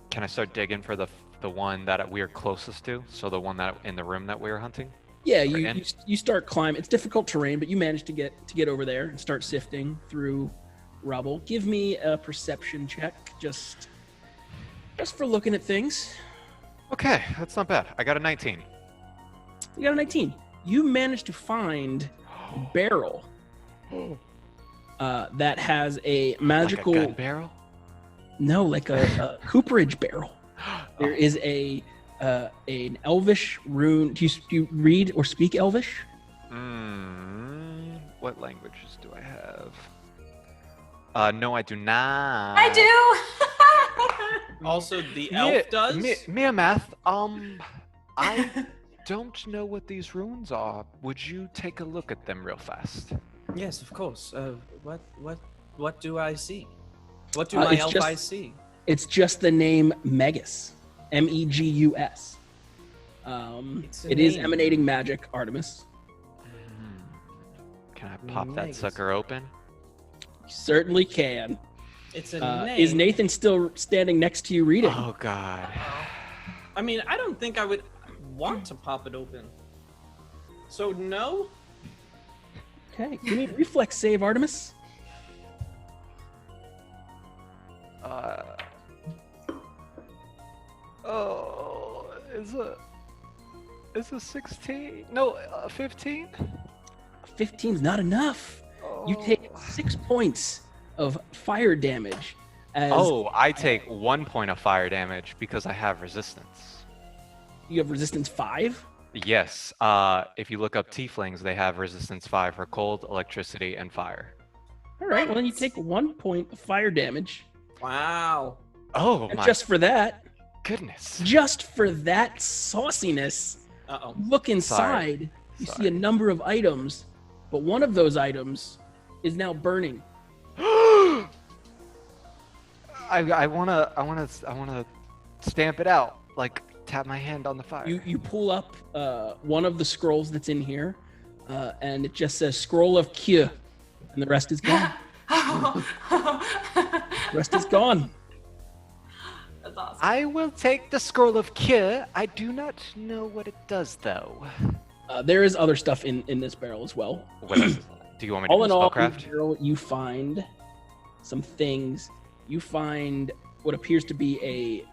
Can I start digging for the one that we're closest to? So the one that in the room that we were hunting? Yeah, you start climbing. It's difficult terrain, but you manage to get over there and start sifting through rubble. Give me a perception check, just for looking at things. Okay, that's not bad. I got a 19. You got a 19. You managed to find a barrel that has a magical Like a gun barrel? No, like a cooperage barrel. There is an elvish rune. Do you read or speak elvish? What languages do I have? No, I do not. I do. Also, the elf does. Mia Math, I don't know what these runes are. Would you take a look at them real fast? Yes, of course. What do I see? What do my elf eyes see? It's just the name Megus, Megus. It is emanating magic, Artemis. Can I pop that sucker open? You certainly can. It's a name. Is Nathan still standing next to you reading? Oh God. I mean, I don't think I would want to pop it open. So no. Okay, give me a reflex save, Artemis. Is a 16? No, 15? 15's not enough. You take 6 points of fire damage. I take 1 point of fire damage because I have resistance. You have resistance 5? Yes. If you look up tieflings, they have resistance 5 for cold, electricity, and fire. All right, well then you take 1 point of fire damage. Wow. Oh And my just for that, goodness. just for that sauciness, look inside. You see a number of items, but one of those items is now burning. I wanna stamp it out, like tap my hand on the fire. You pull up one of the scrolls that's in here, and it just says "Scroll of Cure," and the rest is gone. The rest is gone. That's awesome. I will take the scroll of cure. I do not know what it does though. There is other stuff in this barrel as well. What does it Do you want me to All do in all, spellcraft? Daryl, you find some things. You find what appears to be a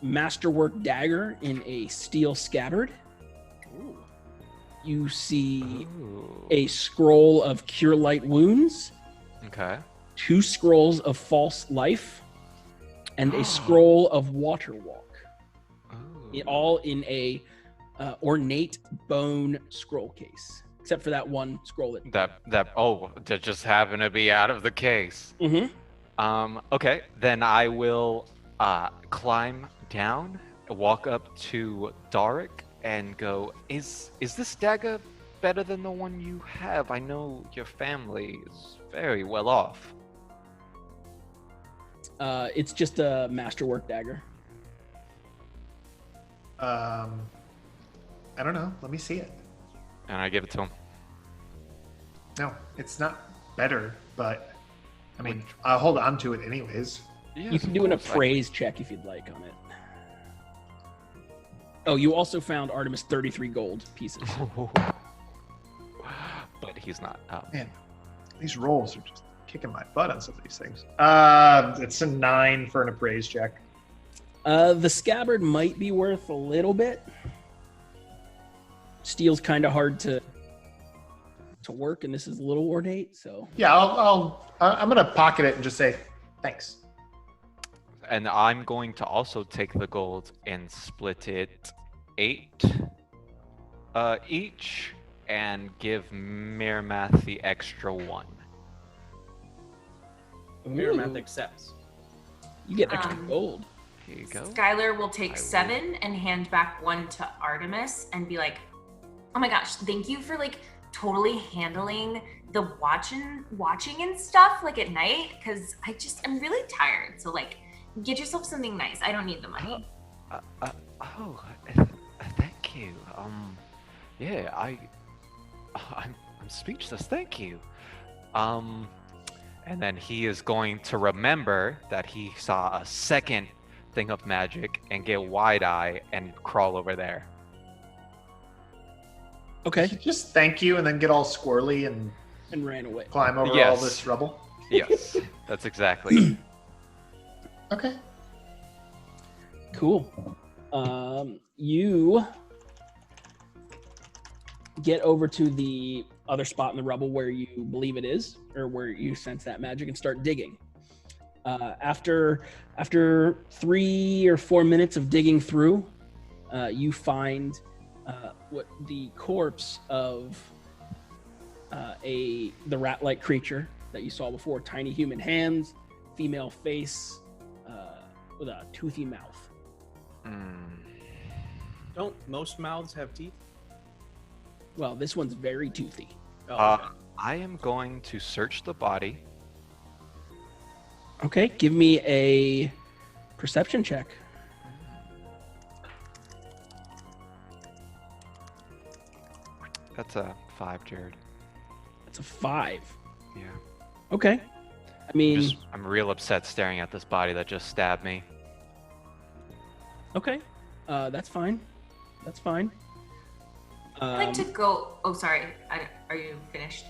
masterwork dagger in a steel scabbard. Ooh. You see Ooh. a scroll of cure light wounds, Okay. 2 scrolls of false life, and a scroll of water walk. Ooh. All in a ornate bone scroll case, except for that one scroll. That just happened to be out of the case. Mm-hmm. Okay, then I will climb down, walk up to Daric, and go, is this dagger better than the one you have? I know your family is very well off. It's just a masterwork dagger. I don't know. Let me see it. And I give it to him. No, it's not better, but I mean, I'll hold on to it anyways. Yes, You can of do an course, appraise check if you'd like on it. Oh, you also found Artemis 33 gold pieces. But he's not. Man, these rolls are just kicking my butt on some of these things. It's a 9 for an appraise check. The scabbard might be worth a little bit. Steel's kind of hard to work, and this is a little ornate, so. Yeah, I'm gonna pocket it and just say thanks. And I'm going to also take the gold and split it 8 each and give Miramath the extra 1. Miramath Ooh, accepts. you get extra gold. Here you go. Skylar will take I will. 7 and hand back 1 to Artemis and be like, "Oh my gosh, thank you for like totally handling the watching and stuff like at night, because I'm really tired. So like, get yourself something nice. I don't need the money." Thank you. Yeah, I'm speechless. Thank you. And then he is going to remember that he saw a second thing of magic and get wide eye and crawl over there. Okay. Just thank you and then get all squirrely and And ran away. climb over all Yes. this rubble. Yes, that's exactly. Okay. Cool. You get over to the other spot in the rubble where you believe it is, or where you sense that magic, and start digging. After 3 or 4 minutes of digging through, you find what the corpse of the rat-like creature that you saw before. Tiny human hands, female face, with a toothy mouth. Don't most mouths have teeth? Well, this one's very toothy. I am going to search the body. Okay, give me a perception check. That's a 5, Jared. That's a 5. Yeah. Okay. I mean, I'm real upset staring at this body that just stabbed me. okay. That's fine. That's fine. I'd like to go. Oh, sorry. Are you finished?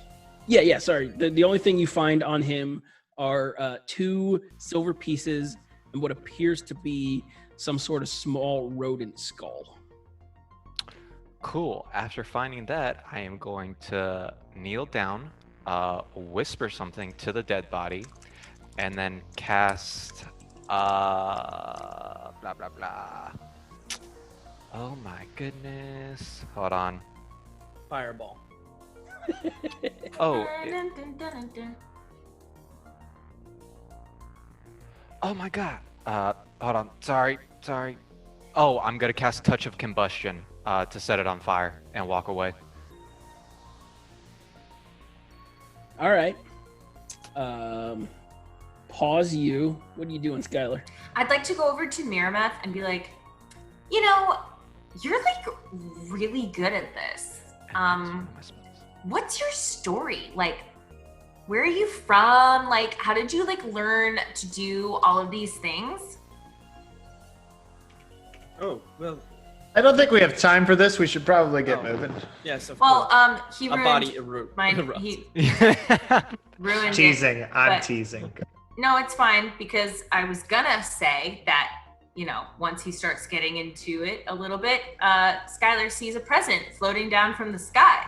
Yeah, sorry. The only thing you find on him are 2 silver pieces and what appears to be some sort of small rodent skull. Cool. After finding that, I am going to kneel down, whisper something to the dead body, and then cast blah blah blah. Oh my goodness. Hold on. Fireball. Oh. Dun, dun, dun, dun, dun. Oh my god. Hold on. Sorry. Oh, I'm gonna cast Touch of Combustion to set it on fire and walk away. All right. Pause you. What are you doing, Skylar? I'd like to go over to Miramath and be like, you know, you're like really good at this. What's your story? Like, where are you from? Like, how did you like learn to do all of these things? Oh, well, I don't think we have time for this. We should probably get moving. Yes, of Well, course. he A ruined body mine. He ruined Teasing. it. I'm but- teasing. No, it's fine because I was gonna say that, once he starts getting into it a little bit, Skylar sees a present floating down from the sky.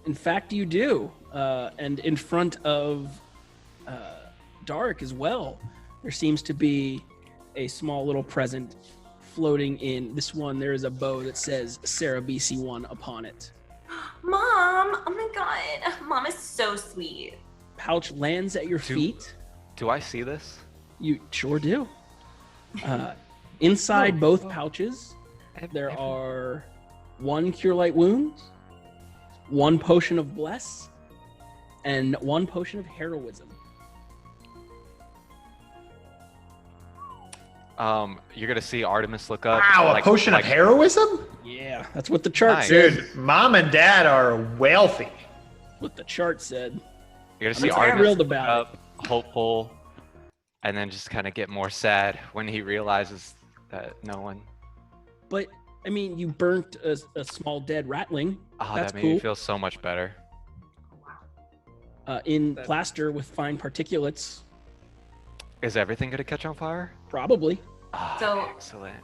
In fact, you do. And in front of Dark as well, there seems to be a small little present floating in. This one, there is a bow that says Sarah BC1 upon it. Mom, oh my God, Mom is so sweet. Pouch lands at your feet. Do I see this? You sure do. Inside both pouches, there are 1 Cure Light Wounds, 1 Potion of Bless, and 1 Potion of Heroism. You're gonna see Artemis look up. Wow, a potion of heroism? Yeah, that's what the chart Nice. said. Dude, Mom and Dad are wealthy. What the chart said. You're gonna see I'm Artemis thrilled look about up, hopeful, and then just kind of get more sad when he realizes that no one. But I mean, you burnt a small dead ratling. Oh, That's that made cool. me feel so much better. In plaster with fine particulates, Is everything gonna catch on fire? probably. Oh, So- excellent.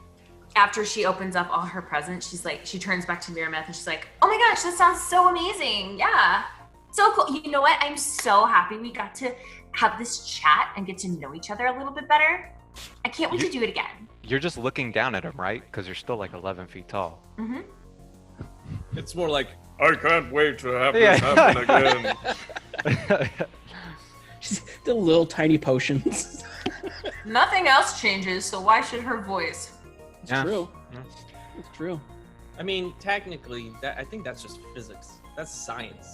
After she opens up all her presents, she turns back to Mirameth and she's like, oh my gosh, that sounds so amazing. Yeah. So cool. You know what? I'm so happy we got to have this chat and get to know each other a little bit better. I can't wait to do it again. You're just looking down at him, right? Because you're still like 11 feet tall. Mm-hmm. It's more like, I can't wait to have this happen again. She's the little tiny potions. Nothing else changes, so why should her voice? It's Yeah. true. Yeah. It's true. I mean, technically, I think that's just physics. That's science.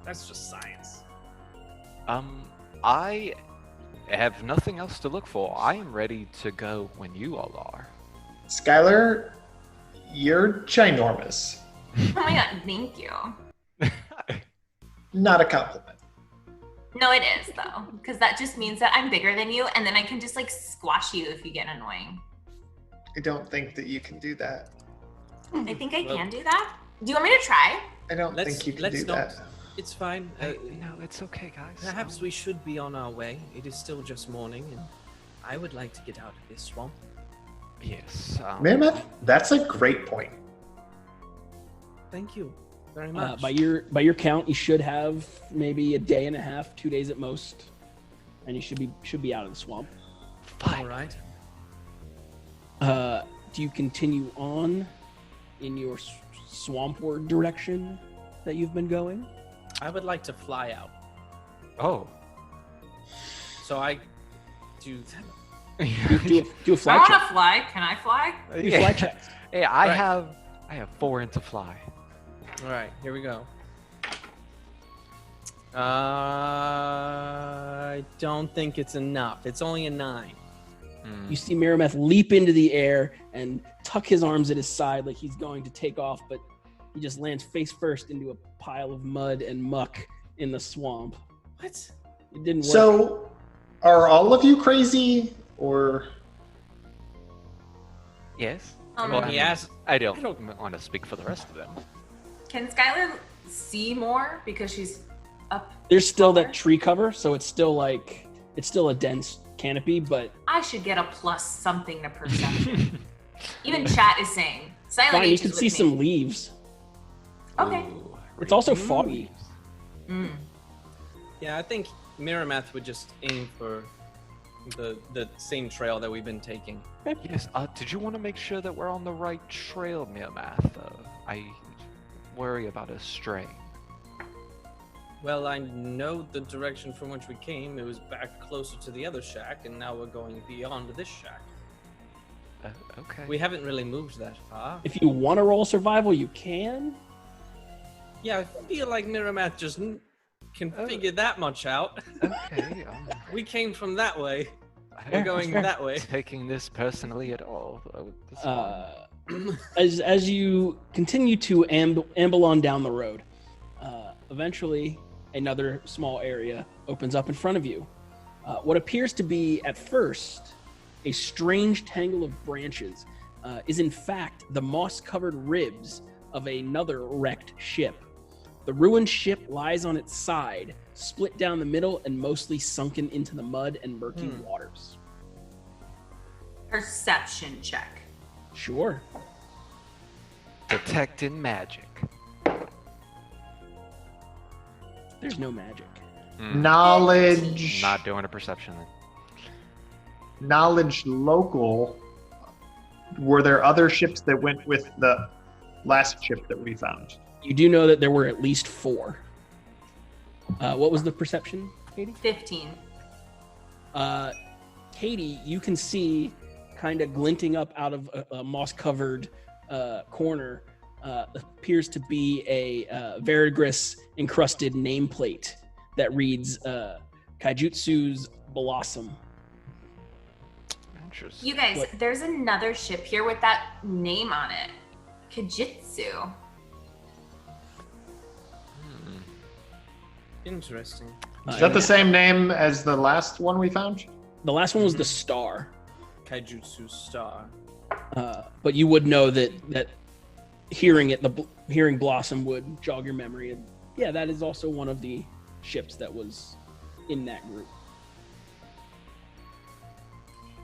That's just science. I have nothing else to look for. I am ready to go when you all are. Skylar, you're ginormous. Oh my God, thank you. Not a compliment. No, it is though, because that just means that I'm bigger than you, and then I can just squash you if you get annoying. I don't think that you can do that. I think I Well- can do that. Do you want me to try? I don't Let's- think you can let's do not. that. It's fine. No, it's okay, guys. Perhaps we should be on our way. It is still just morning, and I would like to get out of this swamp. Yes. Mirameth, that's a great point. Thank you very much. By your count, you should have maybe a day and a half, 2 days at most, and you should be out of the swamp. All right. Do you continue on in your swampward direction that you've been going? I would like to fly out. Oh. So I do Do a I fly want check. to fly. Can I fly? Do a fly check. Hey, I Right. have 4 into fly. All right, here we go. I don't think it's enough. It's only a 9. You see Mirameth leap into the air and tuck his arms at his side like he's going to take off, but he just lands face first into a pile of mud and muck in the swamp. What? It didn't work. So, are all of you crazy, or Yes. Well, he asked. I don't want to speak for the rest of them. Can Skylar see more because she's up? There's still that tree cover, so it's still a dense canopy, but I should get a plus something to perception. Even chat is saying silent fine, you H can is see with me. some leaves. Okay. Ooh, It's also foggy. Mm. Yeah, I think Mirameth would just aim for the same trail that we've been taking. Yes. Did you want to make sure that we're on the right trail, Miamath? I worry about us straying. Well, I know the direction from which we came. It was back closer to the other shack, and now we're going beyond this shack. Okay. We haven't really moved that far. If you want to roll survival, you can. Yeah, I feel like Mirameth just can figure that much out. Okay. We came from that way. We're going that way. Taking this personally at all. That's fine. As you continue to amble on down the road, eventually another small area opens up in front of you. What appears to be at first a strange tangle of branches is in fact the moss-covered ribs of another wrecked ship. The ruined ship lies on its side, split down the middle and mostly sunken into the mud and murky waters. Perception check. Sure. Detecting magic. There's no magic. Knowledge. Not doing a perception then. Knowledge local. Were there other ships that went with the last ship that we found? You do know that there were at least 4. What was the perception, Katie? 15. Katie, you can see kind of glinting up out of a moss-covered corner appears to be a verdigris encrusted nameplate that reads Kaijutsu's Blossom. Interesting. You guys, What? there's another ship here with that name on it. Kajitsu. Interesting. Is that the same name as the last one we found? The last one was the Star, Kaijutsu Star. but you would know that hearing it, hearing Blossom would jog your memory. And yeah, that is also one of the ships that was in that group.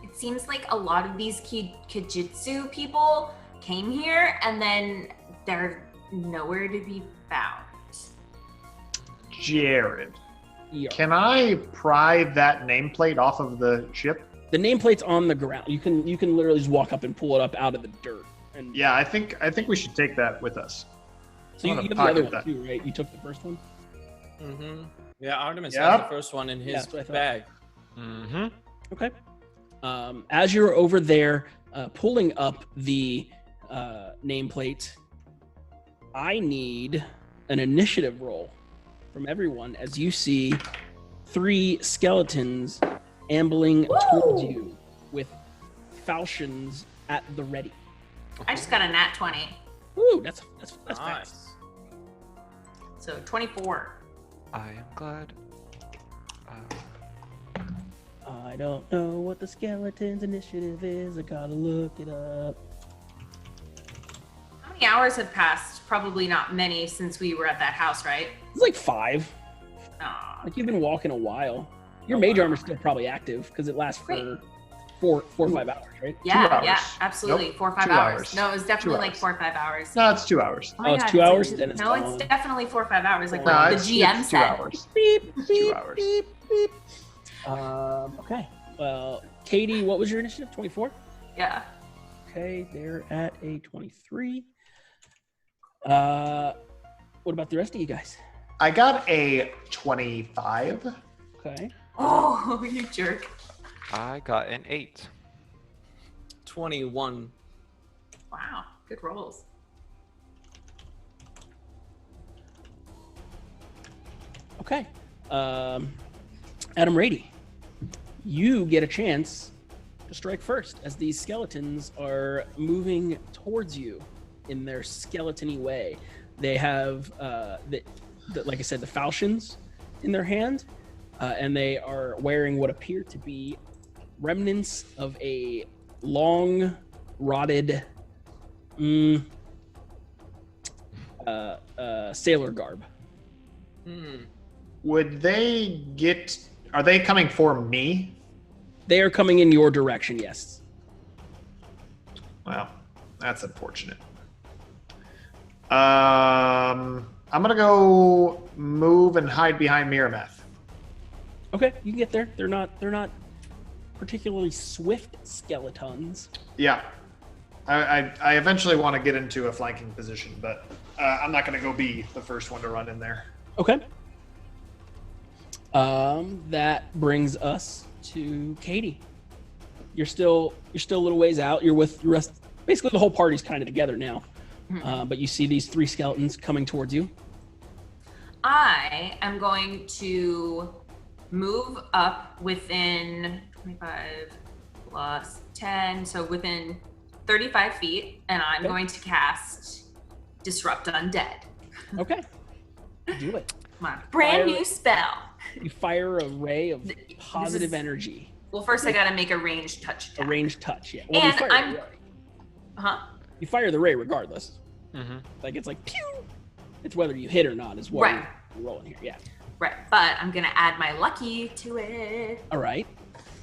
It seems like a lot of these Kajitsu people came here and then they're nowhere to be found. Jared. Yeah. Can I pry that nameplate off of the ship? The nameplate's on the ground. You can literally just walk up and pull it up out of the dirt. And Yeah, I think we should take that with us. so you I'm have gonna the other pocket one too, right? You took the first one. Mm-hmm. Yeah, Artemis Yep. has the first one in Yeah, his that's what I thought. bag. Mm-hmm. Okay. As you're over there pulling up the nameplate, I need an initiative roll from everyone as you see 3 skeletons ambling towards you with falchions at the ready. I just got a nat 20. Ooh, that's fast. Nice. So 24. I am glad. I don't know what the skeleton's initiative is. I gotta look it up. How many hours have passed? Probably not many since we were at that house, right? It's like 5. Aw. Like you've been walking a while. Your mage armor's still probably active because it lasts for 4 or 5 hours, right? Yeah, 2 hours. yeah, absolutely. Nope, 4 or 5 2 hours. hours. No, it was definitely 2 like hours. 4 or 5 hours. No, it's 2 hours. Oh my Oh, it's God, 2 hours? Then it's no, gone. it's definitely 4 or 5 hours. Like No, what the it's GM 2 said. hours. Beep, It's beep, 2 hours. beep, beep. Okay. Well, Katie, what was your initiative? 24? Yeah. Okay, they're at a 23. What about the rest of you guys? I got a 25. Okay. Oh, you jerk. I got an 8. 21. Wow, good rolls. Okay. Adam Rady, you get a chance to strike first as these skeletons are moving towards you in their skeleton-y way. They have, like I said, the falchions in their hand, and they are wearing what appear to be remnants of a long, rotted sailor garb. Would they get... Are they coming for me? They are coming in your direction, yes. Well, that's unfortunate. I'm gonna go move and hide behind Mirameth. Okay, you can get there. They're not particularly swift skeletons. Yeah. I eventually want to get into a flanking position, but I'm not gonna go be the first one to run in there. Okay. That brings us to Katie. You're still a little ways out. You're with the rest. Basically, the whole party's kind of together now. But you see these 3 skeletons coming towards you. I am going to move up within 25 plus 10, so within 35 feet, and I'm Okay. going to cast Disrupt Undead. Okay. Do it. My brand Fire- new spell. You fire a ray of This positive is- energy. Well, first I gotta make a ranged touch A attack. ranged touch, yeah. And you fired I'm- it already. You fire the ray regardless. Mm-hmm. Like it's like pew. It's whether you hit or not is what Right. you're rolling here. Yeah. Right, but I'm gonna add my lucky to it. All right.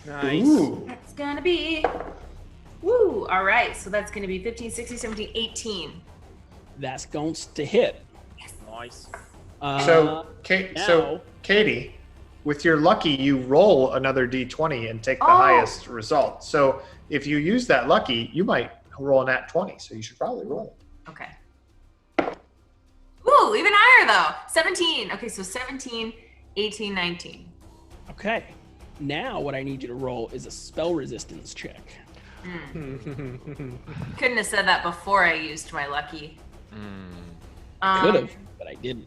Nice. Ooh. That's gonna be, woo, all right, so that's gonna be 15, 16, 17, 18. That's going to hit. Nice. So, now- Katie, with your lucky, you roll another d20 and take the Oh. highest result. So if you use that lucky, you might roll a nat 20. So you should probably roll. Okay. Ooh, even higher though. 17. Okay, so 17, 18, 19. Okay. Now what I need you to roll is a spell resistance check. Couldn't have said that before I used my lucky. Could have, but I didn't.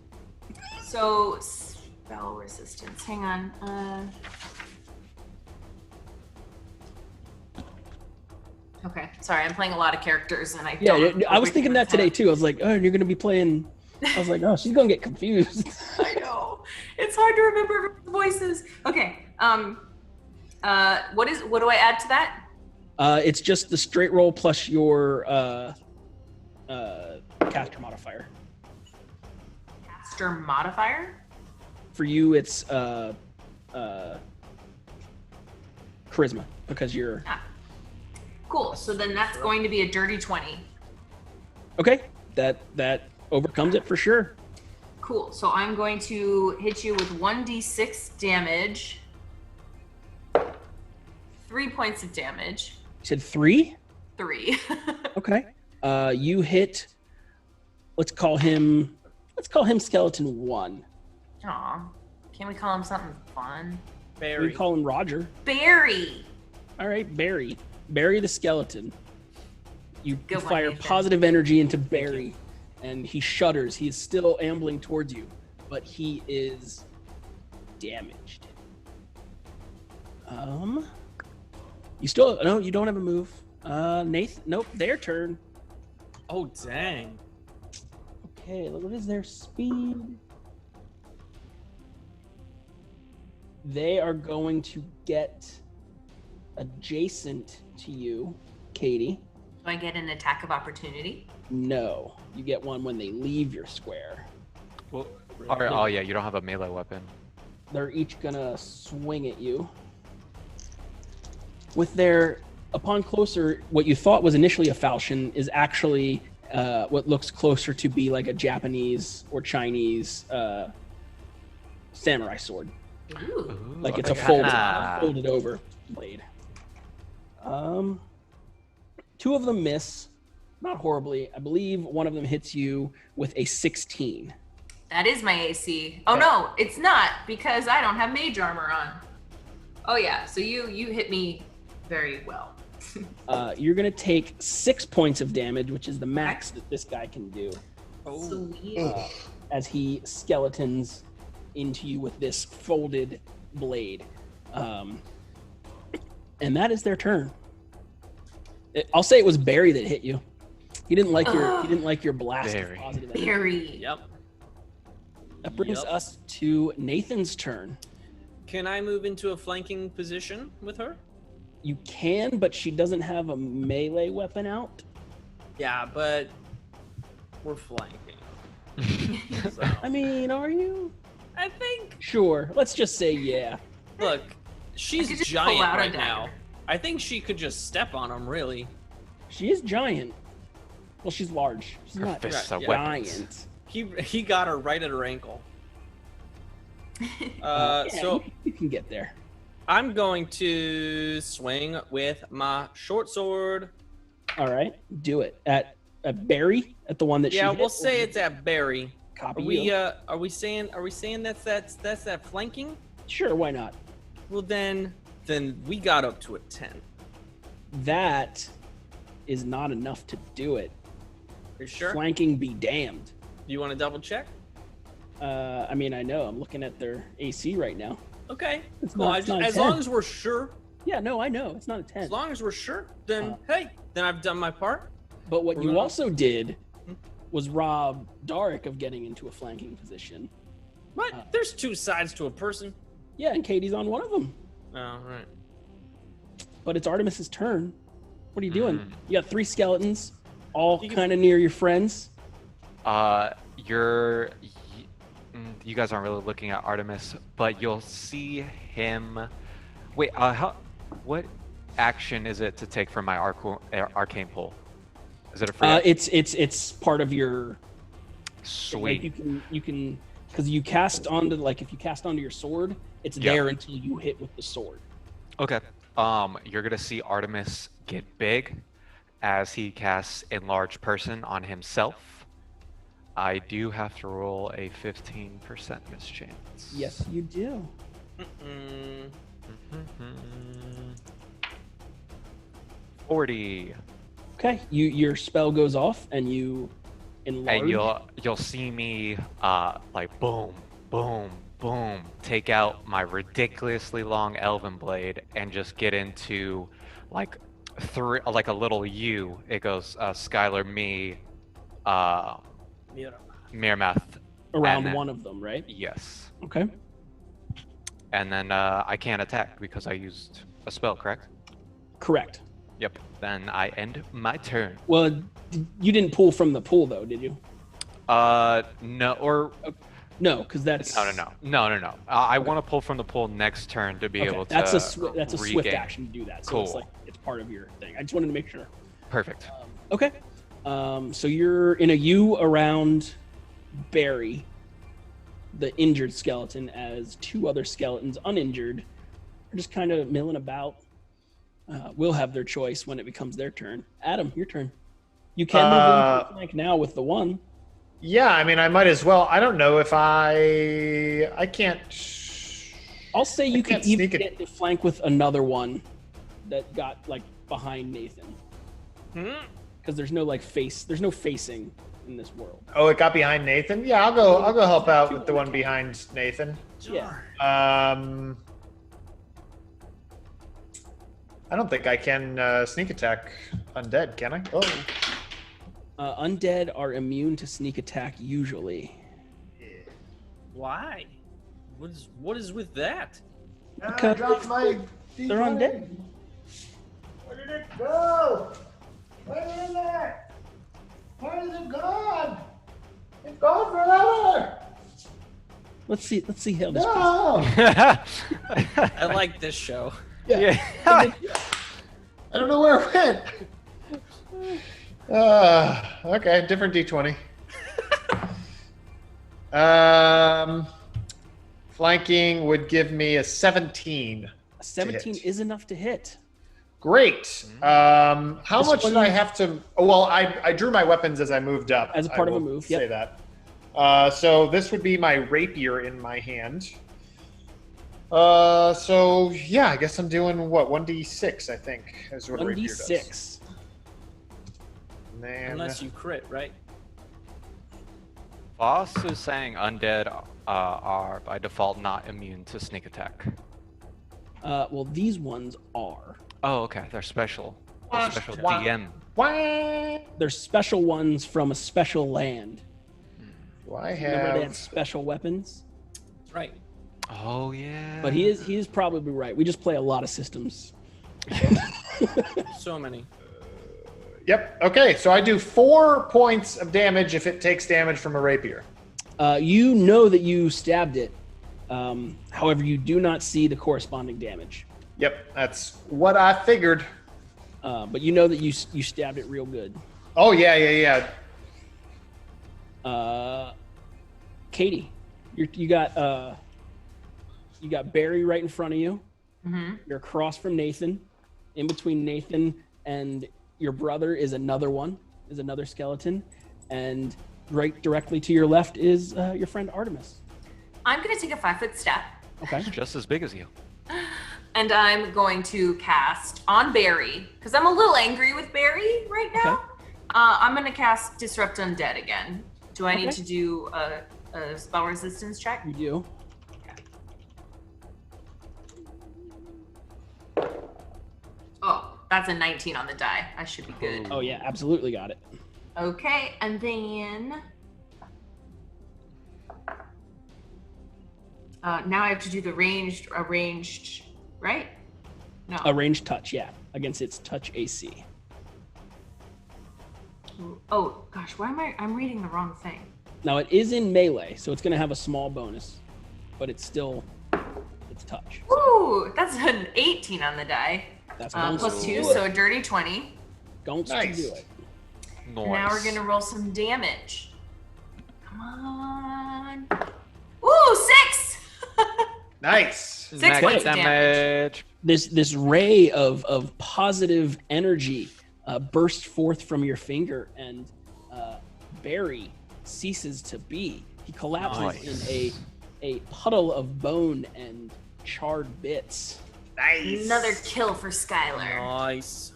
So, spell resistance. Hang on. Okay, sorry, I'm playing a lot of characters and I Yeah, don't know I was which thinking that one's today what. too. I was like, oh, you're gonna be playing. I was like, oh, she's gonna get confused. I know. It's hard to remember voices. Okay. What do I add to that? It's just the straight roll plus your caster modifier. Caster modifier? For you, it's charisma because you're Cool. So then that's going to be a dirty 20. okay. That overcomes it for sure. Cool. So I'm going to hit you with 1d6 damage. 3 points of damage. You said 3. 3. Okay. You hit. Let's call him Skeleton 1. Aw. Can we call him something fun? We Barry. call him Roger. Barry. All right, Barry. Barry the skeleton. You Good one, fire Nathan. positive energy into Barry, and he shudders. He is still ambling towards you, but he is damaged. You still no. You don't have a move. Nathan. Nope. Their turn. Oh, dang. Okay. What is their speed? They are going to get adjacent to you, Katie. Do I get an attack of opportunity? No, you get one when they leave your square. Well, oh yeah, you don't have a melee weapon. They're each gonna swing at you. With their, upon closer, what you thought was initially a falchion is actually what looks closer to be like a Japanese or Chinese samurai sword. Ooh. Like it's a Ah. folded over blade. 2 of them miss, not horribly. I believe one of them hits you with a 16. That is my AC. Oh no, it's not because I don't have mage armor on. Oh yeah, so you hit me very well. You're gonna take 6 points of damage, which is the max that this guy can do, Sweet. as he skeletons into you with this folded blade. And that is their turn. I'll say it was Barry that hit you. He didn't like your blast of Barry. positive energy. Barry. Yep. That brings us to Nathan's turn. Can I move into a flanking position with her? You can, but she doesn't have a melee weapon out. Yeah, but we're flanking. So, I mean, are you? I think. Sure. Let's just say yeah. Look, I she's could just giant pull out a right now. dagger. I think she could just step on him, really. She is giant. Well, she's large. She's Her not fists are yeah. weapons. giant. He got her right at her ankle. Yeah, So you can get there. I'm going to swing with my short sword. All right, do it at Barry, at the one that Yeah, she we'll hit? say it's at Barry. Copy Are we saying that's that flanking? Sure, why not? Well then we got up to a 10. That is not enough to do it. Are you sure? Flanking be damned. Do you want to double check? I mean, I know. I'm looking at their AC right now. Okay. It's Cool. not- it's not a As 10. long as we're sure. Yeah, no, I know. It's not a 10. As long as we're sure, then hey, then I've done my part. But what We're you gonna- also did was rob Darek of getting into a flanking position. What? There's two sides to a person. Yeah, and Katie's on one of them. Oh, right. But it's Artemis's turn. What are you doing? You got 3 skeletons. all kind of near your friends. You guys aren't really looking at Artemis, but you'll see him. Wait, what action is it to take from my arcane pull? Is it a free action? It's part of your. Sweet. Like you can because you cast onto if you cast onto your sword, it's there until you hit with the sword. Okay. You're gonna see Artemis get big as he casts Enlarge Person on himself. I do have to roll a 15% mischance. Yes, you do. 40. Okay, your spell goes off and you enlarge. And you'll see me like boom, boom, boom, take out my ridiculously long elven blade and just get into like a little U. It goes Skylar, me, Miramath. Around one of them, right? Yes. Okay. And then I can't attack because I used a spell, correct? Correct. Yep. Then I end my turn. Well, you didn't pull from the pool though, did you? No, or no, because that's no. I want to pull from the pool next turn to be able to. That's a swift action to do that. So Cool. it's part of your thing. I just wanted to make sure. Perfect. Okay. So you're in a U around Barry, the injured skeleton, as two other skeletons, uninjured, are just kind of milling about. Will have their choice when it becomes their turn. Adam, your turn. You can move into the flank now with the one. Yeah, I mean, I might as well. I don't know if I can't. I'll say you can can't even sneak it. get the flank with another one that got like behind Nathan. Because there's no there's no facing in this world. Oh, it got behind Nathan. Yeah, I'll go help out with the one behind Nathan. Yeah. I don't think I can sneak attack undead, can I? Oh. Undead are immune to sneak attack usually. Why? What is with that? Because dropped my they're undead. Where did it go? Where is it? Where is it gone? It's gone forever. Let's see how this. No. I like this show. Yeah. I don't know where it went. Okay, different D20. Flanking would give me a 17. A 17 is enough to hit. Great. How This much did one- I have to? Oh, well, I drew my weapons as I moved up. As a part I of a will move, Say yep. that. So this would be my rapier in my hand. So yeah, I guess I'm doing what 1d6. I think is what a rapier does. 1d6. Man. Unless you crit, right? Voss is saying undead are by default not immune to sneak attack. Well, these ones are. Oh, okay. They're special. They're special DM. What? They're special ones from a special land. Do I Remember they had have? special weapons? Right. Oh yeah. But he is probably right. We just play a lot of systems. So many. Yep. Okay, so I do 4 points of damage if it takes damage from a rapier. You know that you stabbed it. However, you do not see the corresponding damage. Yep, that's what I figured. But you know that you stabbed it real good. Oh yeah. Katie, you got Barry right in front of you. Mm-hmm. You're across from Nathan. In between Nathan and your brother is another skeleton, and right directly to your left is your friend Artemis. I'm going to take a 5-foot step, Okay. Just as big as you. and I'm going to cast on Barry, because I'm a little angry with Barry right now. Okay. I'm going to cast Disrupt Undead again. Do I need Okay. to do a spell resistance check? You do. Oh, that's a 19 on the die. I should be good. Oh yeah, absolutely got it. Okay, and then now I have to do the ranged, right? No. A ranged touch, yeah, against its touch AC. Oh gosh, why am I'm reading the wrong thing. Now it is in melee, so it's going to have a small bonus, but it's touch. Ooh, that's an 18 on the die. That's plus 2, do so it. a dirty 20. Don't Nice. do it. And now we're gonna roll some damage. Come on. Ooh, 6! Nice. 6 Max points of damage. This ray of positive energy bursts forth from your finger, and Barry ceases to be. He collapses in a puddle of bone and charred bits. Nice. Another kill for Skylar. Nice.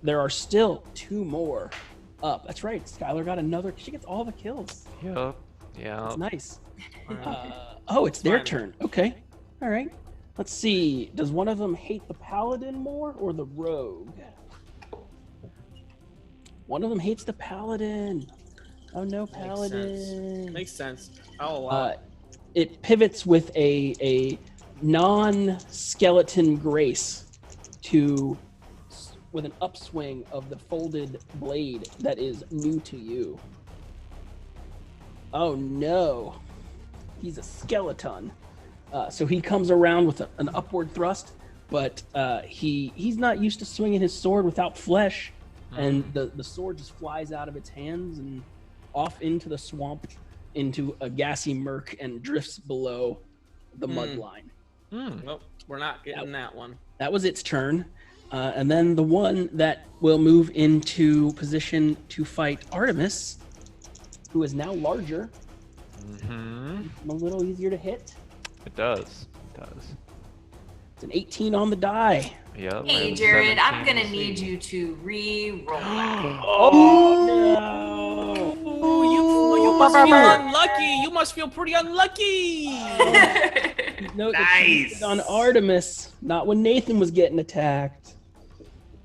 There are still 2 more up. That's right. Skylar got another. She gets all the kills. Yep. Yeah. That's nice. Alright. It's their Fine. turn. Okay. All right. Let's see. Does one of them hate the paladin more or the rogue? One of them hates the paladin. Oh no, paladin. Makes sense. I'll allow it. It pivots with a non-skeleton grace with an upswing of the folded blade that is new to you. Oh no, he's a skeleton. So he comes around with an upward thrust, but he's not used to swinging his sword without flesh, and the sword just flies out of its hands and off into the swamp, into a gassy murk, and drifts below the mud line. Nope, we're not getting that one. That was its turn. And then the one that will move into position to fight Artemis, who is now larger, a little easier to hit. It does. It does. It's an 18 on the die. Yep. Hey, Jared, I'm gonna need you to re-roll that. Oh no! You must feel unlucky. You must feel pretty unlucky. Note that she Nice. hit on Artemis, not when Nathan was getting attacked.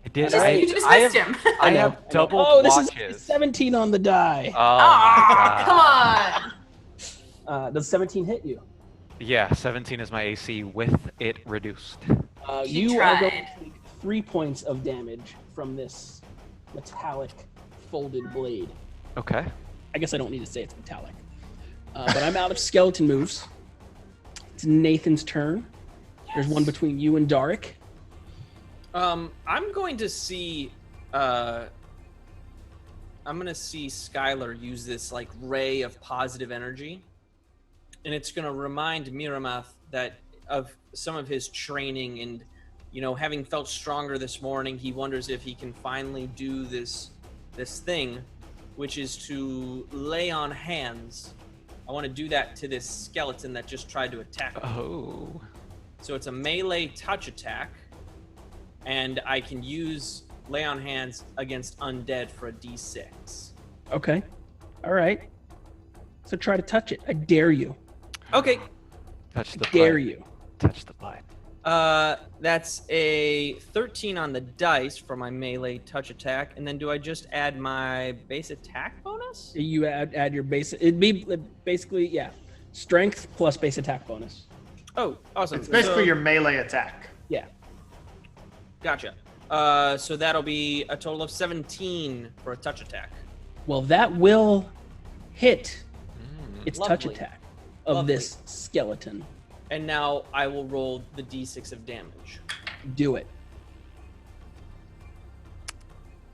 I did. You just missed him. I know, have double Oh, this watches. is 17 on the die. Oh my Come god. on. Does 17 hit you? Yeah, 17 is my AC with it reduced. He You are going tried. to take 3 points of damage from this metallic folded blade. Okay. I guess I don't need to say it's metallic. But I'm out of skeleton moves. It's Nathan's turn. There's one between you and Darik. I'm going to see Skylar use this like ray of positive energy, and it's going to remind Miramath that of some of his training, and having felt stronger this morning, he wonders if he can finally do this thing, which is to lay on hands. I want to do that to this skeleton that just tried to attack me. Oh. So it's a melee touch attack, and I can use lay on hands against undead for a d6. Okay. All right. So try to touch it. I dare you. Okay. Touch the Dare butt. you. Touch the butt. That's a 13 on the dice for my melee touch attack, and then do I just add my base attack bonus? You add your base. It'd be basically, yeah, strength plus base attack bonus. Oh, awesome. It's basically So- your melee attack. Yeah. Gotcha. So that'll be a total of 17 for a touch attack. Well, that will hit its touch Lovely. attack of Lovely. this skeleton. And now I will roll the d6 of damage. Do it.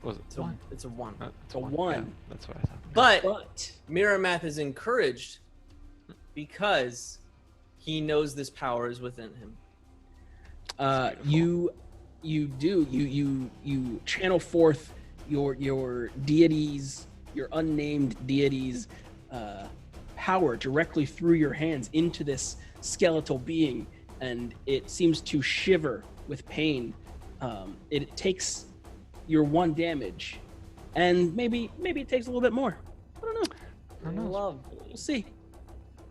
Was it It's a, it's a 1. a one. Yeah, that's what I thought. But But Miramath is encouraged because he knows this power is within him. you channel forth your deities, your unnamed deities, power directly through your hands into this skeletal being, and it seems to shiver with pain. It takes your 1 damage, and maybe it takes a little bit more. I don't know. Lovely.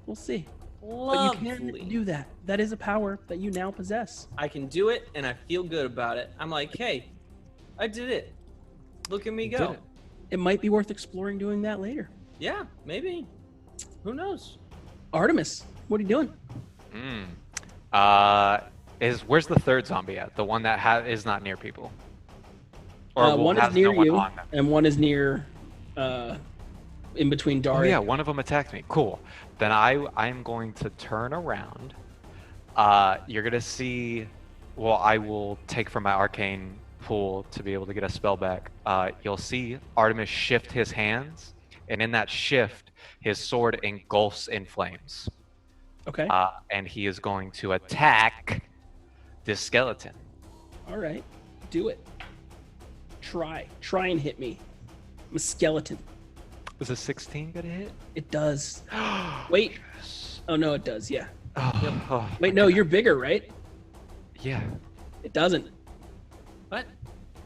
We'll see. But Lovely. you can do that. That is a power that you now possess. I can do it, and I feel good about it. I'm like, hey, I did it. Look at me did go. it. It might be worth exploring doing that later. Yeah, maybe. Who knows? Artemis, what are you doing? Where's the third zombie at? The one that is not near people. One is has near no one you, on them? and one is near, in between Darik. Oh yeah, one of them attacked me. Cool. Then I'm going to turn around. You're gonna see. Well, I will take from my arcane pool to be able to get a spell back. You'll see Artemis shift his hands, and in that shift, his sword engulfs in flames. Okay. And he is going to attack this skeleton. All right. Do it. Try and hit me. I'm a skeleton. Is a 16 gonna hit? It does. Wait. Oh no, it does. Yeah. Oh, Wait, no, you're bigger, right? yeah. It doesn't. What?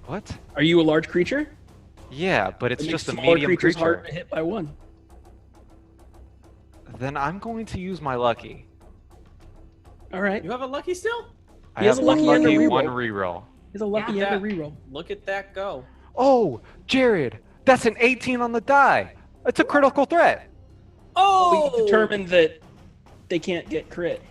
What? Are you a large creature? Yeah, but it's It makes just a smaller medium creatures creature. harder to hit by one. Then I'm going to use my lucky. All right. You have a lucky still? I He has have a lucky one and a lucky, reroll. one reroll. He's a lucky Yeah. and a reroll. Look at that go. Oh, Jared, that's an 18 on the die. It's a critical threat. Oh! We determined that they can't get crit.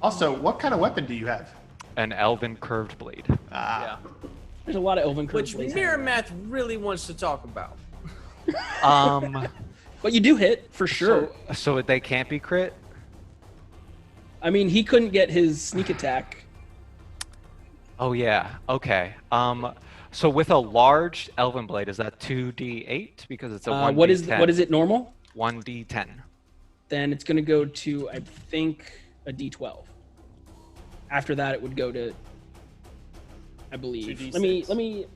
Also, what kind of weapon do you have? An elven curved blade. Yeah. There's a lot of elven curve Which blades. Mirror Math really wants to talk about. But you do hit for sure. So they can't be crit? I mean, he couldn't get his sneak attack. Oh yeah. Okay. So with a large elven blade, is that 2d8 because it's a 1d10? What is it normal? 1d10. Then it's going to go to, I think, a d12. After that, it would go to, I believe. 2d6. Let me.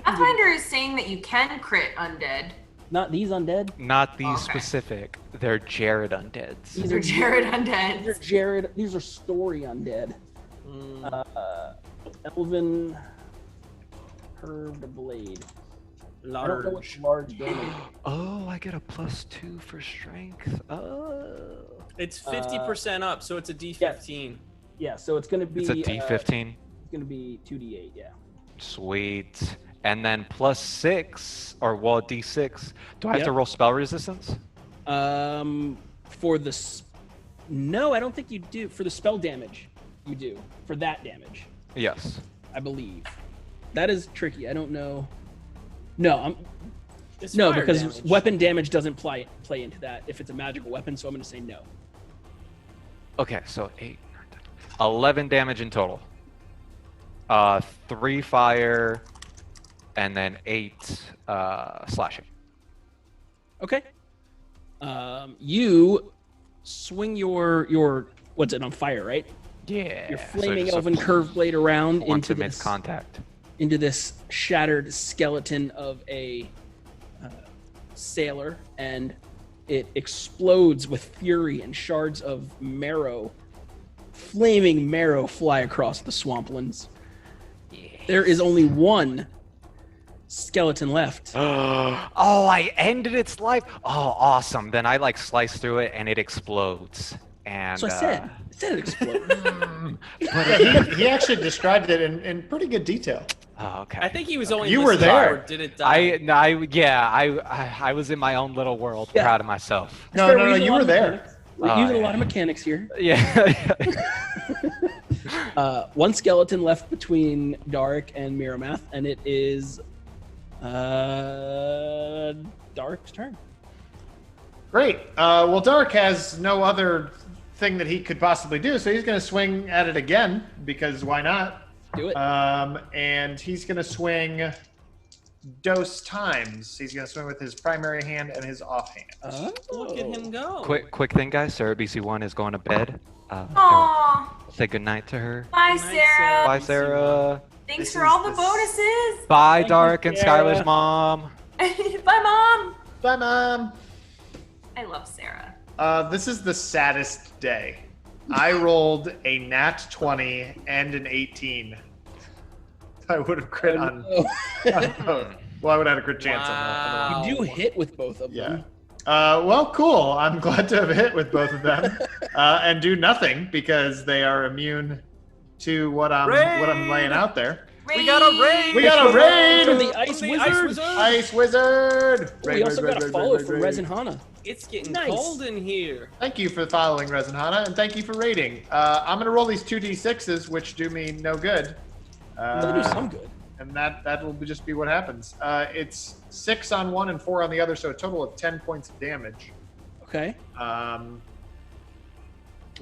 Pathfinder is saying that you can crit undead. Not these undead. Not these Okay. specific. They're Jared undeads. These They're are Jared These are undead. Jared. These are story undead. Elven curved blade. I don't know what's large damage. Oh, I get a +2 for strength. Oh. It's 50% up, so it's a D15. Yeah, so it's going to be. It's a D15. It's going to be 2d8. Yeah. Sweet. And then +6, or well, D6. Do I have Yep. to roll spell resistance? For the no, I don't think you do. For the spell damage, you do. For that damage, Yes. I believe. That is tricky. I don't know. No, It's no, fire because damage. weapon damage doesn't play into that if it's a magical weapon. So I'm going to say no. Okay, so 8, 9, 10, 11 damage in total. 3 fire, and then 8 slashing. Okay. You swing your what's it on fire, right? Yeah. Your flaming elven curved blade around Once into it makes this contact. into this shattered skeleton of a sailor, and it explodes with fury, and shards of marrow, flaming marrow, fly across the swamplands. There is only one skeleton left. Oh, I ended its life. Oh, awesome. Then I like slice through it and it explodes. And So I said it exploded. He actually described it in pretty good detail. Oh, okay. I think he was only You were listening there. or did it die? I was in my own little world, Yeah. proud of myself. No, Fair, no, we're no, using a you lot were of there. mechanics. We're Oh, using a yeah. lot of mechanics here. Yeah. One skeleton left between Darik and Miramath, and it is Darik's turn. Great. Well, Dark has no other thing that he could possibly do, so he's going to swing at it again, because why not? Do it. And he's going to swing dose times. He's going to swing with his primary hand and his offhand. Look at him go. Quick thing, guys. Sarah BC1 is going to bed. Aww. Say goodnight to her. Bye, Sarah. Bye, Sarah. Thanks This for is all the the- bonuses. Bye, Thank you, Dark and Sarah. Skylar's mom. Bye, Mom. Bye, Mom. I love Sarah. This is the saddest day. I rolled a nat 20 and an 18. I would have crit on. Well, I would have had a crit chance on that. Wow. You do hit with both of Yeah. them. Well, cool. I'm glad to have hit with both of them, and do nothing because they are immune to what I'm laying out there. We got a raid. We got a raid From the Ice the Wizard. Ice Wizard. Ice Wizard. We also got a follow from Resin Hana. It's getting Nice. cold in here. Thank you for following Resin Hana, and thank you for raiding. I'm gonna roll these 2d6s, which do me no good. They do some good. and that will just be what happens. It's 6 on one and 4 on the other, so a total of 10 points of damage. Okay.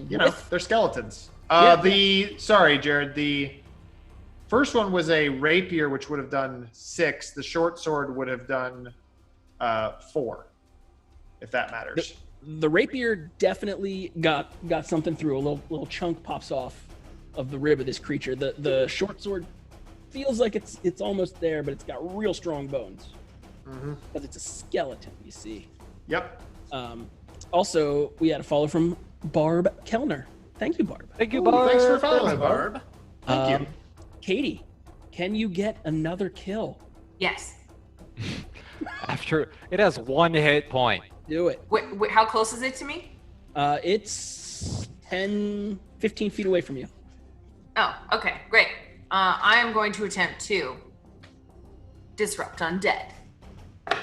They're skeletons. Yeah. Sorry, Jared. The first one was a rapier, which would have done 6. The short sword would have done 4, if that matters. The rapier definitely got something through. A little chunk pops off of the rib of this creature. The short sword feels like it's almost there, but it's got real strong bones. Because it's a skeleton, you see. Yep. Also, we had a follow from Barb Kellner. Thank you, Barb. Thank you, Barb. Thanks for following, Barb. Thank you. Katie, can you get another kill? Yes. After it has 1 hit point. Do it. Wait, how close is it to me? It's 10, 15 feet away from you. Oh, okay, great. I am going to attempt to disrupt undead.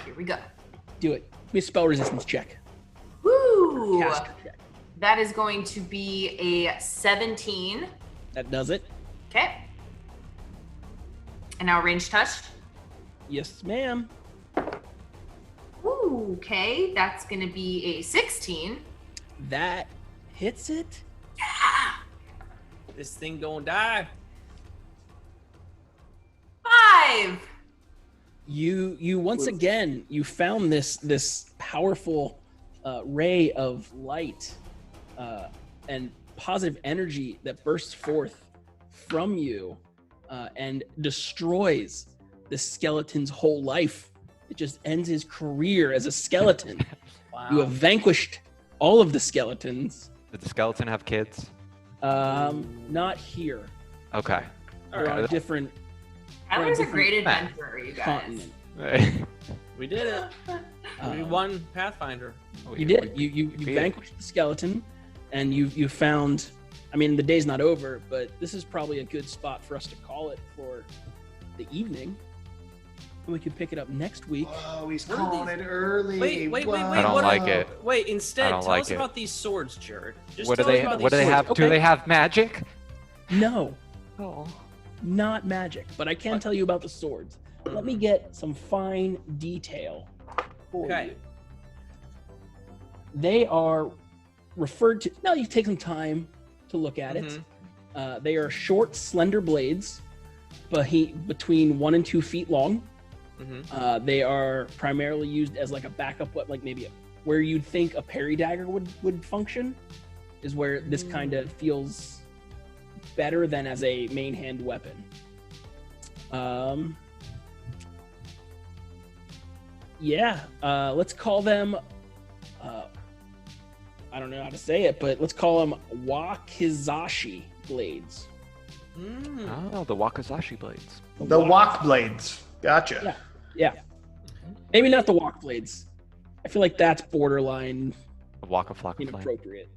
Here we go. Do it. Give me a spell resistance check. Woo! Caster check. That is going to be a 17. That does it. Okay. And now range touch. Yes, ma'am. Ooh, okay. That's going to be a 16. That hits it. This thing gonna die. 5. You once again, you found this powerful ray of light and positive energy that bursts forth from you and destroys the skeleton's whole life. It just ends his career as a skeleton. Wow. You have vanquished all of the skeletons. Did the skeleton have kids? Not here. Okay. They're on a different Tyler's a great different adventurer, you guys. continent. We did it. We won Pathfinder. You did. You vanquished the skeleton, and you found. I mean, the day's not over, but this is probably a good spot for us to call it for the evening. And we can pick it up next week. Oh, he's What are calling these- it early. Wait. I don't like it. Wait, instead, I don't tell like us it. about these swords, Jared. Just What do tell us they? about What do these they swords. have? Do Okay. they have magic? No, Oh. not magic, but I can tell you about the swords. Let me get some fine detail for Okay. you. They are referred to. Now you take some time to look at it. They are short, slender blades, but between 1 and 2 feet long. They are primarily used as like a backup, like maybe where you'd think a parry dagger would function, is where this kind of feels better than as a main hand weapon. Let's call them. I don't know how to say it, but let's call them wakizashi blades. Oh, the Wakizashi blades. The walk blades. Gotcha. Yeah. Maybe not the walk blades. I feel like that's borderline The Waka Flocka Flame. inappropriate.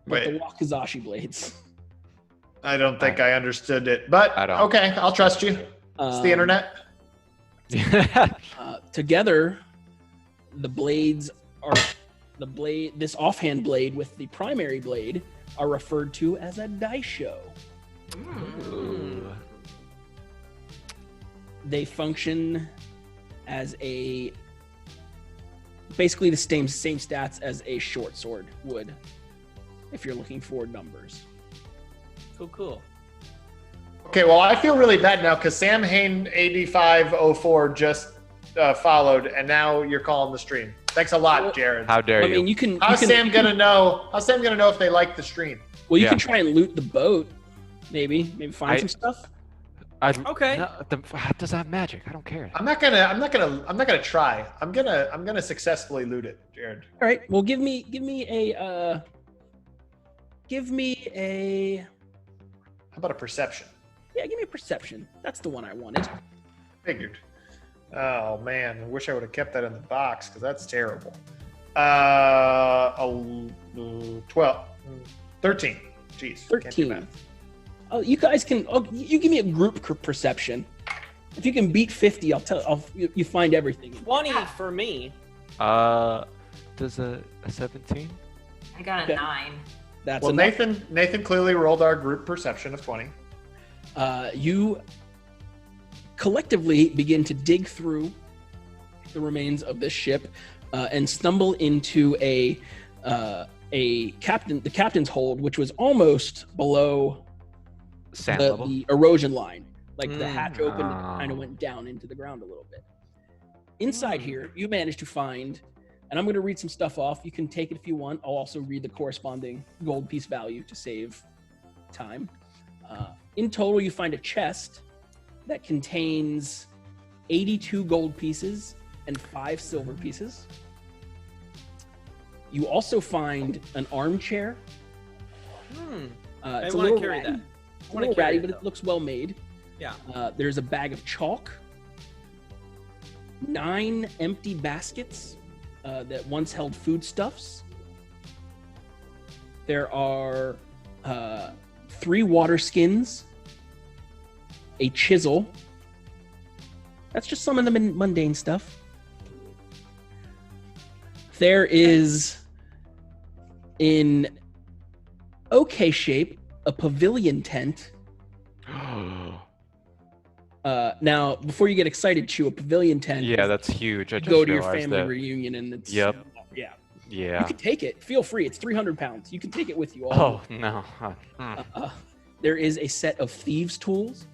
But the wakizashi blades. I don't think I understood it, but I don't. okay, I'll trust you. It's the internet. Together, the blades are this offhand blade with the primary blade are referred to as a daisho. They function as basically the same stats as a short sword would, if you're looking for numbers. Cool. Okay, well, I feel really bad now because Sam Hain 8504 just followed, and now you're calling the stream. Thanks a lot, Jared. How dare I you? mean, you can. How's Sam gonna know? How's Sam gonna know if they like the stream? Well, you Yeah. can try and loot the boat. Maybe find some stuff. Okay. No, does that have magic? I don't care. I'm not gonna try. I'm gonna successfully loot it, Jared. All right. Well, give me a. How about a perception? Yeah, give me a perception. That's the one I wanted. Figured. Oh man, I wish I would have kept that in the box because that's terrible. 12, 13. Jeez, can't do 13. math. Oh, you guys can. Oh, you give me a group perception. If you can beat 50, you find everything. 20 for me. Does a 17? I got a Okay. 9. That's Well, enough. Nathan clearly rolled our group perception of 20. You collectively begin to dig through the remains of this ship and stumble into the captain's hold, which was almost below Sand level. the erosion line. Like the hatch opened and kind of went down into the ground a little bit. Inside here, you managed to find, and I'm going to read some stuff off. You can take it if you want. I'll also read the corresponding gold piece value to save time. In total, you find a chest that contains 82 gold pieces and 5 silver pieces. You also find an armchair. I It's a want little to carry ratty. that. It's a little ratty, but it looks well made. Yeah. There's a bag of chalk, 9 empty baskets that once held foodstuffs. There are 3 water skins, a chisel. That's just some of the mundane stuff. There is, in okay shape, a pavilion tent. Now, before you get excited, Chew, a pavilion tent. Yeah, that's huge. I You just go to your realized family that. reunion and it's Yep. Yeah. Yeah. You can take it. Feel free. It's 300 pounds. You can take it with you. All Oh no. there is a set of thieves' tools.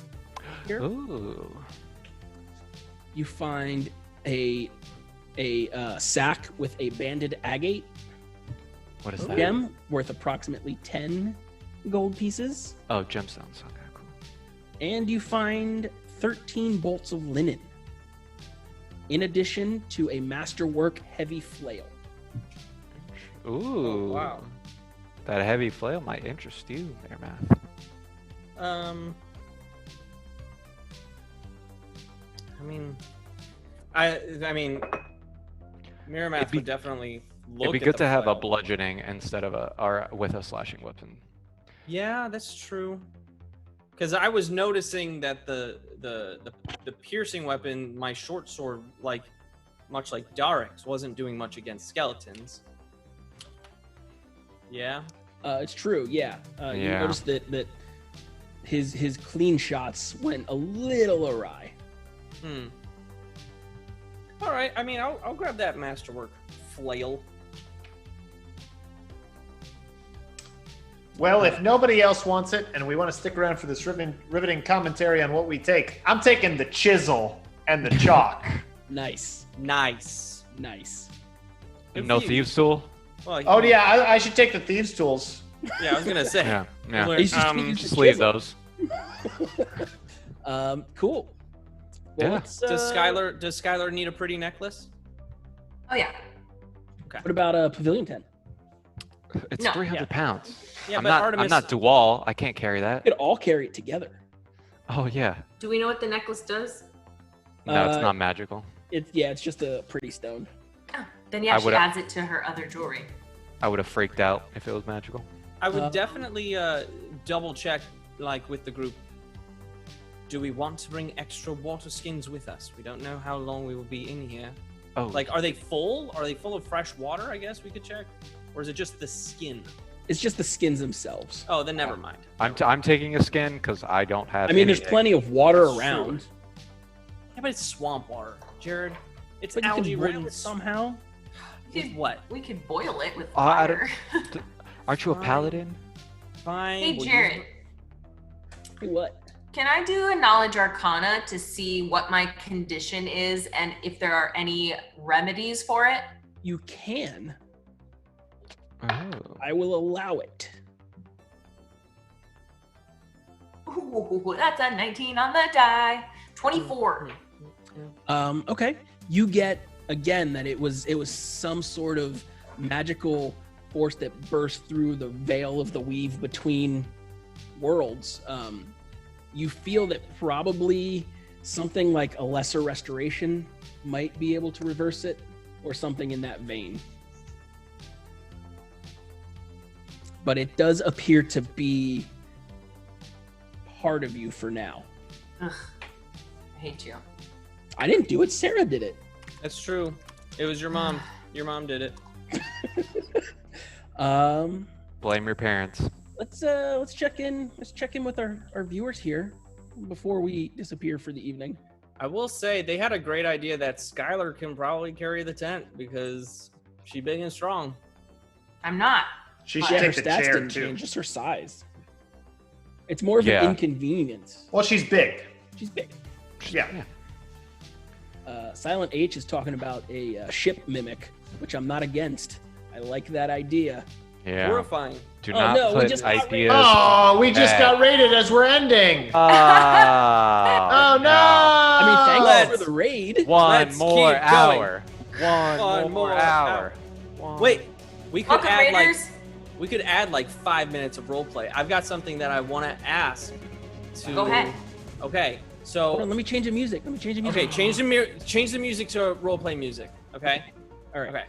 Here. Ooh. You find a sack with a banded agate What is that? gem worth approximately 10 gold pieces. Oh, gemstones. Okay, cool. And you find 13 bolts of linen, in addition to a masterwork heavy flail. Ooh. wow. That heavy flail might interest you, there, Math. I mean, Miramath It'd be- would definitely look. It'd be at good the to have a flail. bludgeoning instead of with a slashing weapon. Yeah, that's true. Because I was noticing that the piercing weapon, my short sword, like much like Darek's, wasn't doing much against skeletons. Yeah. It's true, yeah. You Yeah. notice that his clean shots went a little awry. All right. I mean, I'll grab that masterwork flail. Well, if nobody else wants it and we want to stick around for this riveting commentary on what we take, I'm taking the chisel and the chalk. Nice, Nice. nice. Good No for you. thieves' tool? Well, Oh, yeah, I should take the thieves' tools. Yeah, I was gonna say. Yeah. Yeah. Learn- He's just gonna use the Just leave chisel. those. Cool. Well, Yeah. let's, Does Skylar need a pretty necklace? Oh yeah. What about a pavilion tent? It's No. 300 pounds. Yeah, I'm but not. Artemis. I'm not Dual. I can't carry that. We could all carry it together. Oh yeah. Do we know what the necklace does? No, it's Uh, not magical. It's just a pretty stone. Oh, then yeah, I she would've- adds it to her other jewelry. I would have freaked out if it was magical. I would Uh, definitely double check, like with the group. Do we want to bring extra water skins with us? We don't know how long we will be in here. Oh. Like, are they full? Are they full of fresh water? I guess we could check. Or is it just the skin? It's just the skins themselves. Oh, then never mind. I'm taking a skin because I don't have. I mean, there's anything. plenty of water Sure. around. Yeah, but it's swamp water, Jared. It's But you algae can boil ridden it somehow. With what? We could boil it with I don't- fire. Aren't you a Fine. paladin? Fine. Hey we'll use Jared, it. Hey, what? can I do a knowledge arcana to see what my condition is and if there are any remedies for it? You can. Oh. I will allow it. Ooh, that's a 19 on the die. 24. Okay. You get again that it was some sort of magical force that burst through the veil of the weave between worlds. You feel that probably something like a lesser restoration might be able to reverse it, or something in that vein. But it does appear to be part of you for now. Ugh, I hate you. I didn't do it. Sarah did it. That's true. It was your mom. Your mom did it. Blame your parents. Let's check in. Let's check in with our viewers here before we disappear for the evening. I will say they had a great idea that Skylar can probably carry the tent because she's big and strong. I'm not. She Yeah, should her take the stats chair didn't too. change, just her size. It's more of Yeah. an inconvenience. Well, she's big. She's big. Yeah. Silent H is talking about a ship mimic, which I'm not against. I like that idea. Yeah. Horrifying. Do Oh, not no, we put just got ideas. Oh, we just bad. got raided as we're ending. Oh, Oh no! I mean, thanks Let's- for the raid. One Let's more keep going. hour. One more hour. Wait, we could Welcome, add Raiders. we could add like 5 minutes of roleplay. I've got something that I want to ask. Go ahead. Okay, Hold on, so let me change the music. okay, change the music to roleplay music. Okay. All right. Okay.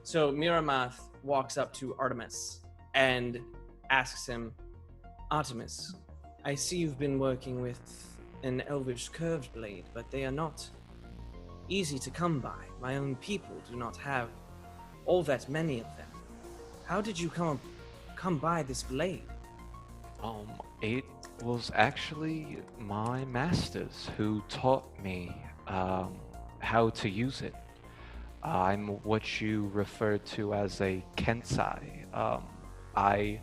So Miramath walks up to Artemis and asks him, Artemis, I see you've been working with an elvish curved blade, but they are not easy to come by. My own people do not have all that many of them. How did you come by this blade? It was actually my masters who taught me how to use it. I'm what you refer to as a kensai. I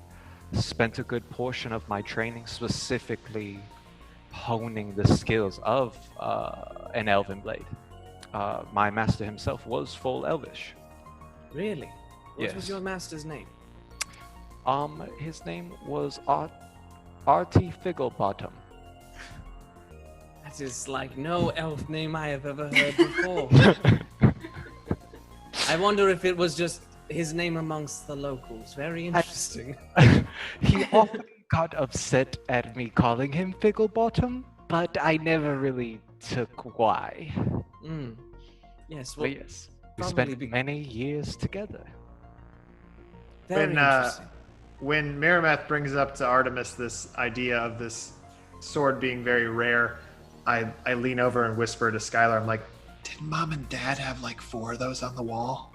spent a good portion of my training specifically honing the skills of an elven blade. My master himself was full elvish. Really? What was Yes. your master's name? His name was Artie Figglebottom. That is like no elf name I have ever heard before. I wonder if it was just his name amongst the locals. Very interesting. He often got upset at me calling him Figglebottom, but I never really took why. Mm. Yes, well, But yes, we probably spent many years together. very When, interesting. When Miramath brings up to Artemis this idea of this sword being very rare, I lean over and whisper to Skylar, I'm like, did Mom and Dad have like 4 of those on the wall?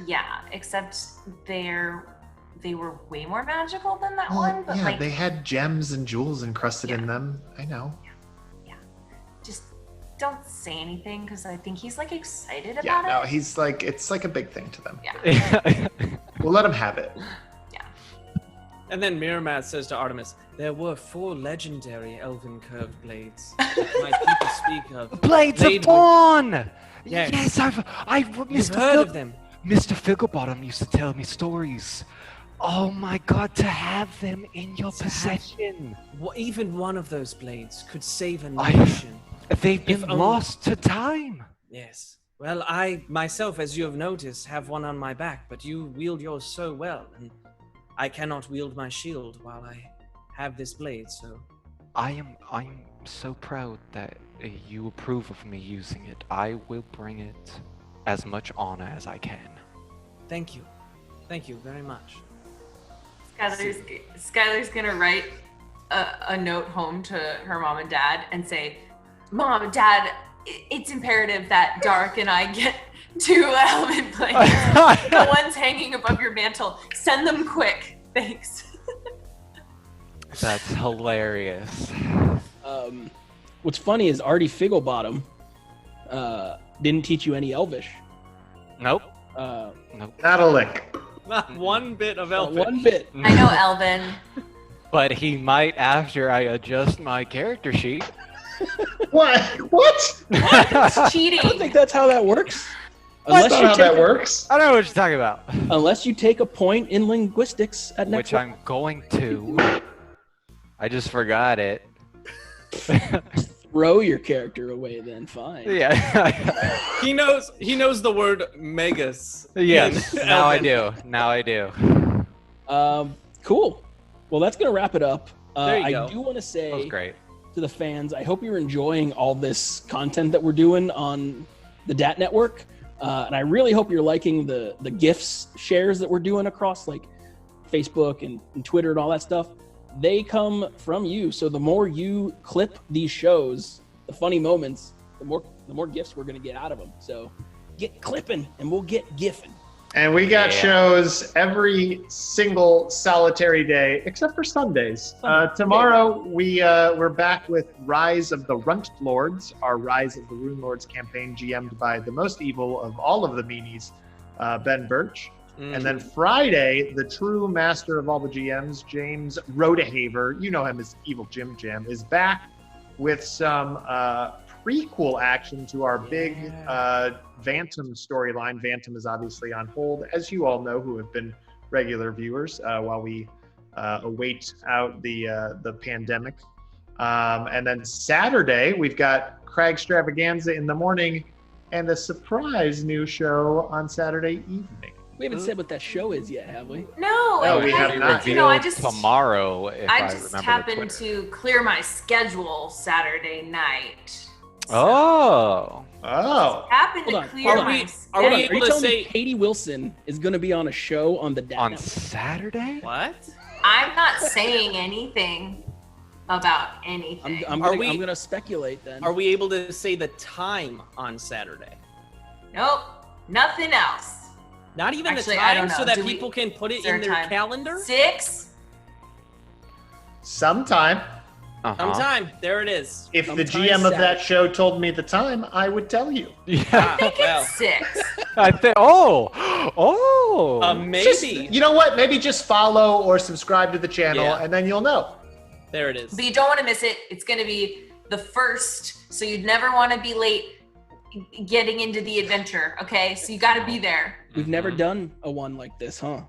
Yeah, except they were way more magical than that Well, one. But yeah, like, they had gems and jewels encrusted in Yeah. them. I know. just don't say anything because I think he's like excited about Yeah, no, it. he's like, it's like a big thing to them. Yeah. We'll let him have it. And then Miramath says to Artemis, there were 4 legendary elven curved blades that my people speak of. Blades Blade of Dawn! Yes. Yes, I've You've Mr. heard of them. Mr. Figglebottom used to tell me stories. Oh my god, to have them in your To have- possession. Even one of those blades could save a I- nation. They've been If only- lost to time. Yes. Well, I myself, as you have noticed, have one on my back, but you wield yours so well, and I cannot wield my shield while I have this blade, so... I'm so proud that you approve of me using it. I will bring it as much honor as I can. Thank you. Thank you very much. Skylar's gonna write a note home to her mom and dad and say, Mom and Dad, it's imperative that Dark and I get 2 element blades. The ones hanging above your mantle. Send them quick. Thanks. That's hilarious. What's funny is Artie Figglebottom didn't teach you any Elvish. Nope. Nope. Not a lick. Not one bit of elf. One bit. I know Elvin. But he might after I adjust my character sheet. What? What? It's cheating. I don't think that's how that works. That's not how that works. I don't know what you're talking about. Unless you take a point in linguistics at next Which I'm going to. I just forgot it. Throw your character away then, fine. Yeah. He knows the word megas. Yes. in Now I Elven. do. Now I do. Cool. Well, that's going to wrap it up. There you I go. do want to That was say great. to the fans, I hope you're enjoying all this content that we're doing on the DAT network. And I really hope you're liking the GIFs shares that we're doing across like Facebook and Twitter and all that stuff. They come from you. So the more you clip these shows, the funny moments, the more GIFs we're going to get out of them. So get clipping and we'll get GIFing. And we got Yeah. shows every single solitary day, except for Sundays. Tomorrow, we're back with Rise of the Runt Lords, our Rise of the Rune Lords campaign, GM'd by the most evil of all of the meanies, Ben Birch. And then Friday, the true master of all the GMs, James Rodehaver, you know him as Evil Jim Jam, is back with some prequel action to our big Vantum storyline. Vantum is obviously on hold, as you all know who have been regular viewers, while we await out the pandemic. And then Saturday, we've got Cragstravaganza in the morning and a surprise new show on Saturday evening. We haven't said what that show is yet, have we? No, No, and we have not. You know, I just tomorrow. If I I just remember happened the Twitter. to clear my schedule Saturday night. Oh. Oh. Happened Hold to on, clear hold my on. Are Hold we on. schedule. Are you able to telling say- me Katie Wilson is going to be on a show on the On Network? Saturday? What? I'm not saying anything about anything. I'm Are going we- to speculate then. Are we able to say the time on Saturday? Nope, nothing else. Not even Actually, the I time don't know. so that Do we- people can put it is there in a their time? calendar? 6? Sometime. Uh-huh. Sometime. There it is. If the Sometime GM of that Saturday. show told me the time, I would tell you. Yeah. Make Well. it 6. I think. Oh. Maybe. Just, you know what? Maybe just follow or subscribe to the channel, Yeah. and then you'll know. There it is. But you don't want to miss it. It's going to be the first, so you'd never want to be late getting into the adventure, okay? So you got to be there. We've never done a one like this, huh?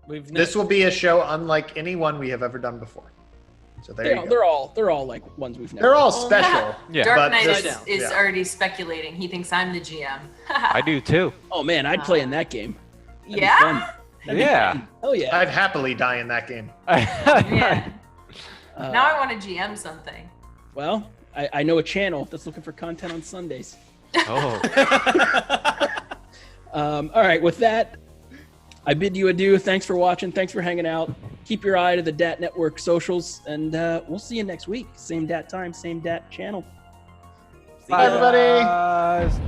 We've This will be a show unlike any one we have ever done before. So there you go. They're all like ones we've never. They're all Well, special. Yeah. Dark but Knight this- is yeah. already speculating. He thinks I'm the GM. I do too. Oh man, I'd play in that game. That'd be Yeah? fun. That'd be Yeah. fun. Oh yeah. I'd happily die in that game. Yeah. Uh, Now I want to GM something. Well, I know a channel that's looking for content on Sundays. Oh. All right, with that, I bid you adieu. Thanks for watching. Thanks for hanging out. Keep your eye to the DAT Network socials, and we'll see you next week. Same DAT time, same DAT channel. Bye, everybody. Guys.